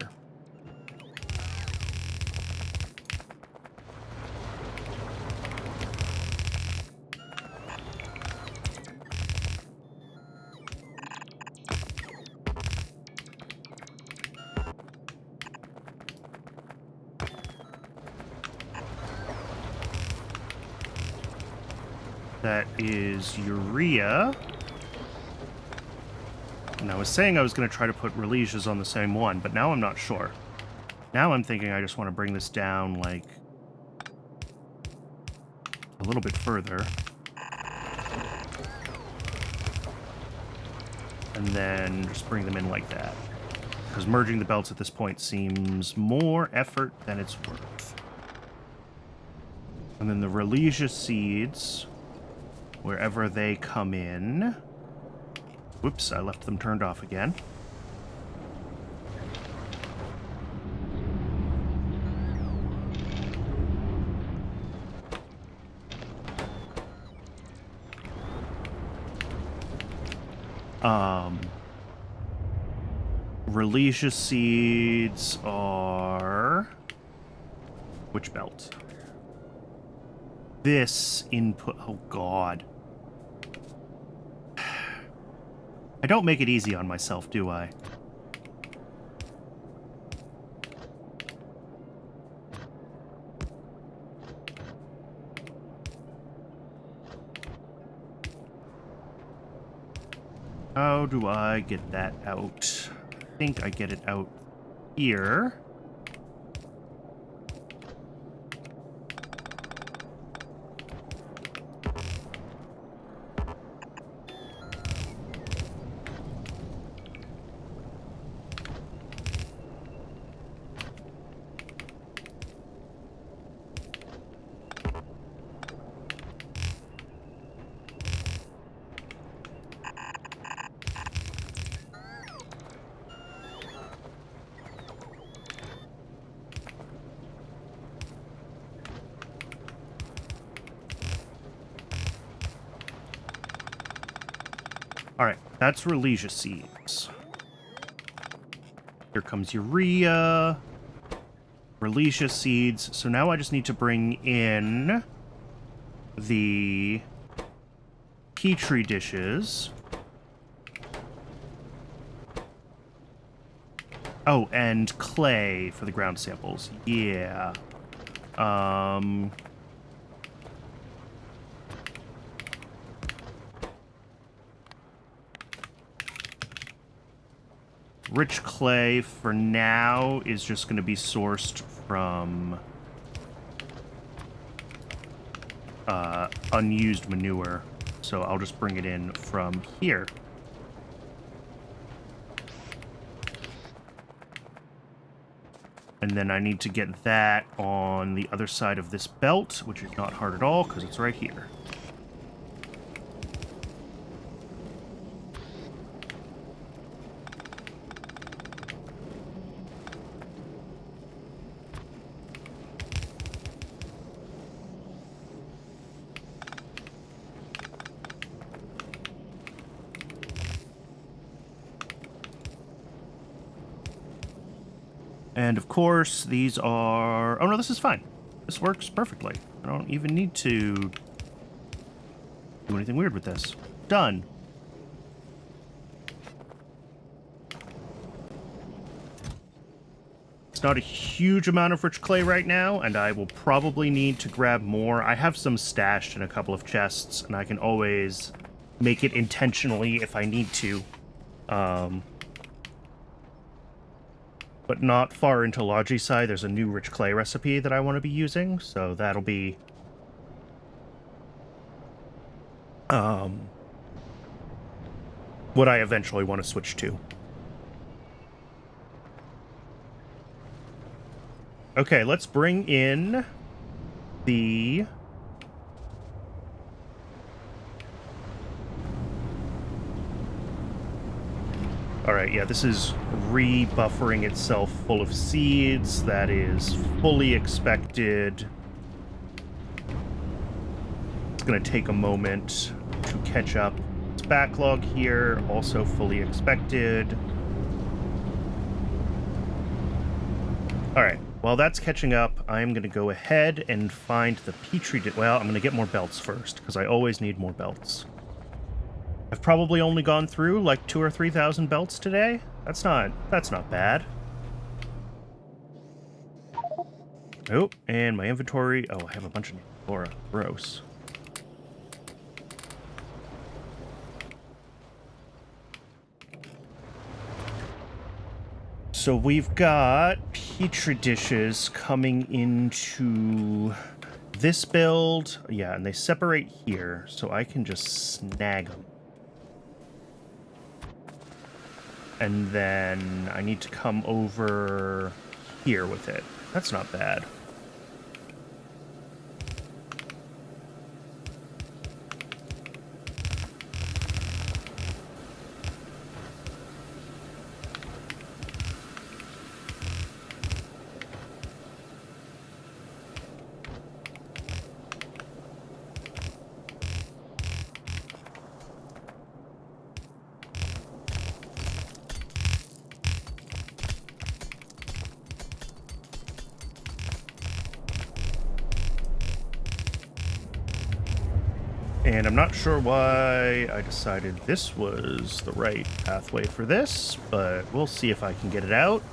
That is urea. And I was saying I was going to try to put Relisias on the same one, but now I'm not sure. Now I'm thinking I just want to bring this down, like, a little bit further. and then just bring them in like that. Because merging the belts at this point seems more effort than it's worth. And then the Relesia seeds, wherever they come in. Whoops, I left them turned off again. Relesia seeds are... Which belt? This input... Oh, God. I don't make it easy on myself, do I? How do I get that out? I think I get it out here. Alright, that's Relesia seeds. Here comes Urea. Relesia seeds. So now I just need to bring in the Petri dishes. Oh, and clay for the ground samples. Yeah. Rich clay for now is just going to be sourced from unused manure. So I'll just bring it in from here. And then I need to get that on the other side of this belt, which is not hard at all because it's right here. And of course, these are... Oh no, this is fine. This works perfectly. I don't even need to do anything weird with this. Done. It's not a huge amount of rich clay right now, and I will probably need to grab more. I have some stashed in a couple of chests, and I can always make it intentionally if I need to. But not far into Logisci, there's a new rich clay recipe that I want to be using, so that'll be what I eventually want to switch to. Okay, let's bring in the... Alright, yeah, this is rebuffering itself full of seeds. That is fully expected. It's going to take a moment to catch up. Its backlog here, also fully expected. Alright, while that's catching up, I'm going to go ahead and find the Petri... Well, I'm going to get more belts first, because I always need more belts. I've probably only gone through like 2,000 or 3,000 belts today. That's not bad. Oh, and my inventory. Oh, I have a bunch of flora. Gross. So we've got Petri dishes coming into this build. Yeah, and they separate here, so I can just snag them. And then I need to come over here with it. That's not bad. And I'm not sure why I decided this was the right pathway for this, but we'll see if I can get it out.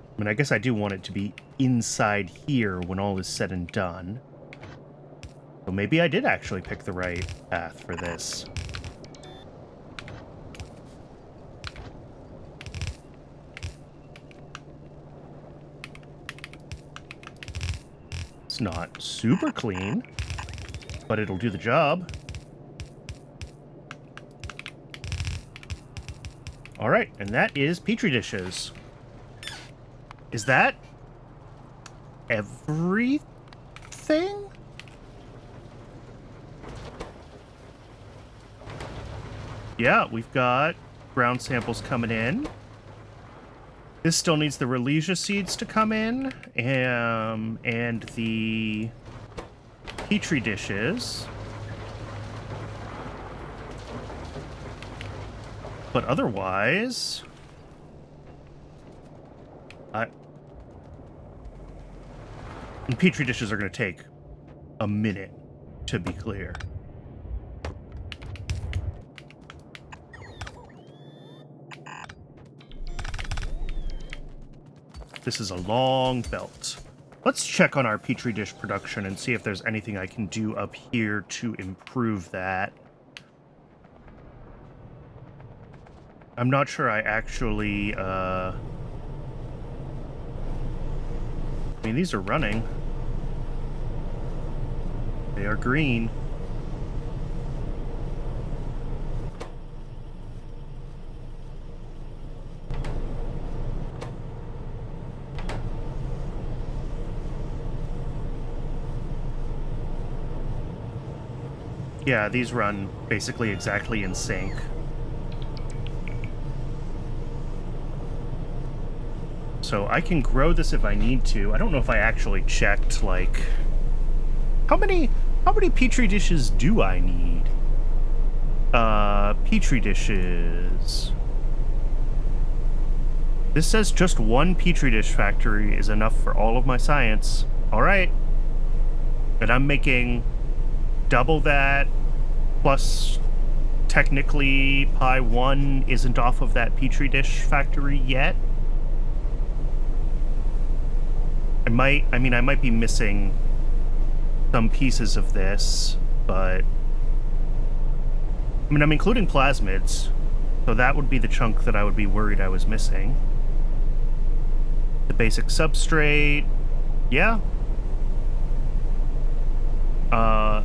I mean, I guess I do want it to be inside here when all is said and done. So maybe I did actually pick the right path for this. It's not super clean, but it'll do the job. All right, and that is Petri dishes. Is that everything? Yeah, we've got ground samples coming in. This still needs the Relesia seeds to come in, and the Petri dishes. But otherwise... And Petri dishes are going to take a minute, to be clear. This is a long belt. Let's check on our Petri dish production and see if there's anything I can do up here to improve that. I'm not sure I actually, I mean, these are running. They are green. Yeah, these run basically exactly in sync. So I can grow this if I need to. I don't know if I actually checked, like... How many Petri dishes do I need? Petri dishes... This says just one Petri dish factory is enough for all of my science. Alright. And I'm making double that, plus technically Pi 1 isn't off of that Petri dish factory yet. I might be missing some pieces of this, but... I mean, I'm including plasmids, so that would be the chunk that I would be worried I was missing. The basic substrate... Yeah.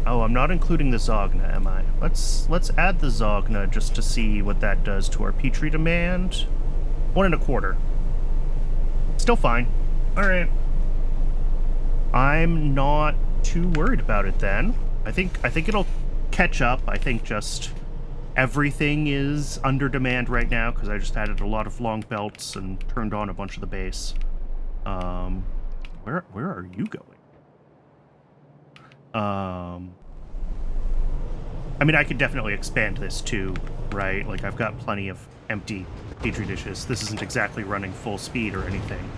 Oh, I'm not including the Zogna, am I? Let's add the Zogna just to see what that does to our Petri demand. 1 1/4. Still fine. Alright. I'm not too worried about it then. I think it'll catch up. I think just everything is under demand right now because I just added a lot of long belts and turned on a bunch of the base. Where are you going? I mean, I could definitely expand this too, right? Like, I've got plenty of empty Petri dishes. This isn't exactly running full speed or anything.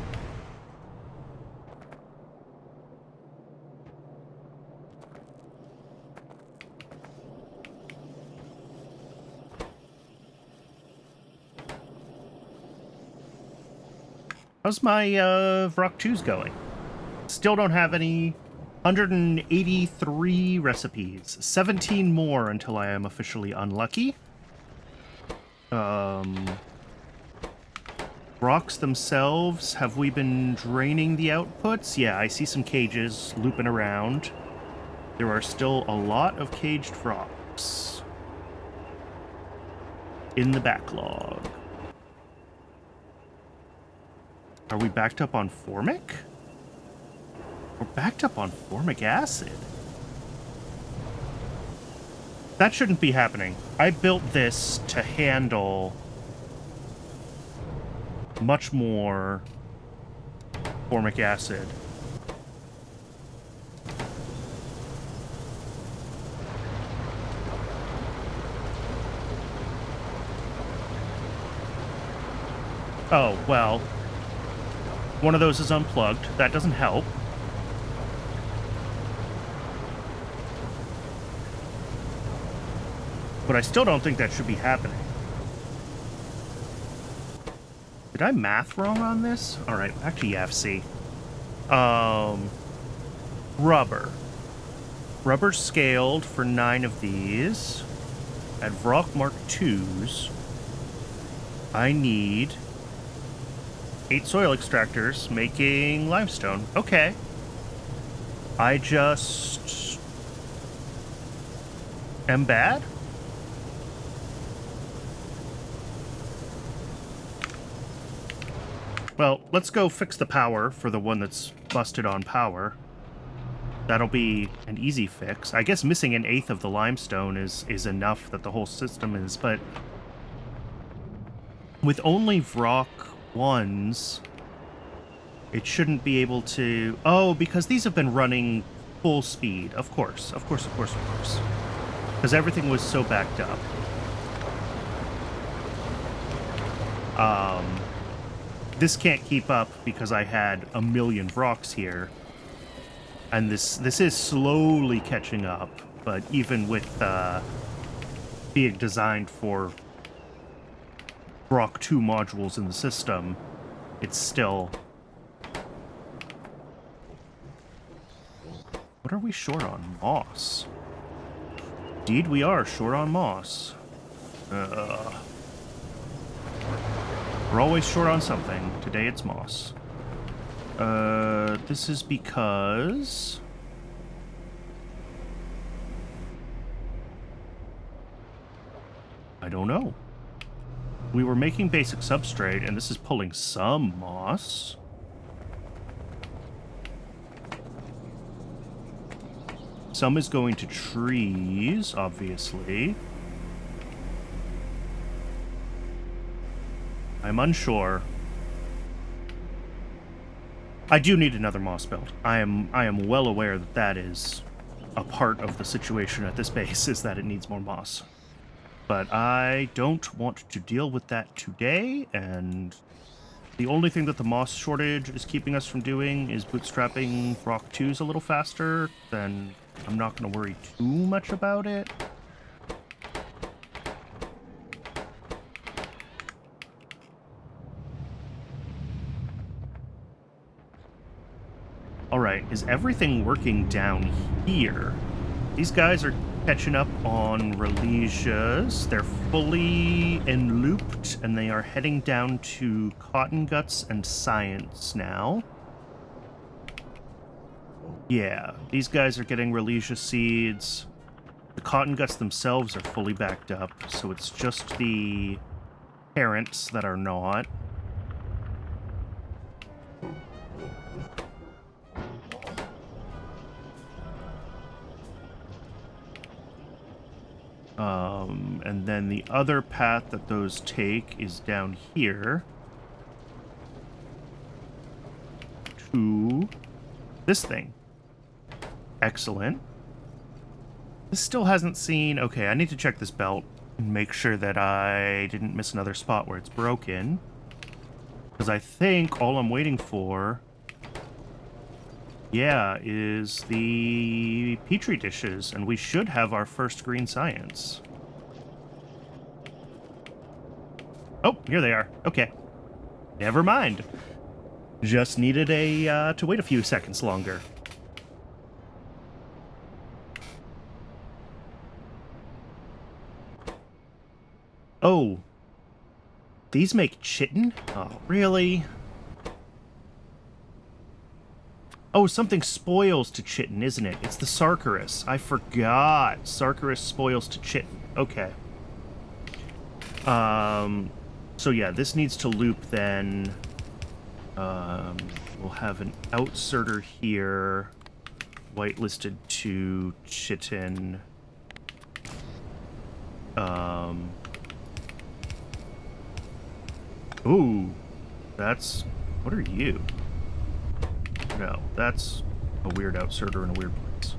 How's my Vrock 2s going? Still don't have any 183 recipes. 17 more until I am officially unlucky. Rocks themselves, have we been draining the outputs? Yeah, I see some cages looping around. There are still a lot of caged rocks in the backlog. Are we backed up on formic? We're backed up on formic acid. That shouldn't be happening. I built this to handle much more formic acid. Oh, well. One of those is unplugged. That doesn't help. But I still don't think that should be happening. Did I math wrong on this? Alright, actually, yeah, FC. Rubber. Rubber scaled for 9 of these. At Vrock Mark IIs, I need 8 soil extractors making limestone. Okay. I just am bad? Well, let's go fix the power for the one that's busted on power. That'll be an easy fix. I guess missing an 1/8 of the limestone is enough that the whole system is, but with only Vrock 1s, it shouldn't be able to... Oh, because these have been running full speed. Of course. Because everything was so backed up. This can't keep up because I had a million Vrocks here. And this is slowly catching up, but even with being designed for Vrock 2 modules in the system, it's still... What are we short on? Moss. Indeed, we are short on moss. We're always short on something. Today it's moss. This is because... I don't know. We were making basic substrate, and this is pulling some moss. Some is going to trees, obviously. I'm unsure. I do need another moss belt. I am well aware that that is a part of the situation at this base, is that it needs more moss. But I don't want to deal with that today, and the only thing that the moss shortage is keeping us from doing is bootstrapping Vrock 2s a little faster. Then I'm not going to worry too much about it. Alright, is everything working down here? These guys are catching up on Relisias. They're fully enlooped, and they are heading down to Cotton Guts and Science now. Yeah, these guys are getting Relisia seeds. The Cotton Guts themselves are fully backed up, so it's just the parents that are not. And then the other path that those take is down here to this thing. Excellent. This still hasn't seen... Okay, I need to check this belt and make sure that I didn't miss another spot where it's broken. Because I think all I'm waiting for... Yeah, is the Petri dishes, and we should have our first green science. Oh, here they are. Okay. Never mind. Just needed to wait a few seconds longer. Oh. These make chitin? Oh, really? Oh, something spoils to chitin, isn't it? It's the Sarkarus. I forgot. Sarkarus spoils to chitin. Okay. So yeah, this needs to loop then. We'll have an outserter here. Whitelisted to chitin. Ooh. That's... What are you? No, that's a weird outserter in a weird place.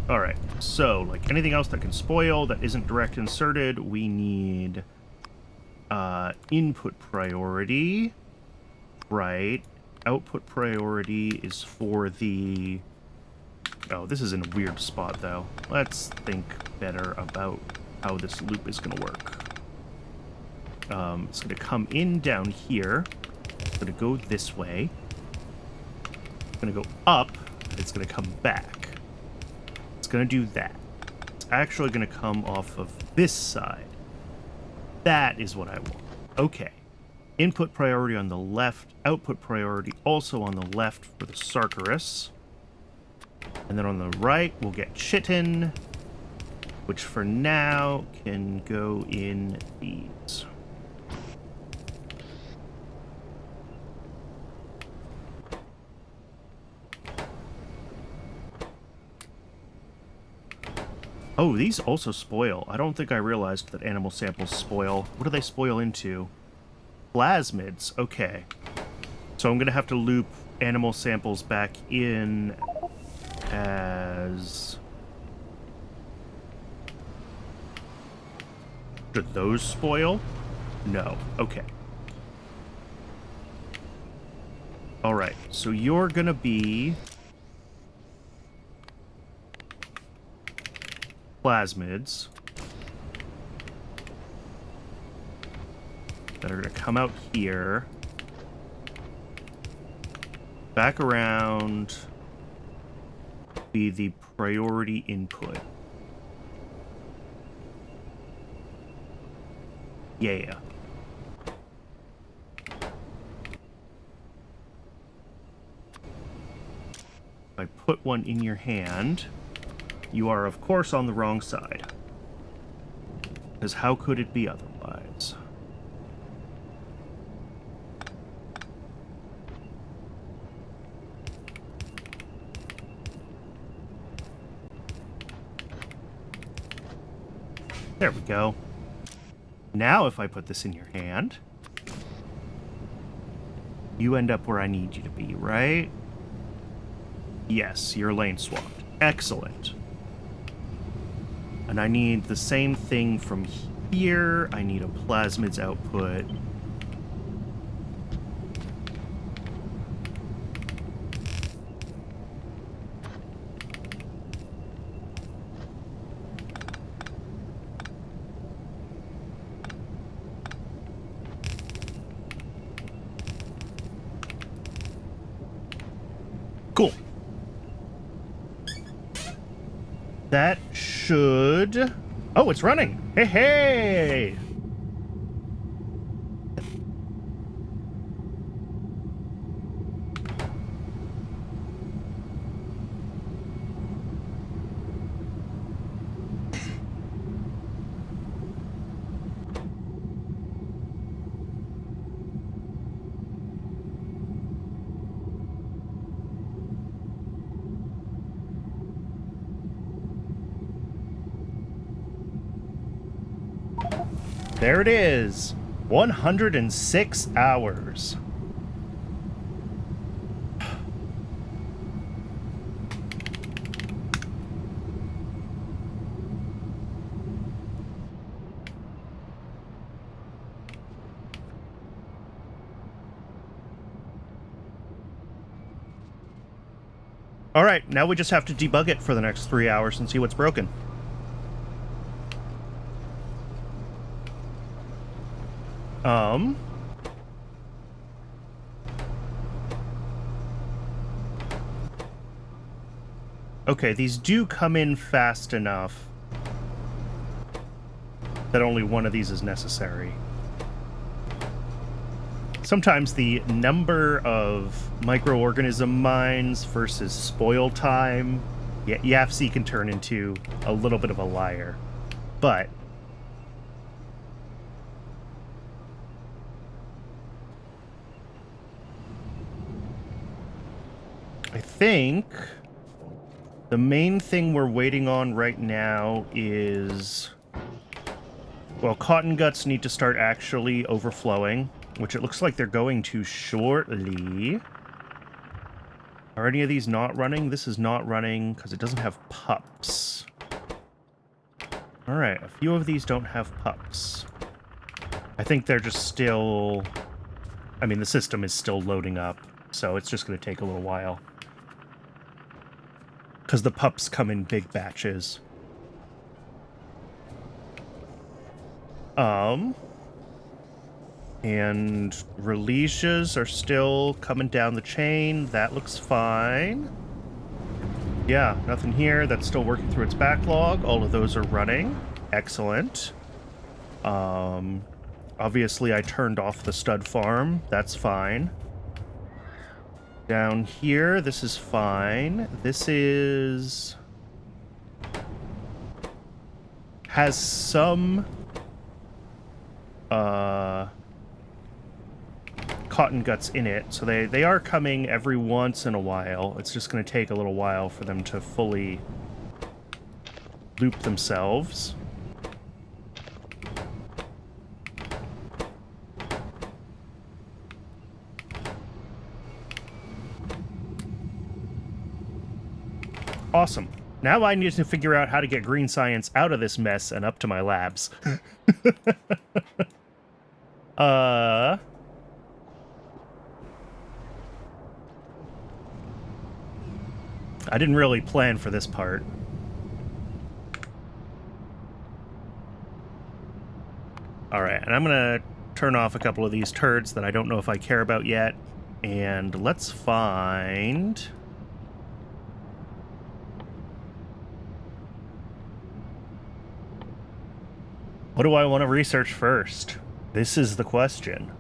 Alright, so, like anything else that can spoil that isn't direct inserted, we need input priority. Right. Output priority is for the... Oh, this is in a weird spot, though. Let's think better about how this loop is going to work. It's going to come in down here. It's going to go this way. It's going to go up. It's going to come back. It's going to do that. It's actually going to come off of this side. That is what I want. Okay. Input priority on the left, output priority also on the left for the Sarkarus. And then on the right, we'll get chitin, which for now can go in these. Oh, these also spoil. I don't think I realized that animal samples spoil. What do they spoil into? Plasmids. Okay. So I'm going to have to loop animal samples back in as... Should those spoil? No. Okay. Alright, so you're going to be... plasmids that are going to come out here, back around, be the priority input. Yeah. If I put one in your hand, you are, of course, on the wrong side. Because how could it be otherwise? There we go. Now if I put this in your hand, you end up where I need you to be, right? Yes, you're lane swapped. Excellent. And I need the same thing from here. I need a plasmids output. Cool. That should... Oh, it's running! Hey, hey! There it is. 106 hours. All right, now we just have to debug it for the next 3 hours and see what's broken. Um... Okay, these do come in fast enough that only one of these is necessary. Sometimes the number of microorganism mines versus spoil time, YAFC can turn into a little bit of a liar. But I think the main thing we're waiting on right now is, well, cotton guts need to start actually overflowing, which it looks like they're going to shortly. Are any of these not running? This is not running because it doesn't have pups. Alright, a few of these don't have pups. I think they're just still... I mean, the system is still loading up, so it's just going to take a little while. Because the pups come in big batches. And releases are still coming down the chain. That looks fine. Yeah, nothing here. That's still working through its backlog. All of those are running. Excellent. Obviously, I turned off the stud farm. That's fine. Down here, this is fine. This is... has some... cotton guts in it, so they are coming every once in a while. It's just going to take a little while for them to fully loop themselves. Awesome. Now I need to figure out how to get green science out of this mess and up to my labs. I didn't really plan for this part. Alright, and I'm gonna turn off a couple of these turds that I don't know if I care about yet. And let's find... what do I want to research first? This is the question.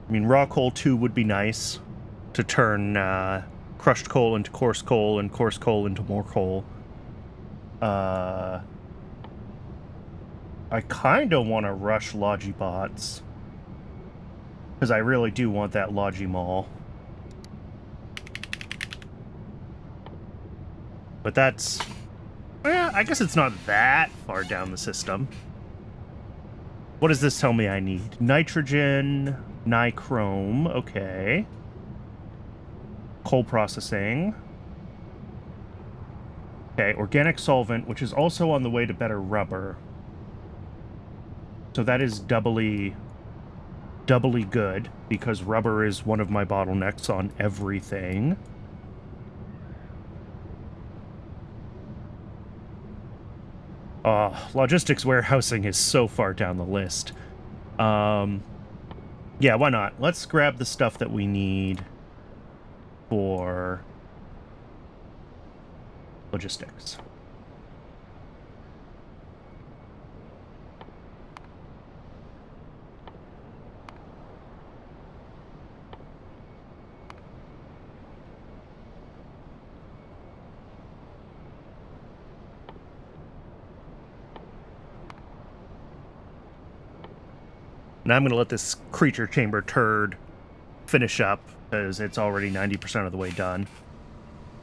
I mean, raw coal 2 would be nice to turn crushed coal into coarse coal and coarse coal into more coal. I kind of want to rush Logibots. Because I really do want that Logimall. But that's... well, I guess it's not that far down the system. What does this tell me I need? Nitrogen, nichrome, okay. Coal processing. Okay, organic solvent, which is also on the way to better rubber. So that is doubly good, because rubber is one of my bottlenecks on everything. Logistics warehousing is so far down the list. Yeah, why not? Let's grab the stuff that we need for logistics. Now I'm going to let this creature chamber turd finish up, because it's already 90% of the way done.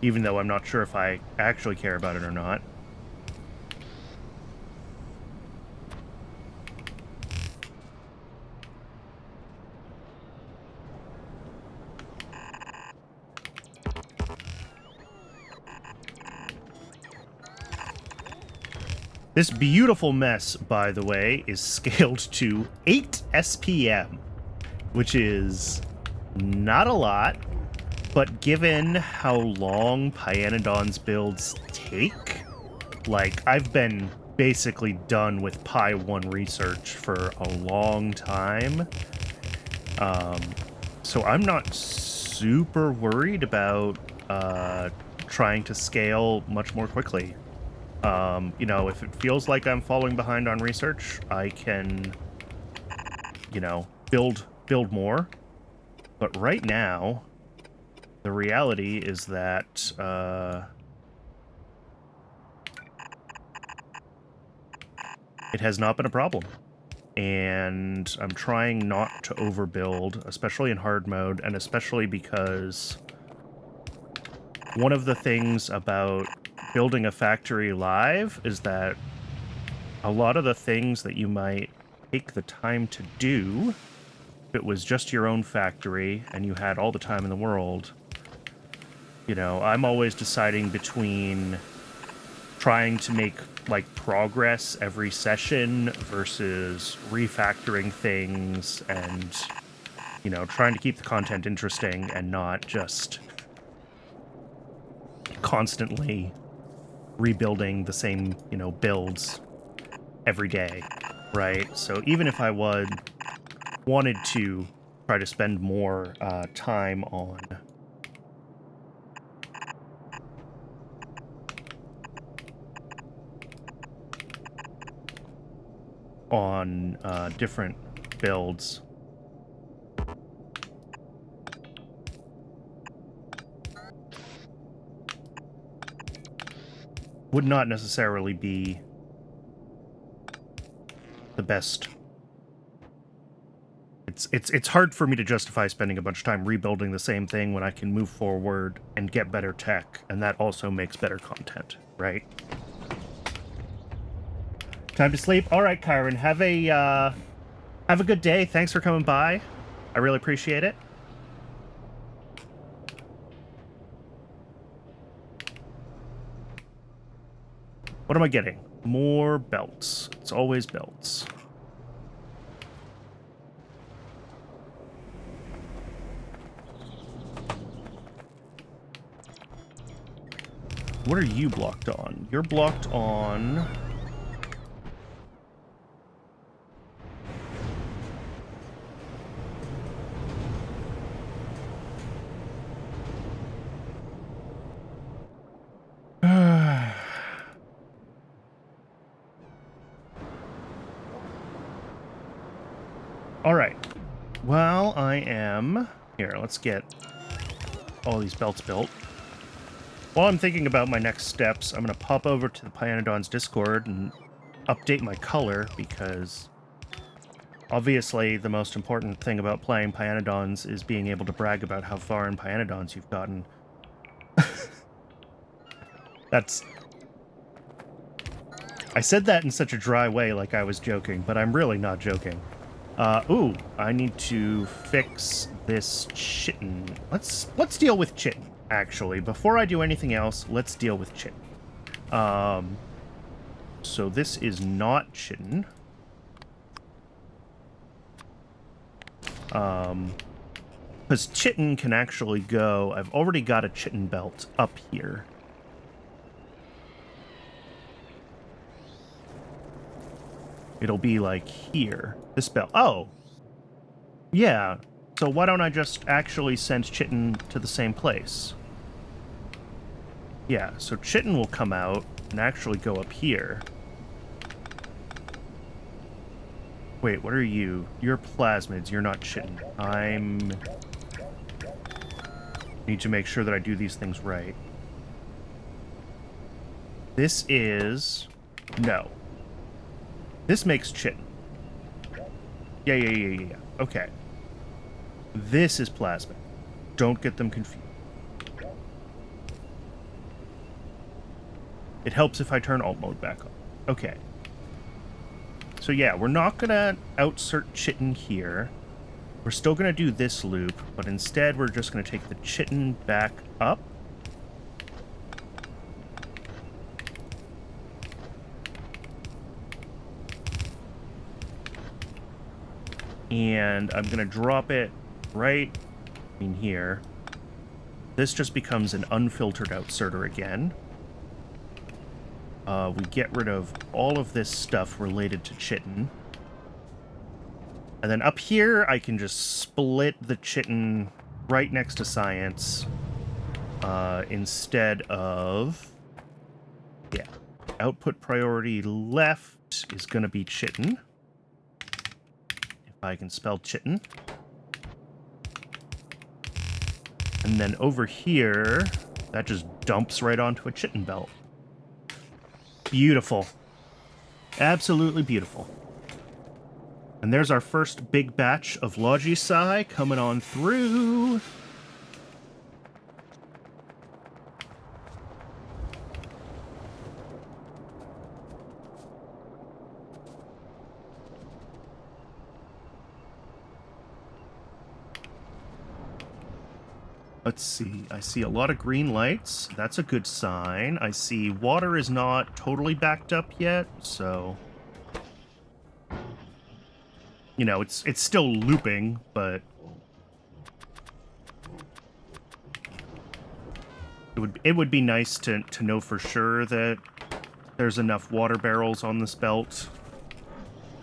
Even though I'm not sure if I actually care about it or not. This beautiful mess, by the way, is scaled to 8 SPM, which is Not a lot, but given how long Pyanodon's builds take, like, I've been basically done with Pi 1 research for a long time. So I'm not super worried about trying to scale much more quickly. You know, if it feels like I'm falling behind on research, I can, you know, build more. But right now, the reality is that it has not been a problem. And I'm trying not to overbuild, especially in hard mode, and especially because one of the things about building a factory live is that a lot of the things that you might take the time to do, if it was just your own factory and you had all the time in the world, you know, I'm always deciding between trying to make like progress every session versus refactoring things and, you know, trying to keep the content interesting and not just constantly rebuilding the same, you know, builds every day, right? So even if I wanted to try to spend more time on different builds, would not necessarily be the best. It's hard for me to justify spending a bunch of time rebuilding the same thing when I can move forward and get better tech, and that also makes better content, right? Time to sleep. All right, Kyron, have a good day. Thanks for coming by. I really appreciate it. What am I getting? More belts. It's always belts. What are you blocked on? You're blocked on... All right. Well, I am... Here, let's get all these belts built. While I'm thinking about my next steps, I'm going to pop over to the Pyanodon's Discord and update my color, because obviously the most important thing about playing Pyanodons is being able to brag about how far in Pyanodons you've gotten. That's... I said that in such a dry way like I was joking, but I'm really not joking. Ooh, I need to fix this chitin. Let's deal with chitin, actually. Before I do anything else, let's deal with chitin. So this is not chitin. Because chitin can actually go... I've already got a chitin belt up here. It'll be like here. This belt. Oh! Yeah. So why don't I just actually send chitin to the same place? Yeah, so chitin will come out and actually go up here. Wait, what are you? You're plasmids, you're not chitin. Need to make sure that I do these things right. This is... No. This makes chitin. Yeah. Okay. This is plasmid. Don't get them confused. It helps if I turn alt mode back on. Okay. So yeah, we're not gonna outsert chitin here. We're still gonna do this loop, but instead we're just gonna take the chitin back up. And I'm gonna drop it right in here. This just becomes an unfiltered outserter again. We get rid of all of this stuff related to chitin. And then up here, I can just split the chitin right next to science. Instead of... Yeah. Output priority left is going to be chitin. If I can spell chitin. And then over here, that just dumps right onto a chitin belt. Beautiful. Absolutely beautiful. And there's our first big batch of Logisci coming on through. Let's see. I see a lot of green lights. That's a good sign. I see water is not totally backed up yet, so... You know, it's still looping, but... It would be nice to know for sure that there's enough water barrels on this belt.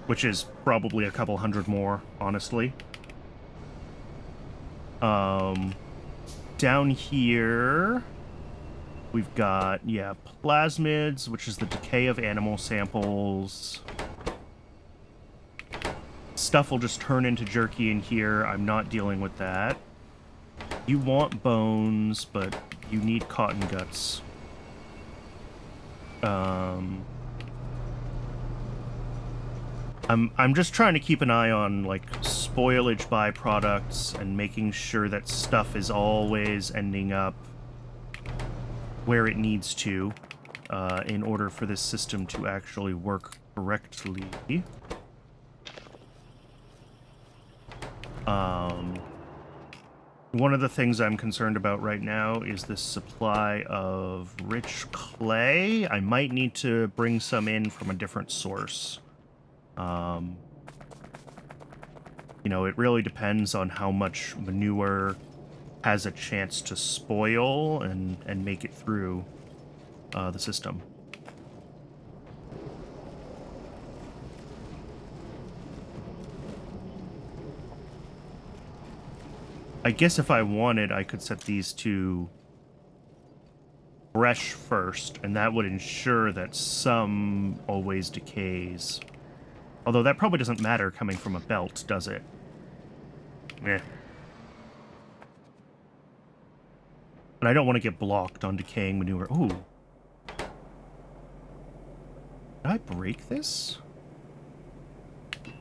Which is probably a couple hundred more, honestly. Down here, we've got, yeah, plasmids, which is the decay of animal samples. Stuff will just turn into jerky in here. I'm not dealing with that. You want bones, but you need cotton guts. I'm just trying to keep an eye on, like, spoilage byproducts and making sure that stuff is always ending up where it needs to in order for this system to actually work correctly. One of the things I'm concerned about right now is this supply of rich clay. I might need to bring some in from a different source. You know, it really depends on how much manure has a chance to spoil and make it through the system. I guess if I wanted, I could set these to fresh first, and that would ensure that some always decays. Although that probably doesn't matter coming from a belt, does it? Eh. But I don't want to get blocked on decaying manure. Ooh. Did I break this?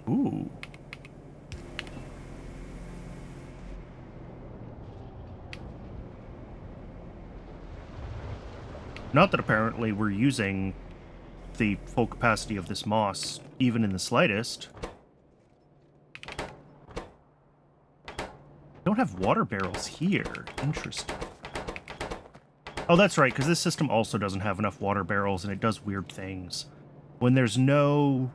Ooh. Not that apparently we're using the full capacity of this moss, even in the slightest. Don't have water barrels here. Interesting. Oh, that's right, because this system also doesn't have enough water barrels, and it does weird things. When there's no...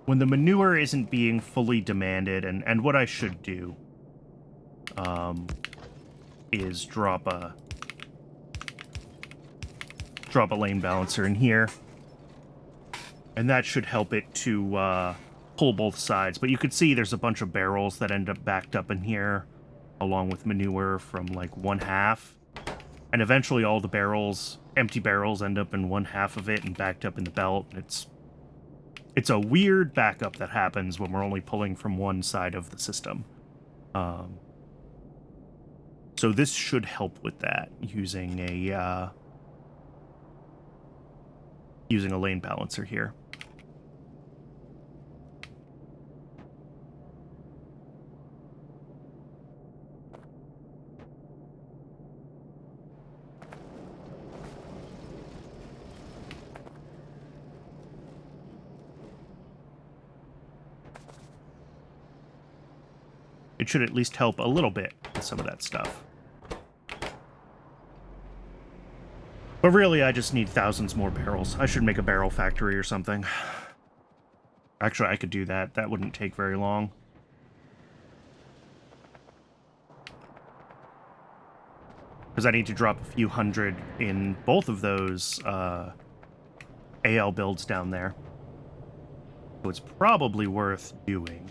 When the manure isn't being fully demanded, and what I should do, is drop a lane balancer in here. And that should help it to pull both sides. But you could see there's a bunch of barrels that end up backed up in here, along with manure from like one half. And eventually all the barrels, empty barrels, end up in one half of it and backed up in the belt. It's a weird backup that happens when we're only pulling from one side of the system. So this should help with that, using a lane balancer here. It should at least help a little bit with some of that stuff. But really, I just need thousands more barrels. I should make a barrel factory or something. Actually, I could do that. That wouldn't take very long. Because I need to drop a few hundred in both of those AL builds down there. So it's probably worth doing.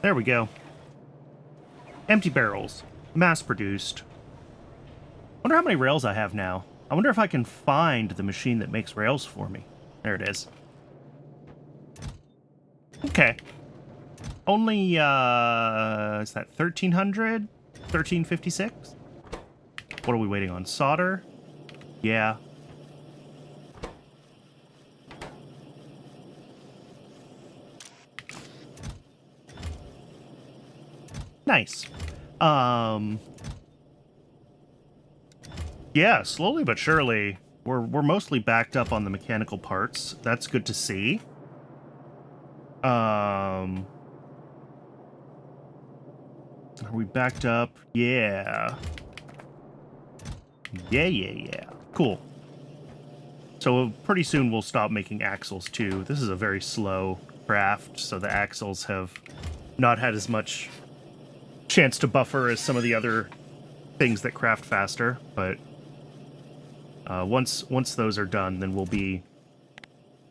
There we go. Empty barrels. Mass-produced. Wonder how many rails I have now. I wonder if I can find the machine that makes rails for me. There it is. Okay. Only, is that 1,300? 1,356? What are we waiting on? Solder? Yeah. Nice. Yeah, slowly but surely, we're mostly backed up on the mechanical parts. That's good to see. Are we backed up? Yeah. Yeah. Cool. So pretty soon we'll stop making axles too. This is a very slow craft, so the axles have not had as much chance to buffer as some of the other things that craft faster, but once those are done, then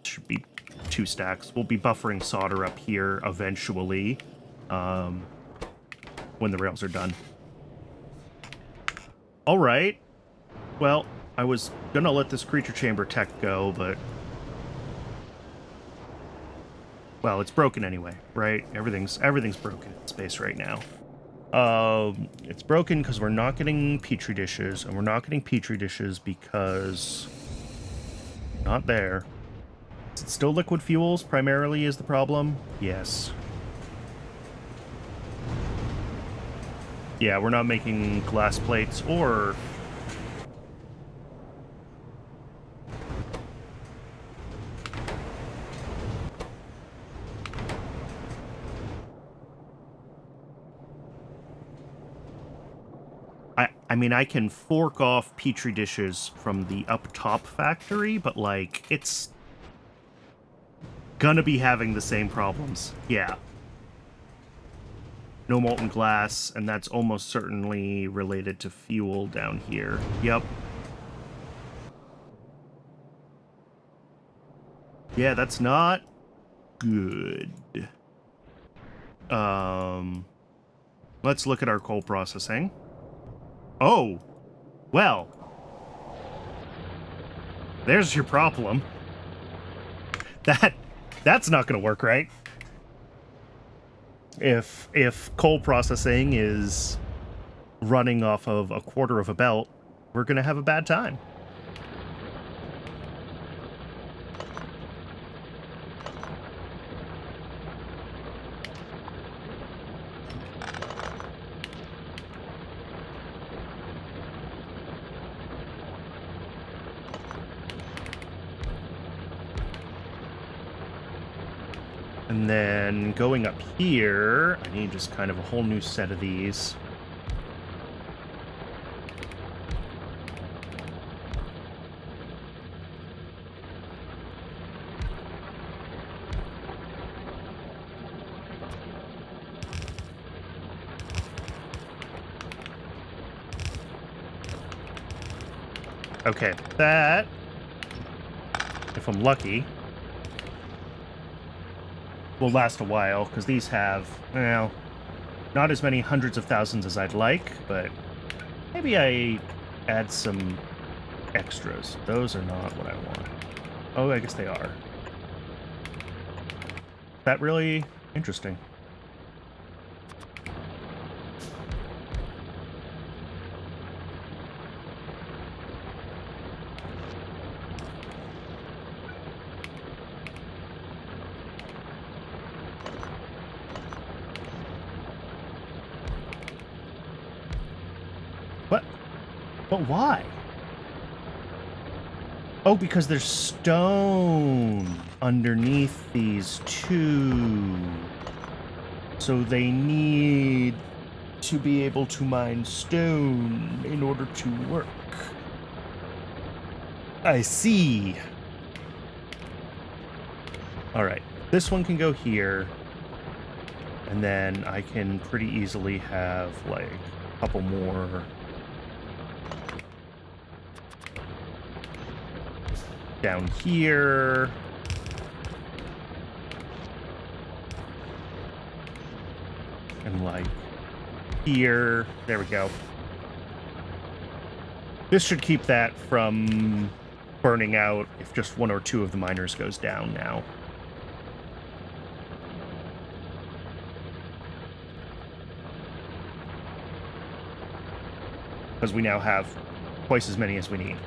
should be 2 stacks. We'll be buffering solder up here eventually, when the rails are done. All right. Well, I was gonna let this creature chamber tech go, but well, it's broken anyway, right? Everything's broken in space right now. It's broken because we're not getting petri dishes, and we're not getting petri dishes because not there. Is it still liquid fuels primarily is the problem? Yes. Yeah, we're not making glass plates or I mean, I can fork off petri dishes from the up top factory, but, like, it's gonna be having the same problems. Yeah. No molten glass, and that's almost certainly related to fuel down here. Yep. Yeah, that's not good. Let's look at our coal processing. Oh, well, there's your problem. That's not going to work, right? If coal processing is running off of a quarter of a belt, we're going to have a bad time. And then going up here, I need just kind of a whole new set of these. Okay, that, if I'm lucky, will last a while, because these have, well, not as many hundreds of thousands as I'd like, but maybe I add some extras. Those are not what I want. Oh, I guess they are. That really interesting. But why? Oh, because there's stone underneath these two. So they need to be able to mine stone in order to work. I see. All right, this one can go here. And then I can pretty easily have, like, a couple more down here. And, like, here. There we go. This should keep that from burning out if just one or two of the miners goes down now. Because we now have twice as many as we need.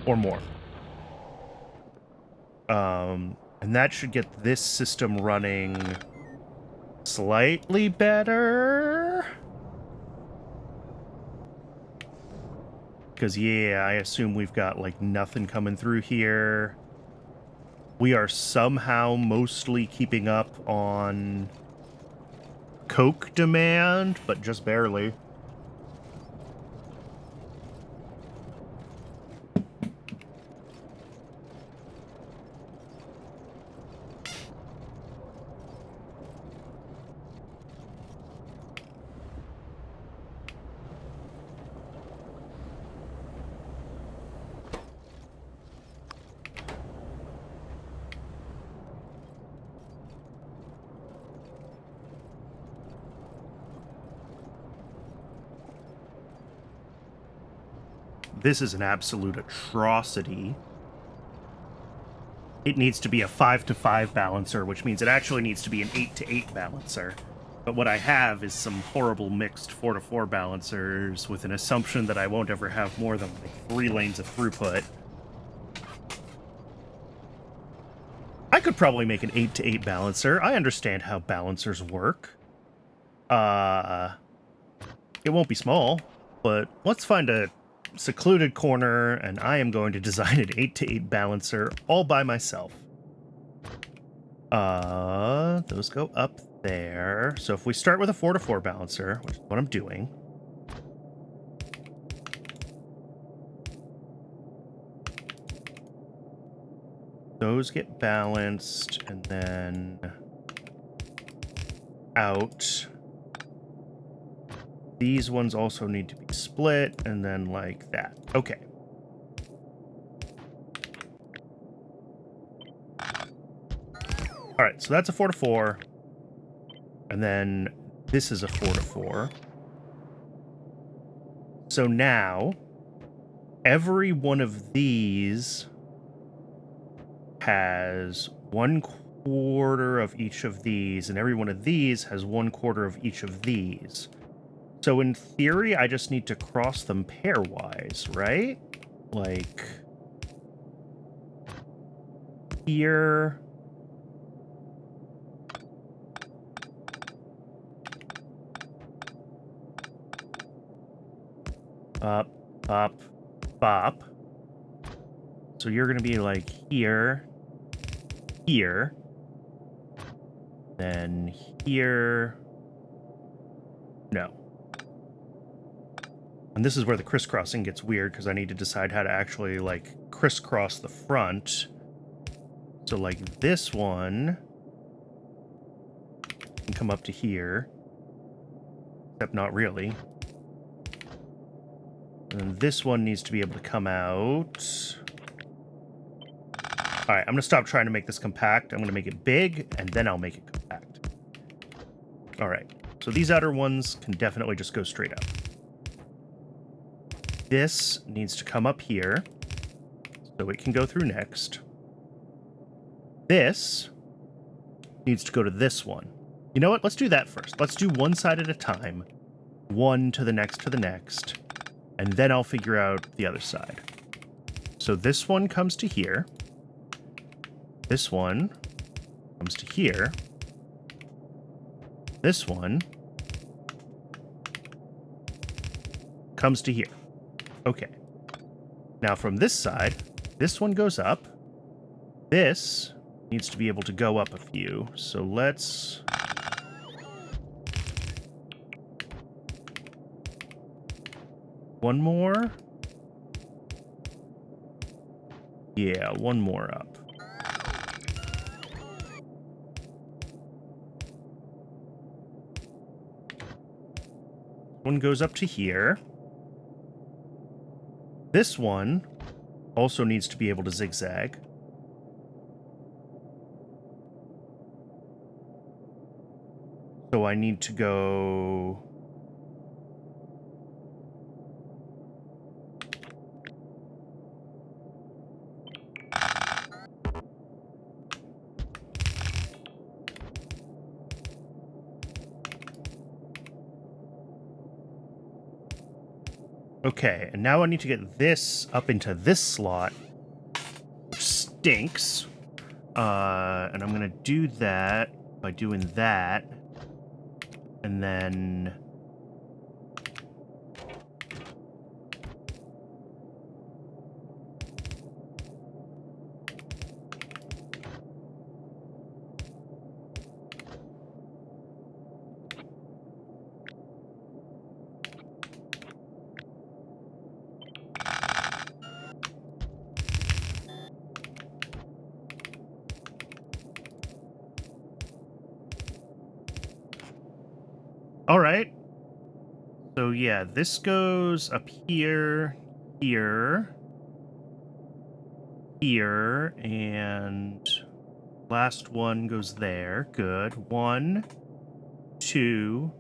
Or more. And that should get this system running slightly better. Because, yeah, I assume we've got, like, nothing coming through here. We are somehow mostly keeping up on coke demand, but just barely. This is an absolute atrocity. It needs to be a 5-to-5 balancer, which means it actually needs to be an 8-to-8 balancer. But what I have is some horrible mixed 4-to-4 balancers with an assumption that I won't ever have more than like 3 lanes of throughput. I could probably make an 8-to-8 balancer. I understand how balancers work. It won't be small, but let's find a secluded corner, and I am going to design an 8-to-8 balancer all by myself. Those go up there. So if we start with a 4-to-4 balancer, which is what I'm doing. Those get balanced, and then out. These ones also need to be split, and then like that. Okay. All right, so that's a 4-to-4. And then this is a 4-to-4. So now, every one of these has 1/4 of each of these, and every one of these has 1/4 of each of these. So in theory, I just need to cross them pairwise, right? Like here. Up, up, bop. So you're going to be like here, here, then here. No. And this is where the crisscrossing gets weird, because I need to decide how to actually, like, crisscross the front. So, like, this one can come up to here. Except not really. And then this one needs to be able to come out. Alright, I'm going to stop trying to make this compact. I'm going to make it big, and then I'll make it compact. Alright, so these outer ones can definitely just go straight up. This needs to come up here, so it can go through next. This needs to go to this one. You know what? Let's do that first. Let's do one side at a time. One to the next, and then I'll figure out the other side. So this one comes to here. This one comes to here. This one comes to here. Okay. Now from this side, this one goes up. This needs to be able to go up a few. So let's... One more? Yeah, one more up. One goes up to here. This one also needs to be able to zigzag. So I need to go... Okay, and now I need to get this up into this slot, which stinks. And I'm going to do that by doing that. And then... All right. So yeah, this goes up here, here, here, and last one goes there. Good. 1, 2,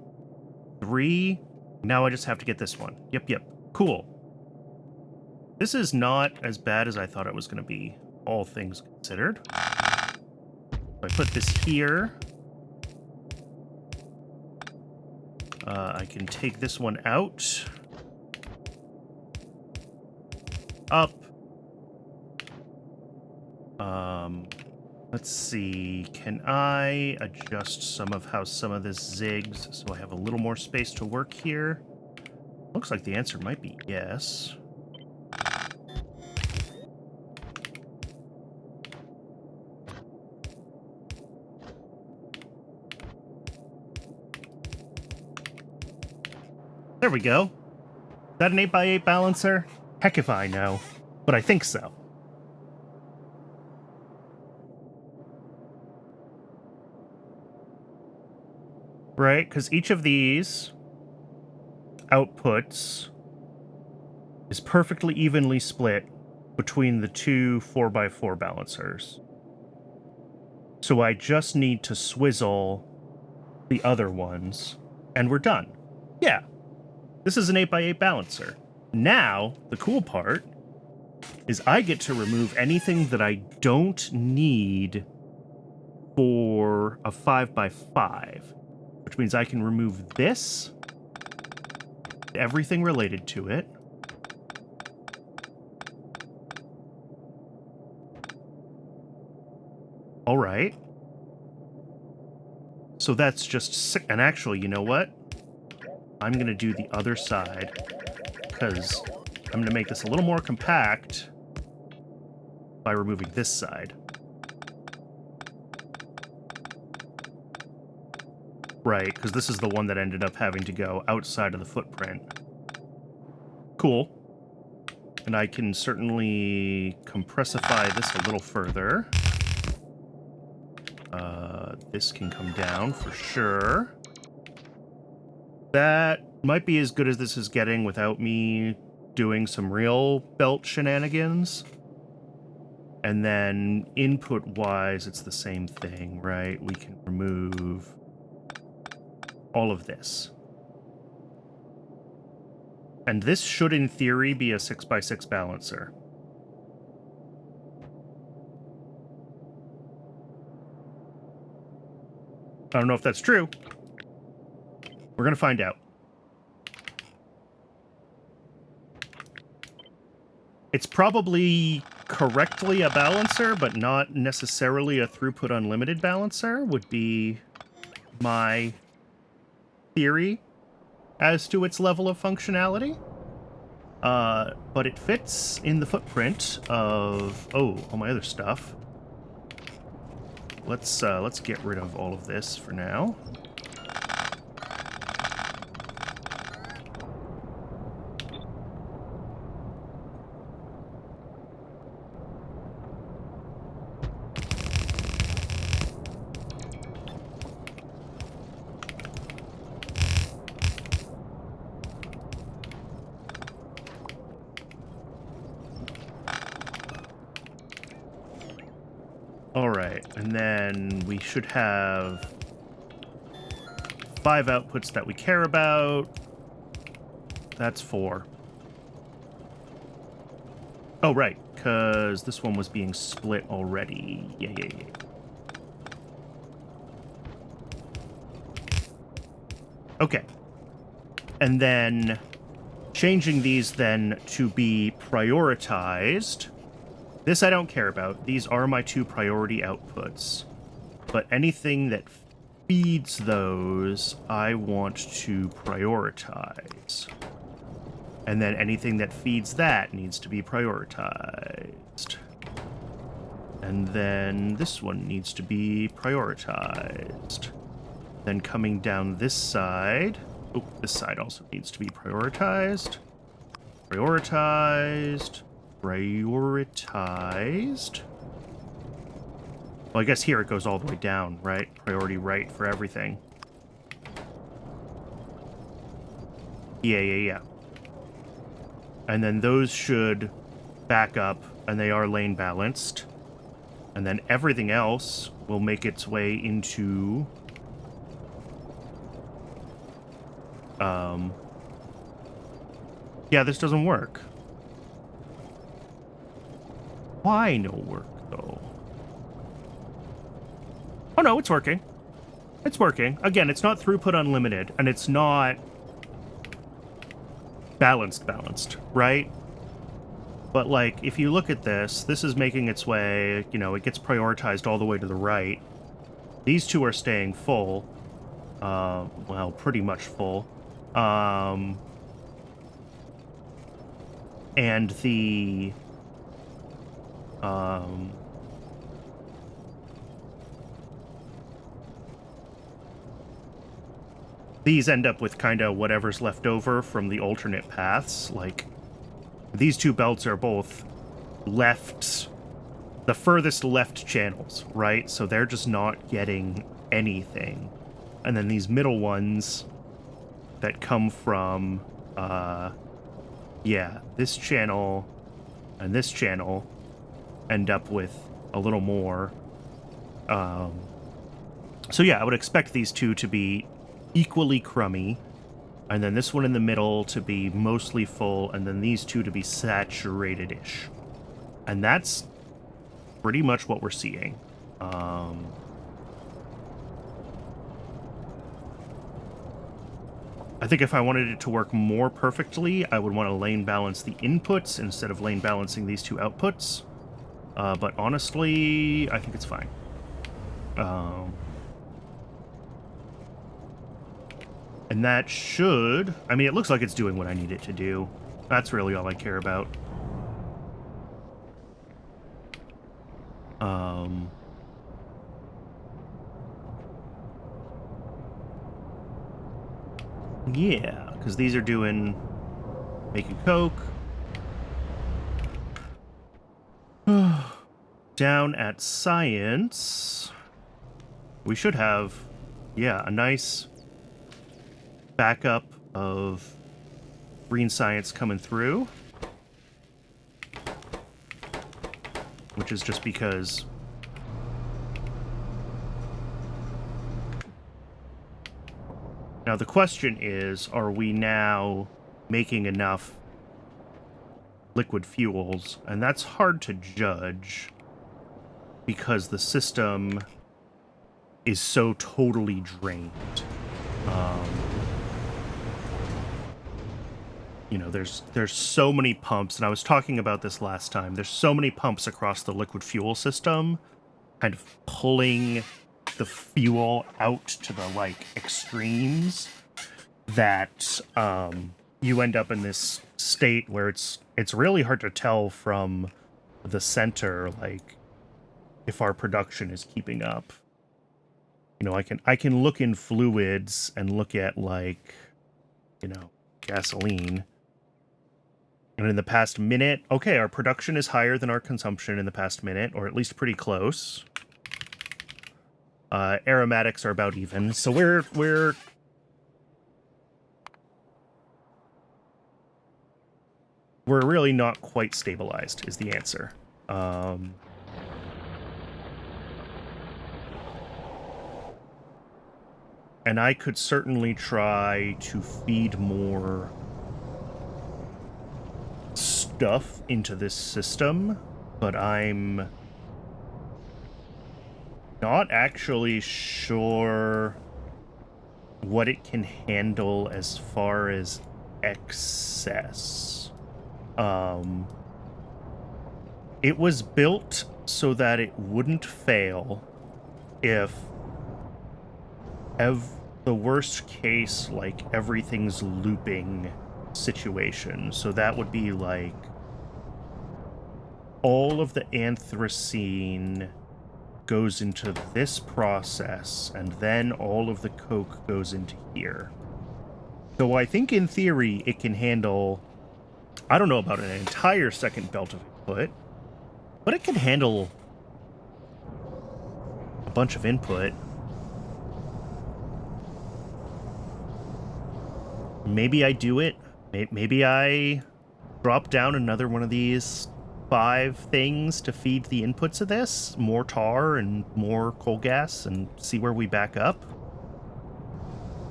3. Now I just have to get this one. Yep. Cool. This is not as bad as I thought it was going to be, all things considered. So I put this here. I can take this one out. Up. Let's see. Can I adjust some of how some of this zigs so I have a little more space to work here? Looks like the answer might be yes. There we go. Is that an 8x8 balancer? Heck if I know. But I think so. Right? Because each of these outputs is perfectly evenly split between the two 4x4 balancers. So I just need to swizzle the other ones, and we're done. Yeah. This is an 8x8 balancer. Now, the cool part is I get to remove anything that I don't need for a 5x5, which means I can remove this, everything related to it. All right. So that's just sick. And actually, you know what? I'm going to do the other side because I'm going to make this a little more compact by removing this side. Right, because this is the one that ended up having to go outside of the footprint. Cool. And I can certainly compressify this a little further. This can come down for sure. That might be as good as this is getting without me doing some real belt shenanigans. And then input-wise, it's the same thing, right? We can remove all of this. And this should, in theory, be a 6x6 balancer. I don't know if that's true. We're going to find out. It's probably correctly a balancer, but not necessarily a throughput unlimited balancer, would be my theory as to its level of functionality. But it fits in the footprint of, all my other stuff. Let's get rid of all of this for now. Alright, and then we should have 5 outputs that we care about. That's 4. Oh, right, because this one was being split already. Yeah. Okay. And then changing these then to be prioritized. This I don't care about. These are my 2 priority outputs. But anything that feeds those, I want to prioritize. And then anything that feeds that needs to be prioritized. And then this one needs to be prioritized. Then coming down this side... Oh, this side also needs to be prioritized. Prioritized. Prioritized. Well, I guess here it goes all the way down, right? Priority right for everything. Yeah. And then those should back up, and they are lane balanced. And then everything else will make its way into... Yeah, this doesn't work. Why no work, though? Oh, no, it's working. It's working. Again, it's not throughput unlimited, and it's not balanced, right? But, like, if you look at this, this is making its way, you know, it gets prioritized all the way to the right. These 2 are staying full. Well, pretty much full. And the... these end up with kind of whatever's left over from the alternate paths. Like, these 2 belts are both left, the furthest left channels, right? So they're just not getting anything. And then these middle ones that come from, yeah, this channel and this channel end up with a little more. So yeah, I would expect these 2 to be equally crummy, and then this one in the middle to be mostly full, and then these 2 to be saturated-ish. And that's pretty much what we're seeing. I think if I wanted it to work more perfectly, I would want to lane balance the inputs instead of lane balancing these 2 outputs. But honestly, I think it's fine. And that should... I mean, it looks like it's doing what I need it to do. That's really all I care about. Yeah, because these are doing... making coke. Down at science, we should have, yeah, a nice backup of green science coming through. Which is just because... Now the question is, are we now making enough liquid fuels? And that's hard to judge because the system is so totally drained. You know, there's so many pumps, and I was talking about this last time. There's so many pumps across the liquid fuel system, kind of pulling the fuel out to the, like, extremes that, you end up in this state where it's really hard to tell from the center, like, if our production is keeping up. You know, I can look in fluids and look at, like, you know, gasoline. And in the past minute, okay, our production is higher than our consumption in the past minute, or at least pretty close. Aromatics are about even, so we're really not quite stabilized, is the answer. And I could certainly try to feed more stuff into this system, but I'm not actually sure what it can handle as far as excess. It was built so that it wouldn't fail if the worst case, like, everything's looping situation. So that would be like all of the anthracene goes into this process, and then all of the coke goes into here. So I think in theory it can handle, I don't know about an entire second belt of input, but it can handle a bunch of input. Maybe I do it. Maybe I drop down another one of these 5 things to feed the inputs of this. More tar and more coal gas, and see where we back up.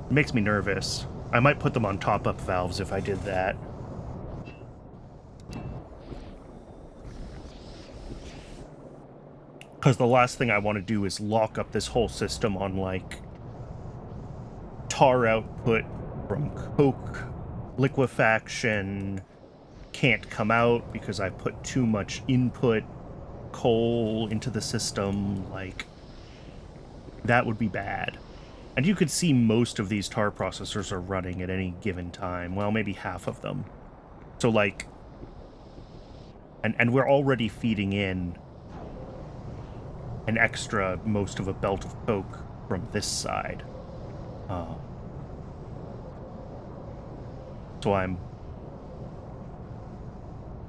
It makes me nervous. I might put them on top-up valves if I did that. Because the last thing I want to do is lock up this whole system on, like, tar output from coke liquefaction can't come out because I put too much input coal into the system. Like, that would be bad. And you could see most of these tar processors are running at any given time. Well, maybe half of them. So, like, and we're already feeding in an extra most of a belt of coke from this side. So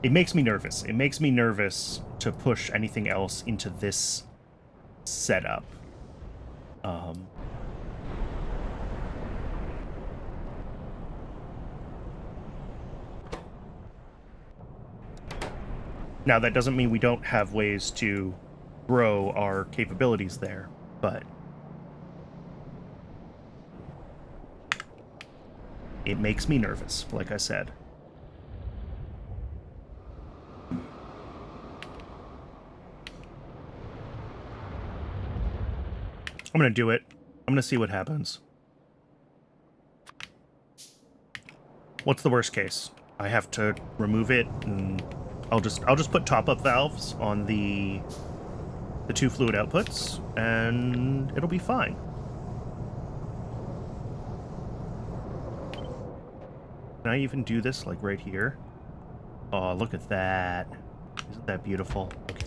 it makes me nervous. It makes me nervous to push anything else into this setup. Now, that doesn't mean we don't have ways to grow our capabilities there, but it makes me nervous, like I said. I'm gonna do it. I'm gonna see what happens. What's the worst case? I have to remove it, and I'll just put top-up valves on the 2 fluid outputs, and it'll be fine. Can I even do this, like, right here? Oh, look at that. Isn't that beautiful? Okay.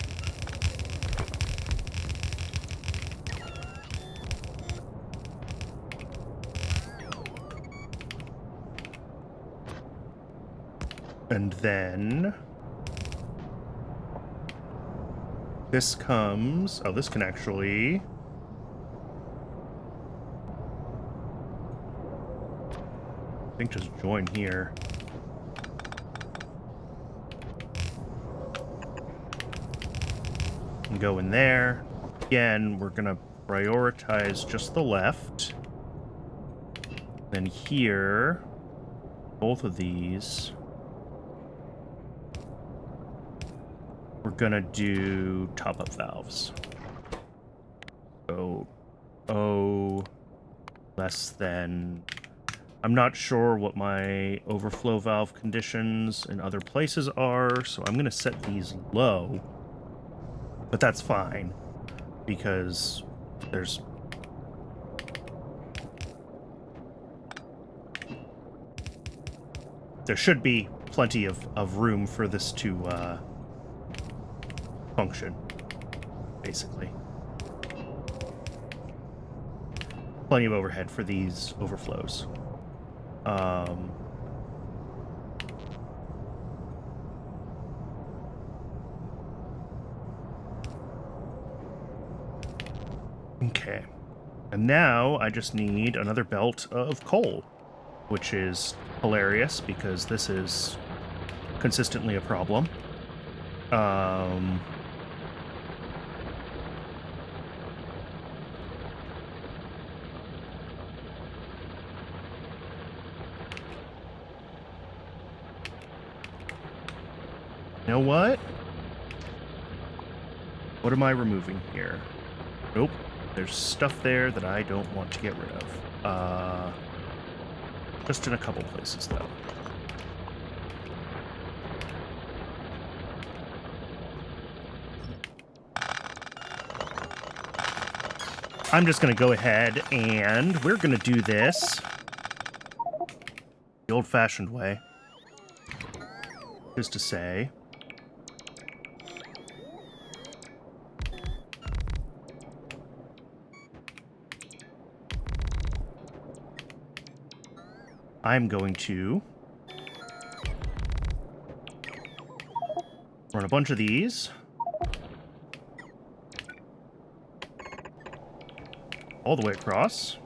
And then this comes... Oh, this can actually... I think just join here. And go in there. Again, we're gonna prioritize just the left. Then here, both of these, we're gonna do top-up valves. So, O less than... I'm not sure what my overflow valve conditions in other places are, so I'm gonna set these low. But that's fine, because there's... there should be plenty of room for this to function, basically. Plenty of overhead for these overflows. Okay. And now I just need another belt of coal, which is hilarious because this is consistently a problem. You know what? What am I removing here? Nope. There's stuff there that I don't want to get rid of. Just in a couple places, though. I'm just going to go ahead and we're going to do this the old-fashioned way. Just to say... I'm going to run a bunch of these. All the way across.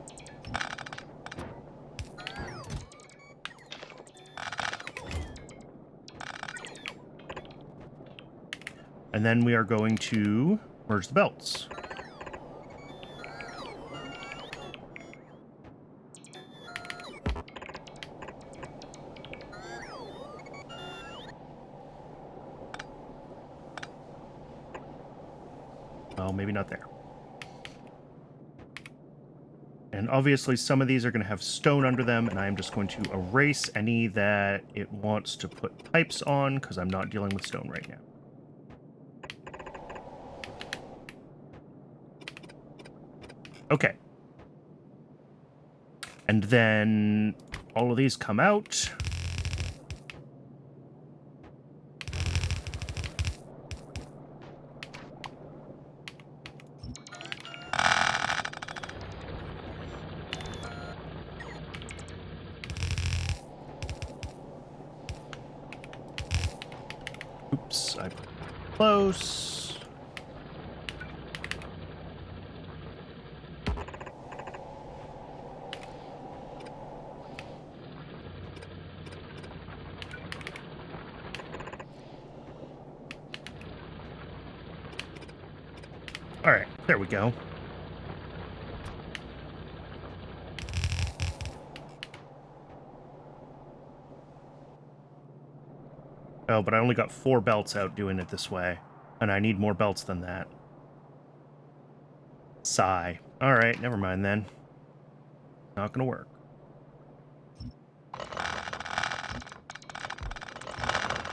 And then we are going to merge the belts. Well, maybe not there. And obviously some of these are going to have stone under them, and I'm just going to erase any that it wants to put pipes on, because I'm not dealing with stone right now. Okay. And then all of these come out. Oops, I put it close. All right, there we go. Oh, but I only got 4 belts out doing it this way, and I need more belts than that. Sigh. All right, never mind then. Not gonna work.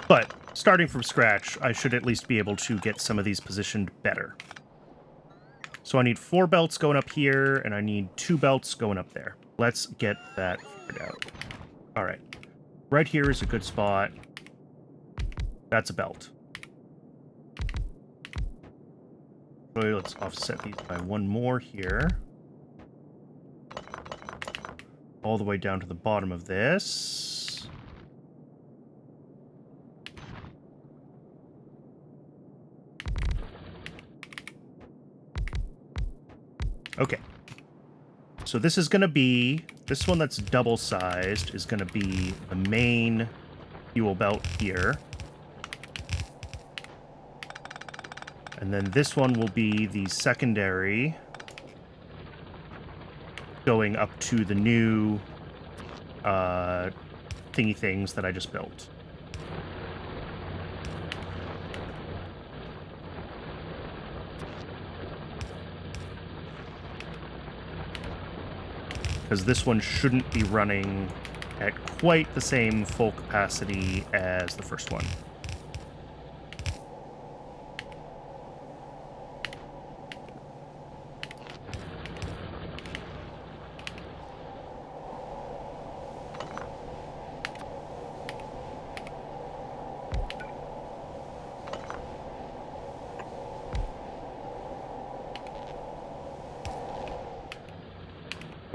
But starting from scratch, I should at least be able to get some of these positioned better. So I need 4 belts going up here, and I need 2 belts going up there. Let's get that figured out. All right. Right here is a good spot. That's a belt. So let's offset these by 1 more here. All the way down to the bottom of this. Okay. So this is going to be, this one that's double-sized is going to be the main fuel belt here. And then this one will be the secondary going up to the new thingy things that I just built. Because this one shouldn't be running at quite the same full capacity as the first one.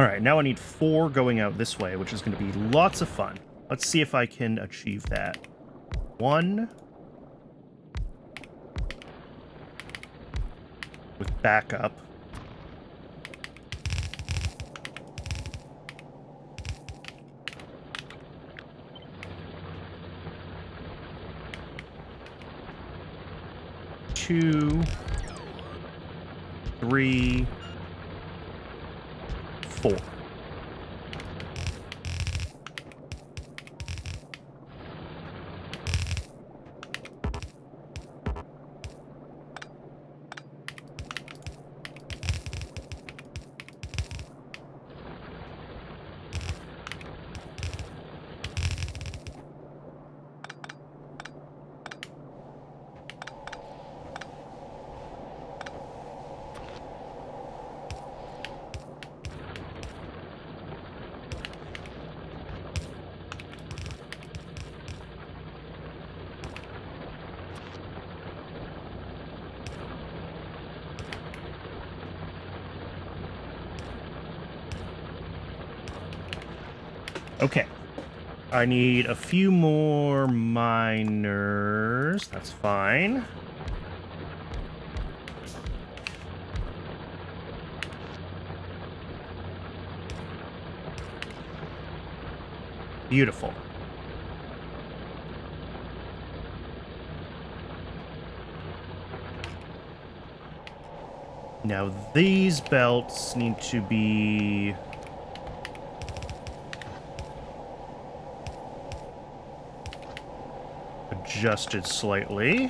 All right, now I need 4 going out this way, which is going to be lots of fun. Let's see if I can achieve that. 1. With backup. 2, 3, 4. Okay. I need a few more miners. That's fine. Beautiful. Now these belts need to be... adjusted slightly,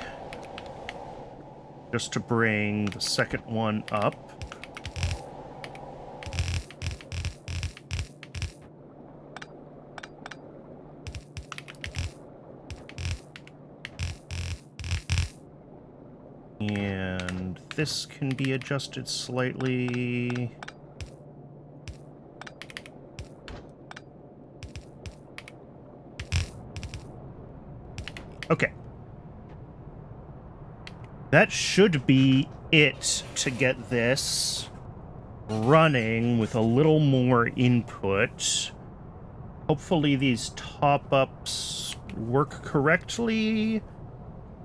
just to bring the second one up. And this can be adjusted slightly. Okay. That should be it to get this running with a little more input. Hopefully these top-ups work correctly,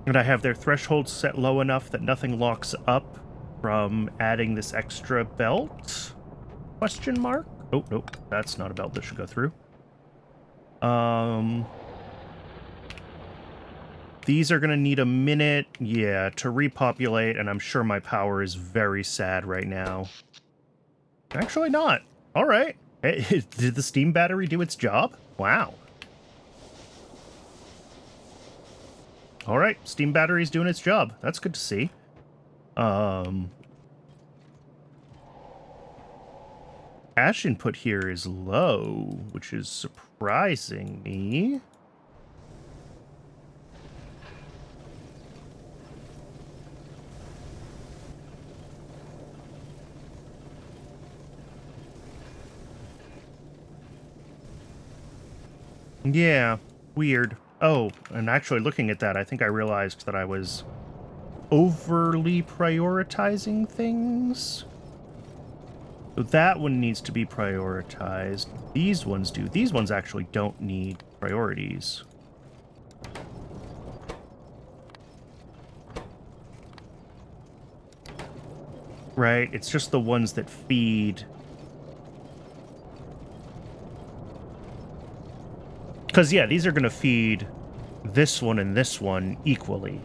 and I have their thresholds set low enough that nothing locks up from adding this extra belt? Question mark? Oh, nope, that's not a belt that should go through. These are going to need a minute, yeah, to repopulate, and I'm sure my power is very sad right now. Actually not. All right. Did the steam battery do its job? Wow. All right, steam battery's doing its job. That's good to see. Ash input here is low, which is surprising me. Yeah, weird. Oh, and actually looking at that, I think I realized that I was overly prioritizing things. So that one needs to be prioritized. These ones do. These ones actually don't need priorities. Right? It's just the ones that feed... Because, yeah, these are going to feed this one and this one equally.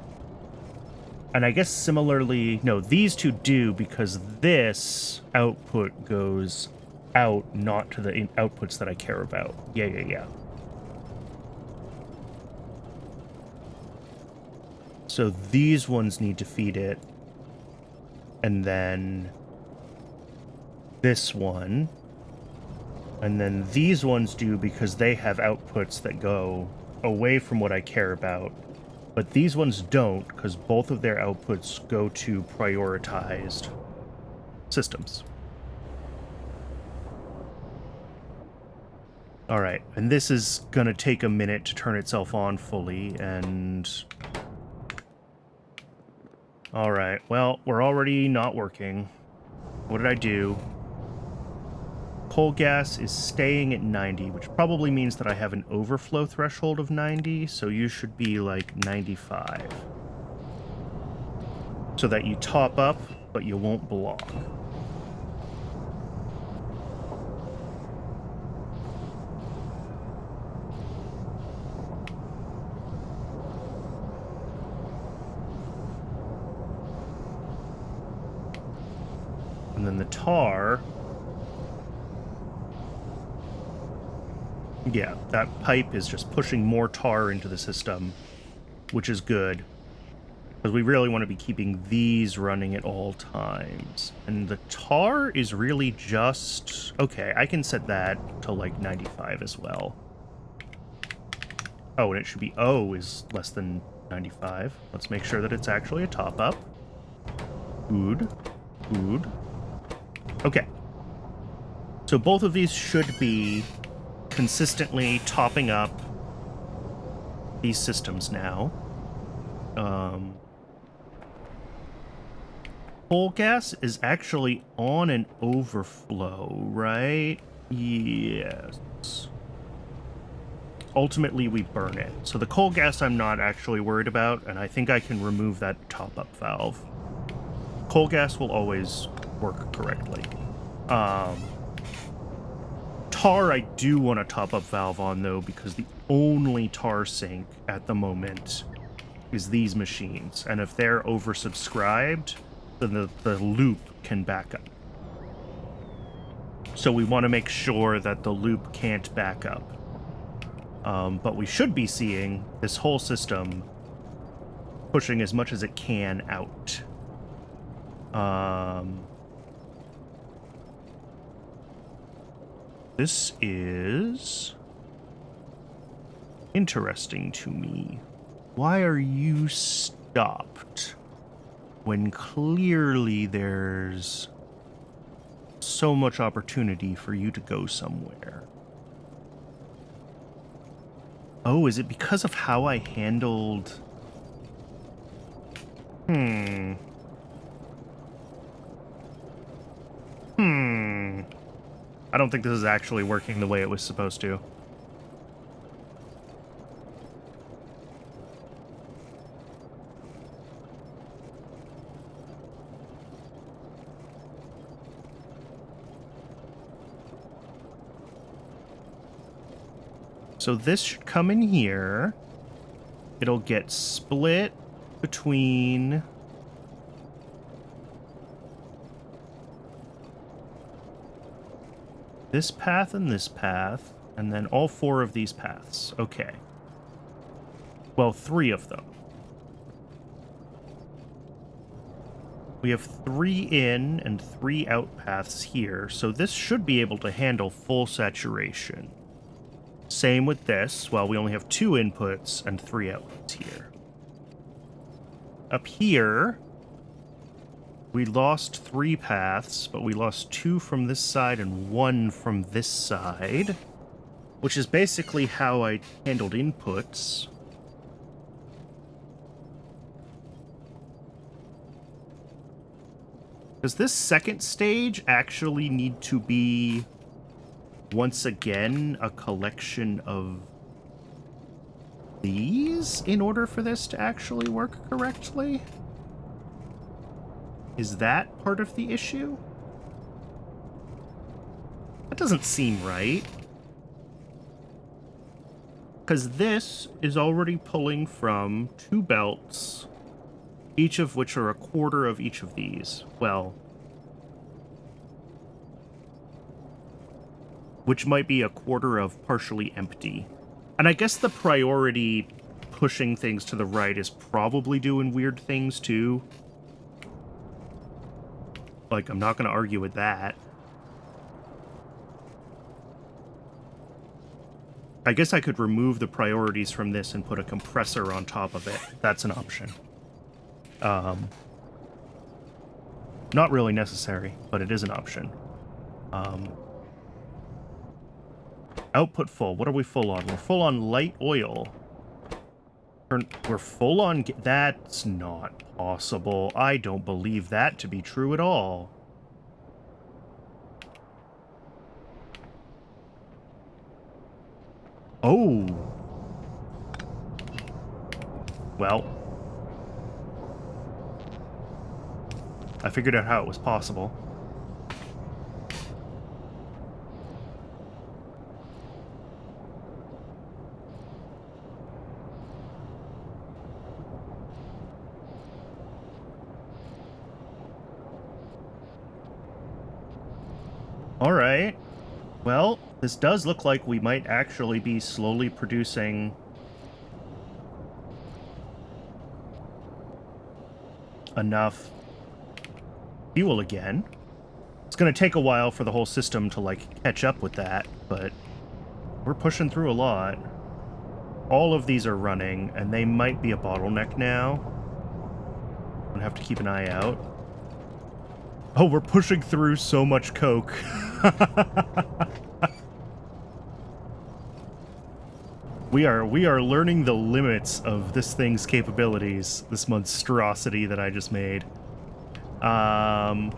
And I guess similarly... No, these two do, because this output goes out, not to the outputs that I care about. Yeah. So these ones need to feed it. And then this one... And then these ones do because they have outputs that go away from what I care about. But these ones don't because both of their outputs go to prioritized systems. All right, and this is going to take a minute to turn itself on fully, and... All right, well, we're already not working. What did I do? Coal gas is staying at 90, which probably means that I have an overflow threshold of 90, so you should be like 95. So that you top up, but you won't block. And then the tar... Yeah, that pipe is just pushing more tar into the system, which is good. Because we really want to be keeping these running at all times. And the tar is really just... Okay, I can set that to like 95 as well. Oh, and it should be O is less than 95. Let's make sure that it's actually a top-up. Good. Good. Okay. So both of these should be consistently topping up these systems now. Coal gas is actually on an overflow, right? Yes. Ultimately, we burn it. So the coal gas I'm not actually worried about, and I think I can remove that top-up valve. Coal gas will always work correctly. Tar I do want a top-up valve on, though, because the only tar sink at the moment is these machines. And if they're oversubscribed, then the loop can back up. So we want to make sure that the loop can't back up. But we should be seeing this whole system pushing as much as it can out. This is interesting to me. Why are you stopped when clearly there's so much opportunity for you to go somewhere? Oh, is it because of how I handled... I don't think this is actually working the way it was supposed to. So this should come in here. It'll get split between... this path and this path, and then all four of these paths. Okay. Well, 3 of them. We have 3 in and 3 out paths here, so this should be able to handle full saturation. Same with this. Well, we only have 2 inputs and 3 outputs here. Up here, we lost 3 paths, but we lost 2 from this side and 1 from this side, which is basically how I handled inputs. Does this second stage actually need to be, once again, a collection of these in order for this to actually work correctly? Is that part of the issue? That doesn't seem right. Because this is already pulling from 2 belts, each of which are a quarter of each of these. Well, which might be a quarter of partially empty. And I guess the priority pushing things to the right is probably doing weird things too. Like, I'm not going to argue with that. I guess I could remove the priorities from this and put a compressor on top of it. That's an option. Not really necessary, but it is an option. Output full. What are we full on? We're full on light oil. We're full on... That's not possible. I don't believe that to be true at all. Oh. Well. I figured out how it was possible. All right. Well, this does look like we might actually be slowly producing enough fuel again. It's going to take a while for the whole system to, like, catch up with that, but we're pushing through a lot. All of these are running, and they might be a bottleneck now. I'm gonna have to keep an eye out. Oh, we're pushing through so much coke. We are learning the limits of this thing's capabilities, this monstrosity that I just made. I'm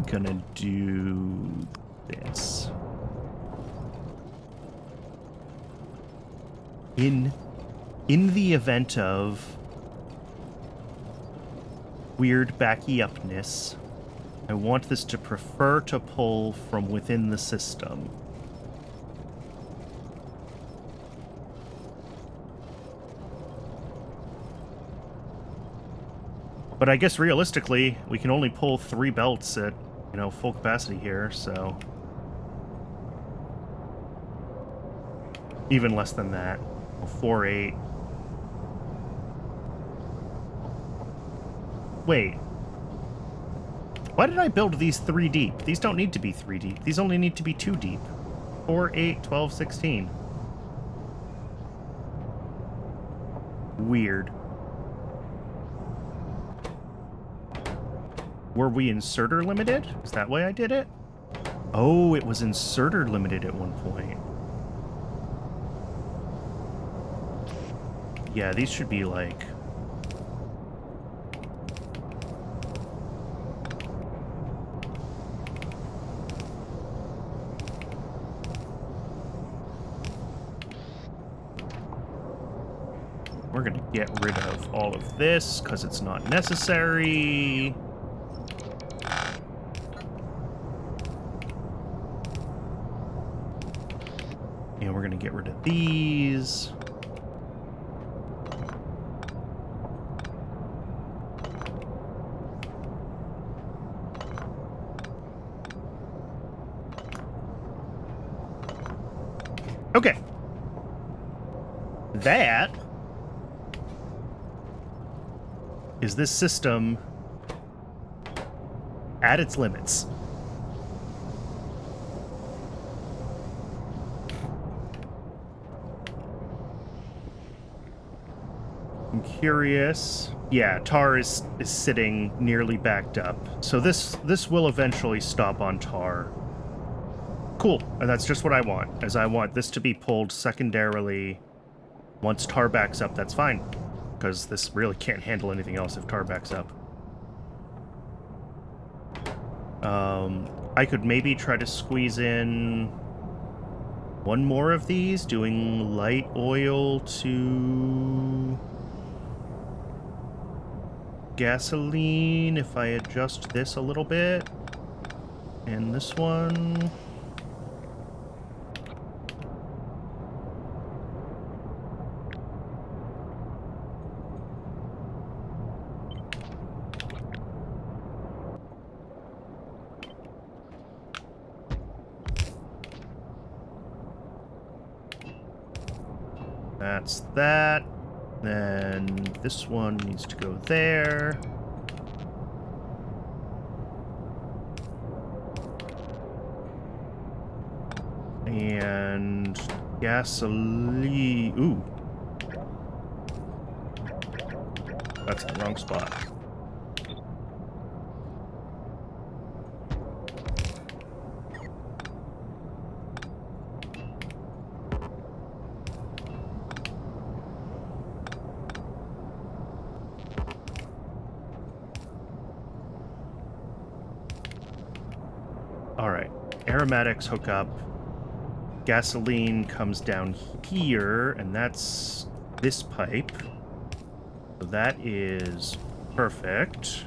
gonna do this. In the event of weird backy-upness, I want this to prefer to pull from within the system. But I guess realistically, we can only pull 3 belts at, you know, full capacity here, so... even less than that. 4-8. Wait. Why did I build these 3 deep? These don't need to be 3 deep. These only need to be 2 deep. 4, 8, 12, 16. Weird. Were we inserter limited? Is that why I did it? Oh, it was inserter limited at one point. Yeah, these should be like... we're gonna get rid of all of this, because it's not necessary. And we're gonna get rid of these. Okay. That is this system at its limits. I'm curious. Yeah, tar is sitting nearly backed up. So this will eventually stop on tar. Cool, and that's just what I want, as I want this to be pulled secondarily. Once tar backs up, that's fine, because this really can't handle anything else if tar backs up. I could maybe try to squeeze in one more of these, doing light oil to gasoline if I adjust this a little bit. And this one... that's that. Then this one needs to go there. And gasoline. Ooh. That's the wrong spot. All right. aromatics hook up. Gasoline comes down here, and that's this pipe. So that is perfect-ish.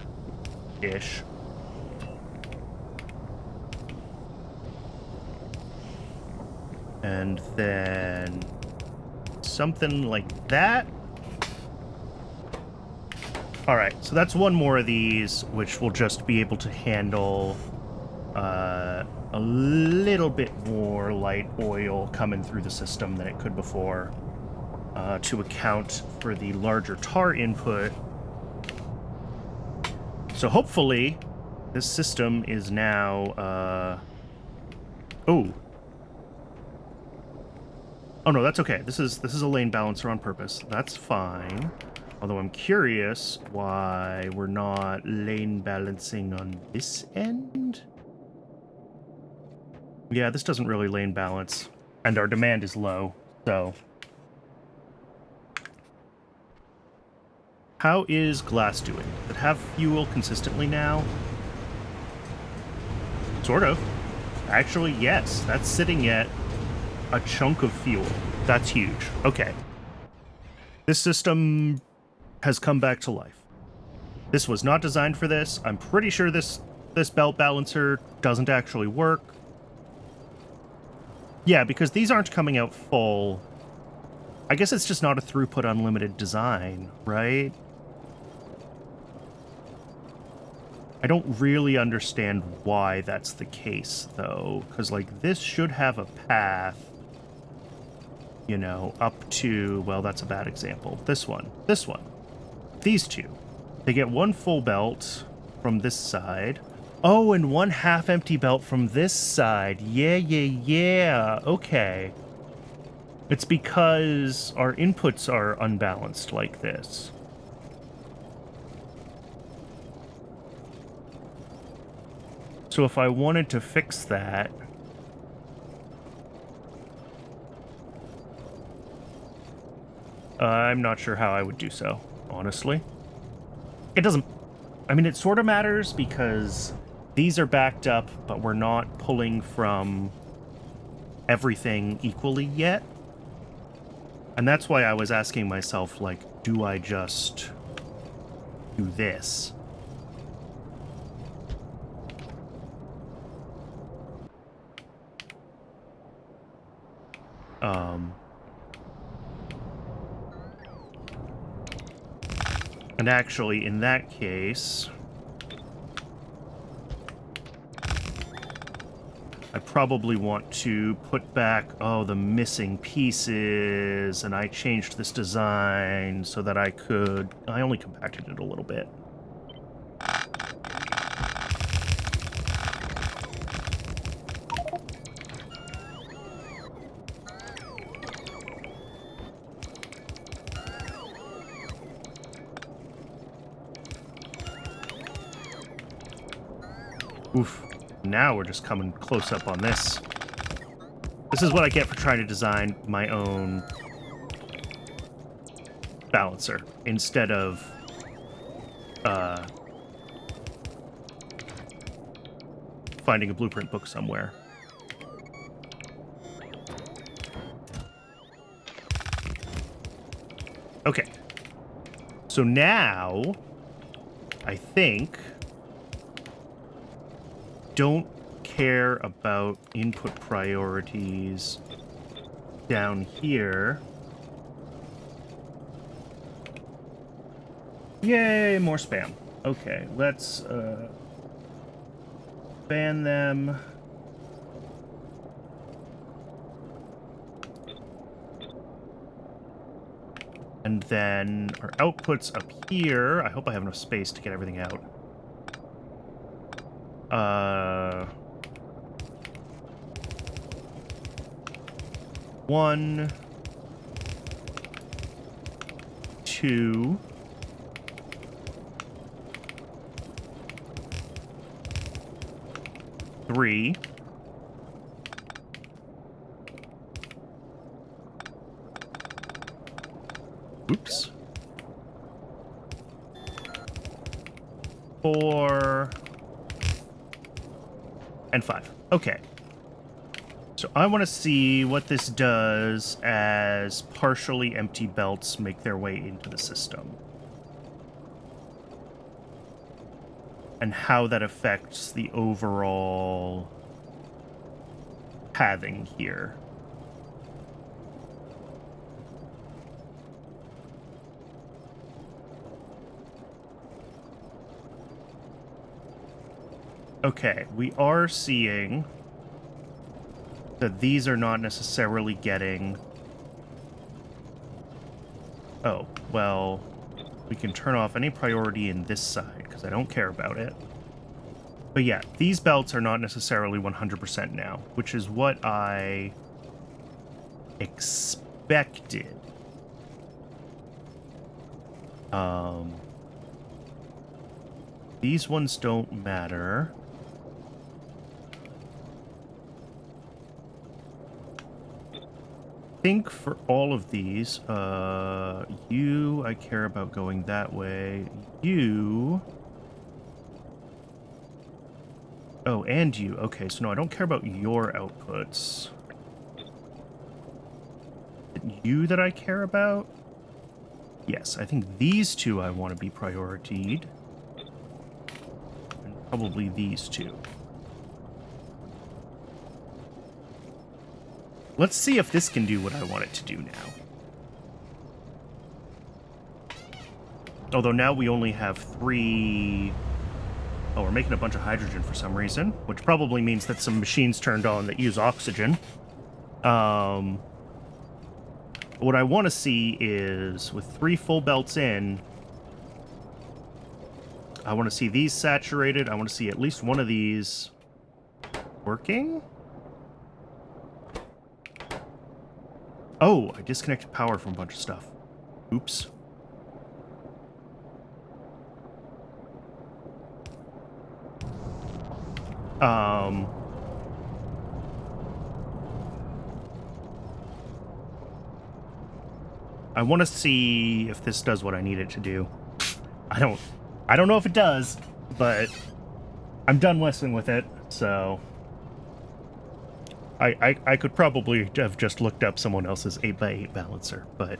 And then something like that. All right, so that's one more of these, which will just be able to handle a little bit more light oil coming through the system than it could before, to account for the larger tar input. So hopefully this system is now... Oh no, that's okay. This is a lane balancer on purpose. That's fine. Although I'm curious why we're not lane balancing on this end. Yeah, this doesn't really lane balance, and our demand is low, so. How is glass doing? Does it have fuel consistently now? Sort of. Actually, yes. That's sitting at a chunk of fuel. That's huge. Okay. This system has come back to life. This was not designed for this. I'm pretty sure this belt balancer doesn't actually work. Yeah, because these aren't coming out full. I guess it's just not a throughput unlimited design, right? I don't really understand why that's the case, though, because, like, this should have a path, you know, up to, well, that's a bad example. This one. These two. They get one full belt from this side. Oh, and one half-empty belt from this side. Yeah. Okay. It's because our inputs are unbalanced like this. So if I wanted to fix that... I'm not sure how I would do so, honestly. It doesn't... I mean, it sort of matters because these are backed up, but we're not pulling from everything equally yet. And that's why I was asking myself, like, do I just do this? And actually, in that case, I probably want to put back, the missing pieces, and I changed this design so that I only compacted it a little bit. Oof. Now we're just coming close up on this. This is what I get for trying to design my own balancer instead of finding a blueprint book somewhere. Okay. So now, I think... don't care about input priorities down here. Yay, more spam. Okay, let's ban them. And then our outputs up here. I hope I have enough space to get everything out. 1, 2, 3, 4, and 5. Okay. So I want to see what this does as partially empty belts make their way into the system. And how that affects the overall pathing here. Okay, we are seeing that these are not necessarily getting... Oh, well, we can turn off any priority in this side, because I don't care about it. But yeah, these belts are not necessarily 100% now, which is what I expected. These ones don't matter. I think for all of these, you, I care about going that way. You... Oh, and you. Okay, so no, I don't care about your outputs. You that I care about? Yes, I think these two I want to be prioritied. And probably these two. Let's see if this can do what I want it to do now. Although now we only have 3... Oh, we're making a bunch of hydrogen for some reason, which probably means that some machines turned on that use oxygen. What I want to see is, with 3 full belts in, I want to see these saturated. I want to see at least one of these working. Oh, I disconnected power from a bunch of stuff. Oops. I want to see if this does what I need it to do. I don't know if it does, but I'm done messing with it, so I could probably have just looked up someone else's 8x8 balancer, but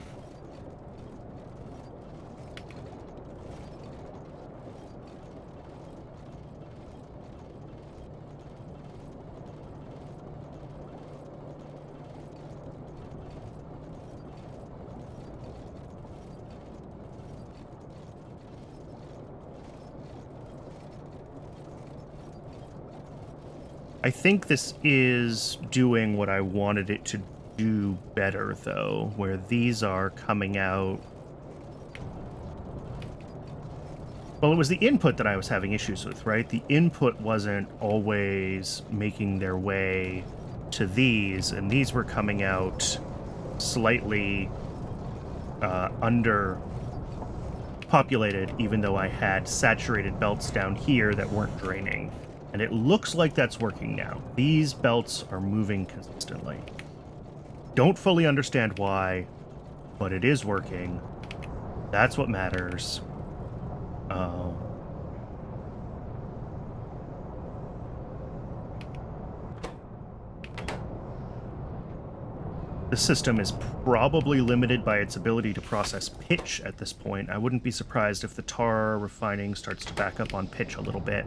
I think this is doing what I wanted it to do better, though, where these are coming out... Well, it was the input that I was having issues with, right? The input wasn't always making their way to these, and these were coming out slightly under-populated, even though I had saturated belts down here that weren't draining. And it looks like that's working now. These belts are moving consistently. Don't fully understand why, but it is working. That's what matters. The system is probably limited by its ability to process pitch at this point. I wouldn't be surprised if the tar refining starts to back up on pitch a little bit.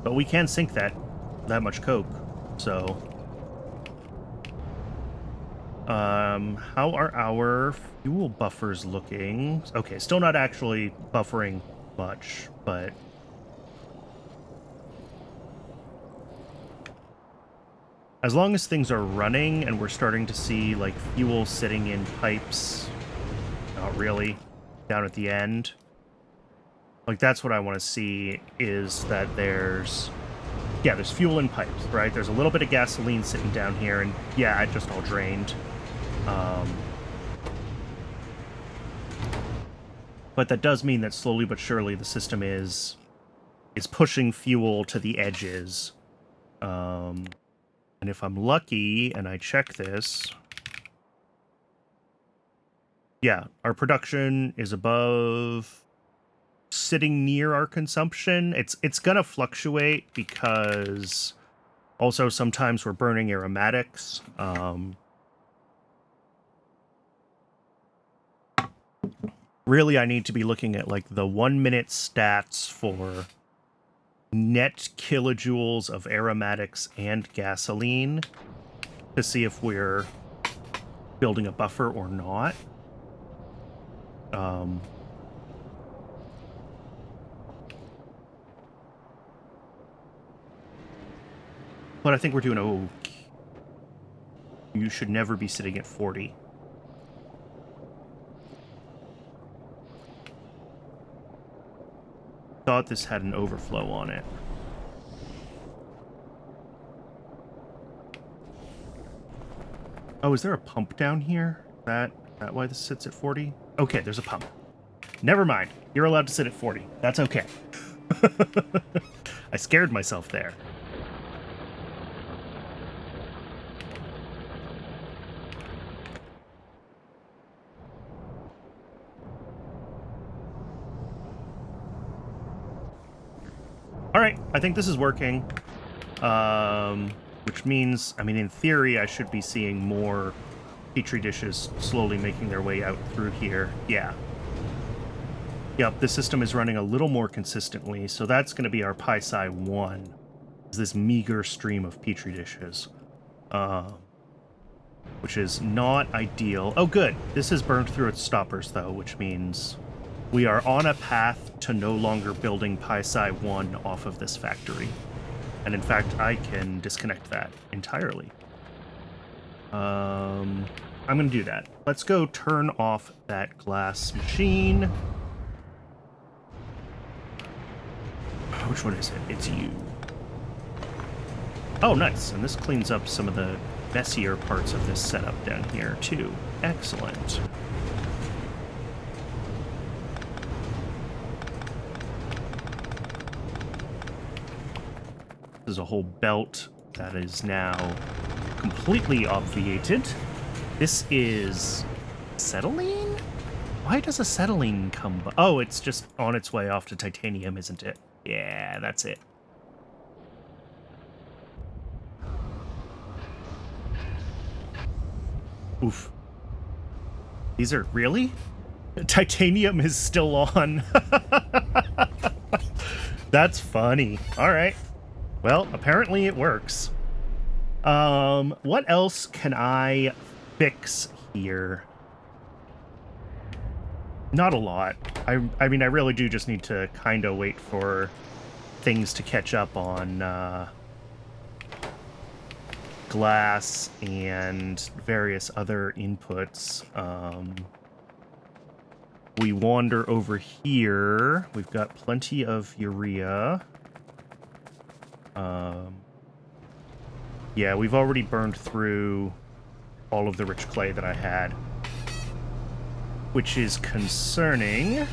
But we can sink that much coke, so... how are our fuel buffers looking? Okay, still not actually buffering much, but... As long as things are running and we're starting to see, like, fuel sitting in pipes, not really, down at the end... Like, that's what I want to see, is that there's... Yeah, there's fuel in pipes, right? There's a little bit of gasoline sitting down here, and yeah, it just all drained. But that does mean that slowly but surely the system is pushing fuel to the edges. And if I'm lucky and I check this... Yeah, our production is above sitting near our consumption. It's gonna fluctuate because also sometimes we're burning aromatics. Really, I need to be looking at like the 1 minute stats for net kilojoules of aromatics and gasoline to see if we're building a buffer or not. But I think we're doing okay. You should never be sitting at 40. Thought this had an overflow on it. Oh, is there a pump down here? That why this sits at 40? Okay, there's a pump. Never mind. You're allowed to sit at 40. That's okay. I scared myself there. All right, I think this is working. Which means, I mean, in theory, I should be seeing more Petri dishes slowly making their way out through here. Yeah. Yep, the system is running a little more consistently, so that's going to be our PySci 1. Is this meager stream of Petri dishes. Which is not ideal. Oh, good. This has burned through its stoppers, though, which means we are on a path to no longer building PySci 1 off of this factory. And in fact, I can disconnect that entirely. I'm going to do that. Let's go turn off that glass machine. Which one is it? It's you. Oh, nice. And this cleans up some of the messier parts of this setup down here, too. Excellent. There's a whole belt that is now completely obviated. This is acetylene? Why does acetylene come? Oh, it's just on its way off to titanium, isn't it? Yeah, that's it. Oof. These are really? Titanium is still on. That's funny. All right. Well, apparently it works. What else can I fix here? Not a lot. I mean, I really do just need to kind of wait for things to catch up on glass and various other inputs. We wander over here. We've got plenty of urea. Yeah, we've already burned through all of the rich clay that I had, which is concerning.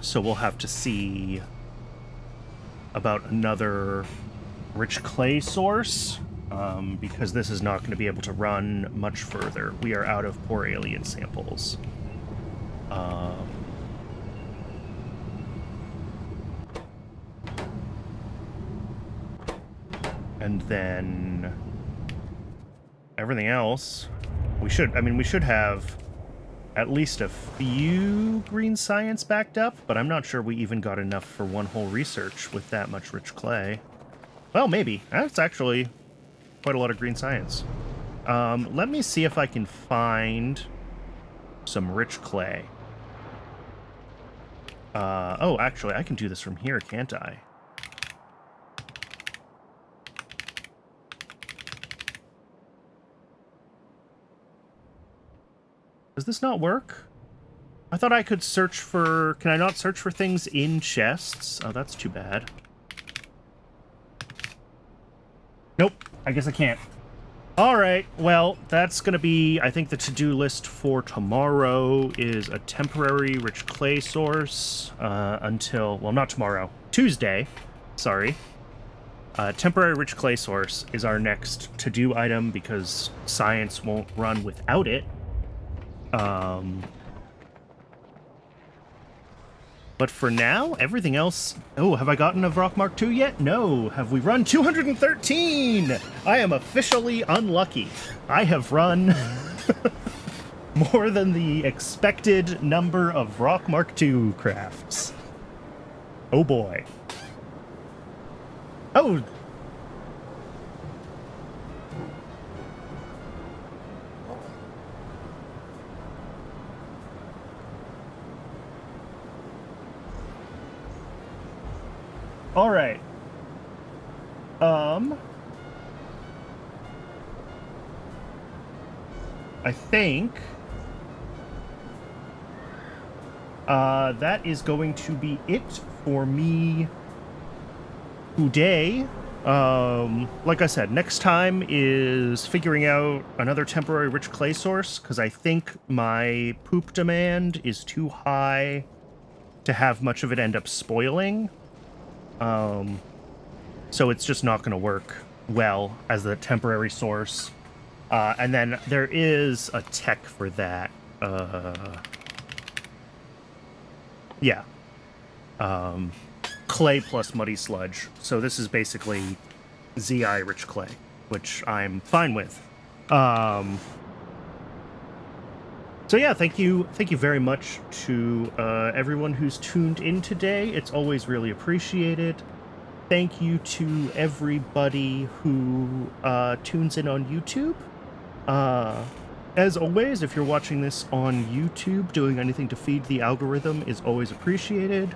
So we'll have to see about another rich clay source, because this is not going to be able to run much further. We are out of poor alien samples. And then everything else, we should have at least a few green science backed up, but I'm not sure we even got enough for one whole research with that much rich clay. Well, maybe. That's actually quite a lot of green science. Let me see if I can find some rich clay. Oh, actually, I can do this from here, can't I? Does this not work? I thought I could search for... Can I not search for things in chests? Oh, that's too bad. Nope, I guess I can't. Alright, well, that's gonna be... I think the to-do list for tomorrow is a temporary rich clay source until... Well, not tomorrow. Tuesday. Sorry. Temporary rich clay source is our next to-do item because science won't run without it. But for now, everything else... Oh, have I gotten a Rock Mark II yet? No. Have we run 213? I am officially unlucky. I have run more than the expected number of Rock Mark II crafts. Oh boy. Oh! All right. I think that is going to be it for me today. Like I said, next time is figuring out another temporary rich clay source, because I think my poop demand is too high to have much of it end up spoiling. So it's just not going to work well as a temporary source. And then there is a tech for that. Yeah. Clay plus muddy sludge. So this is basically ZI rich clay, which I'm fine with. So yeah, thank you very much to everyone who's tuned in today. It's always really appreciated. Thank you to everybody who tunes in on YouTube. As always, if you're watching this on YouTube, doing anything to feed the algorithm is always appreciated.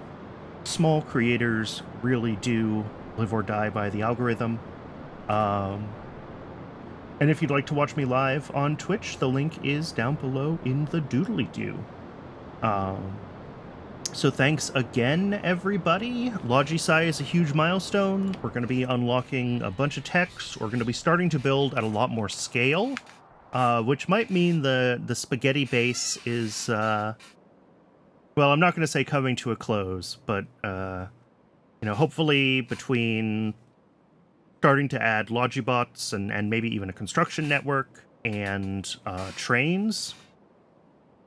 Small creators really do live or die by the algorithm. And if you'd like to watch me live on Twitch, the link is down below in the doodly-doo. So thanks again, everybody. Logisci is a huge milestone. We're going to be unlocking a bunch of techs. We're going to be starting to build at a lot more scale, which might mean the spaghetti base is, well, I'm not going to say coming to a close, but, you know, hopefully between starting to add Logibots and maybe even a construction network and trains,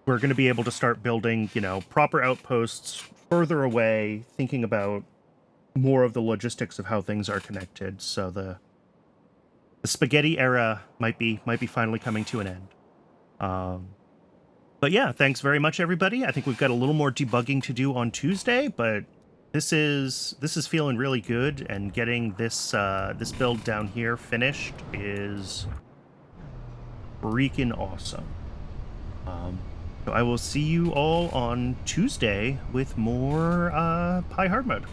we're going to be able to start building, you know, proper outposts further away, thinking about more of the logistics of how things are connected. So the spaghetti era might be finally coming to an end. But yeah, thanks very much, everybody. I think we've got a little more debugging to do on Tuesday, but this is feeling really good, and getting this this build down here finished is freaking awesome. So I will see you all on Tuesday with more Pi Hard Mode.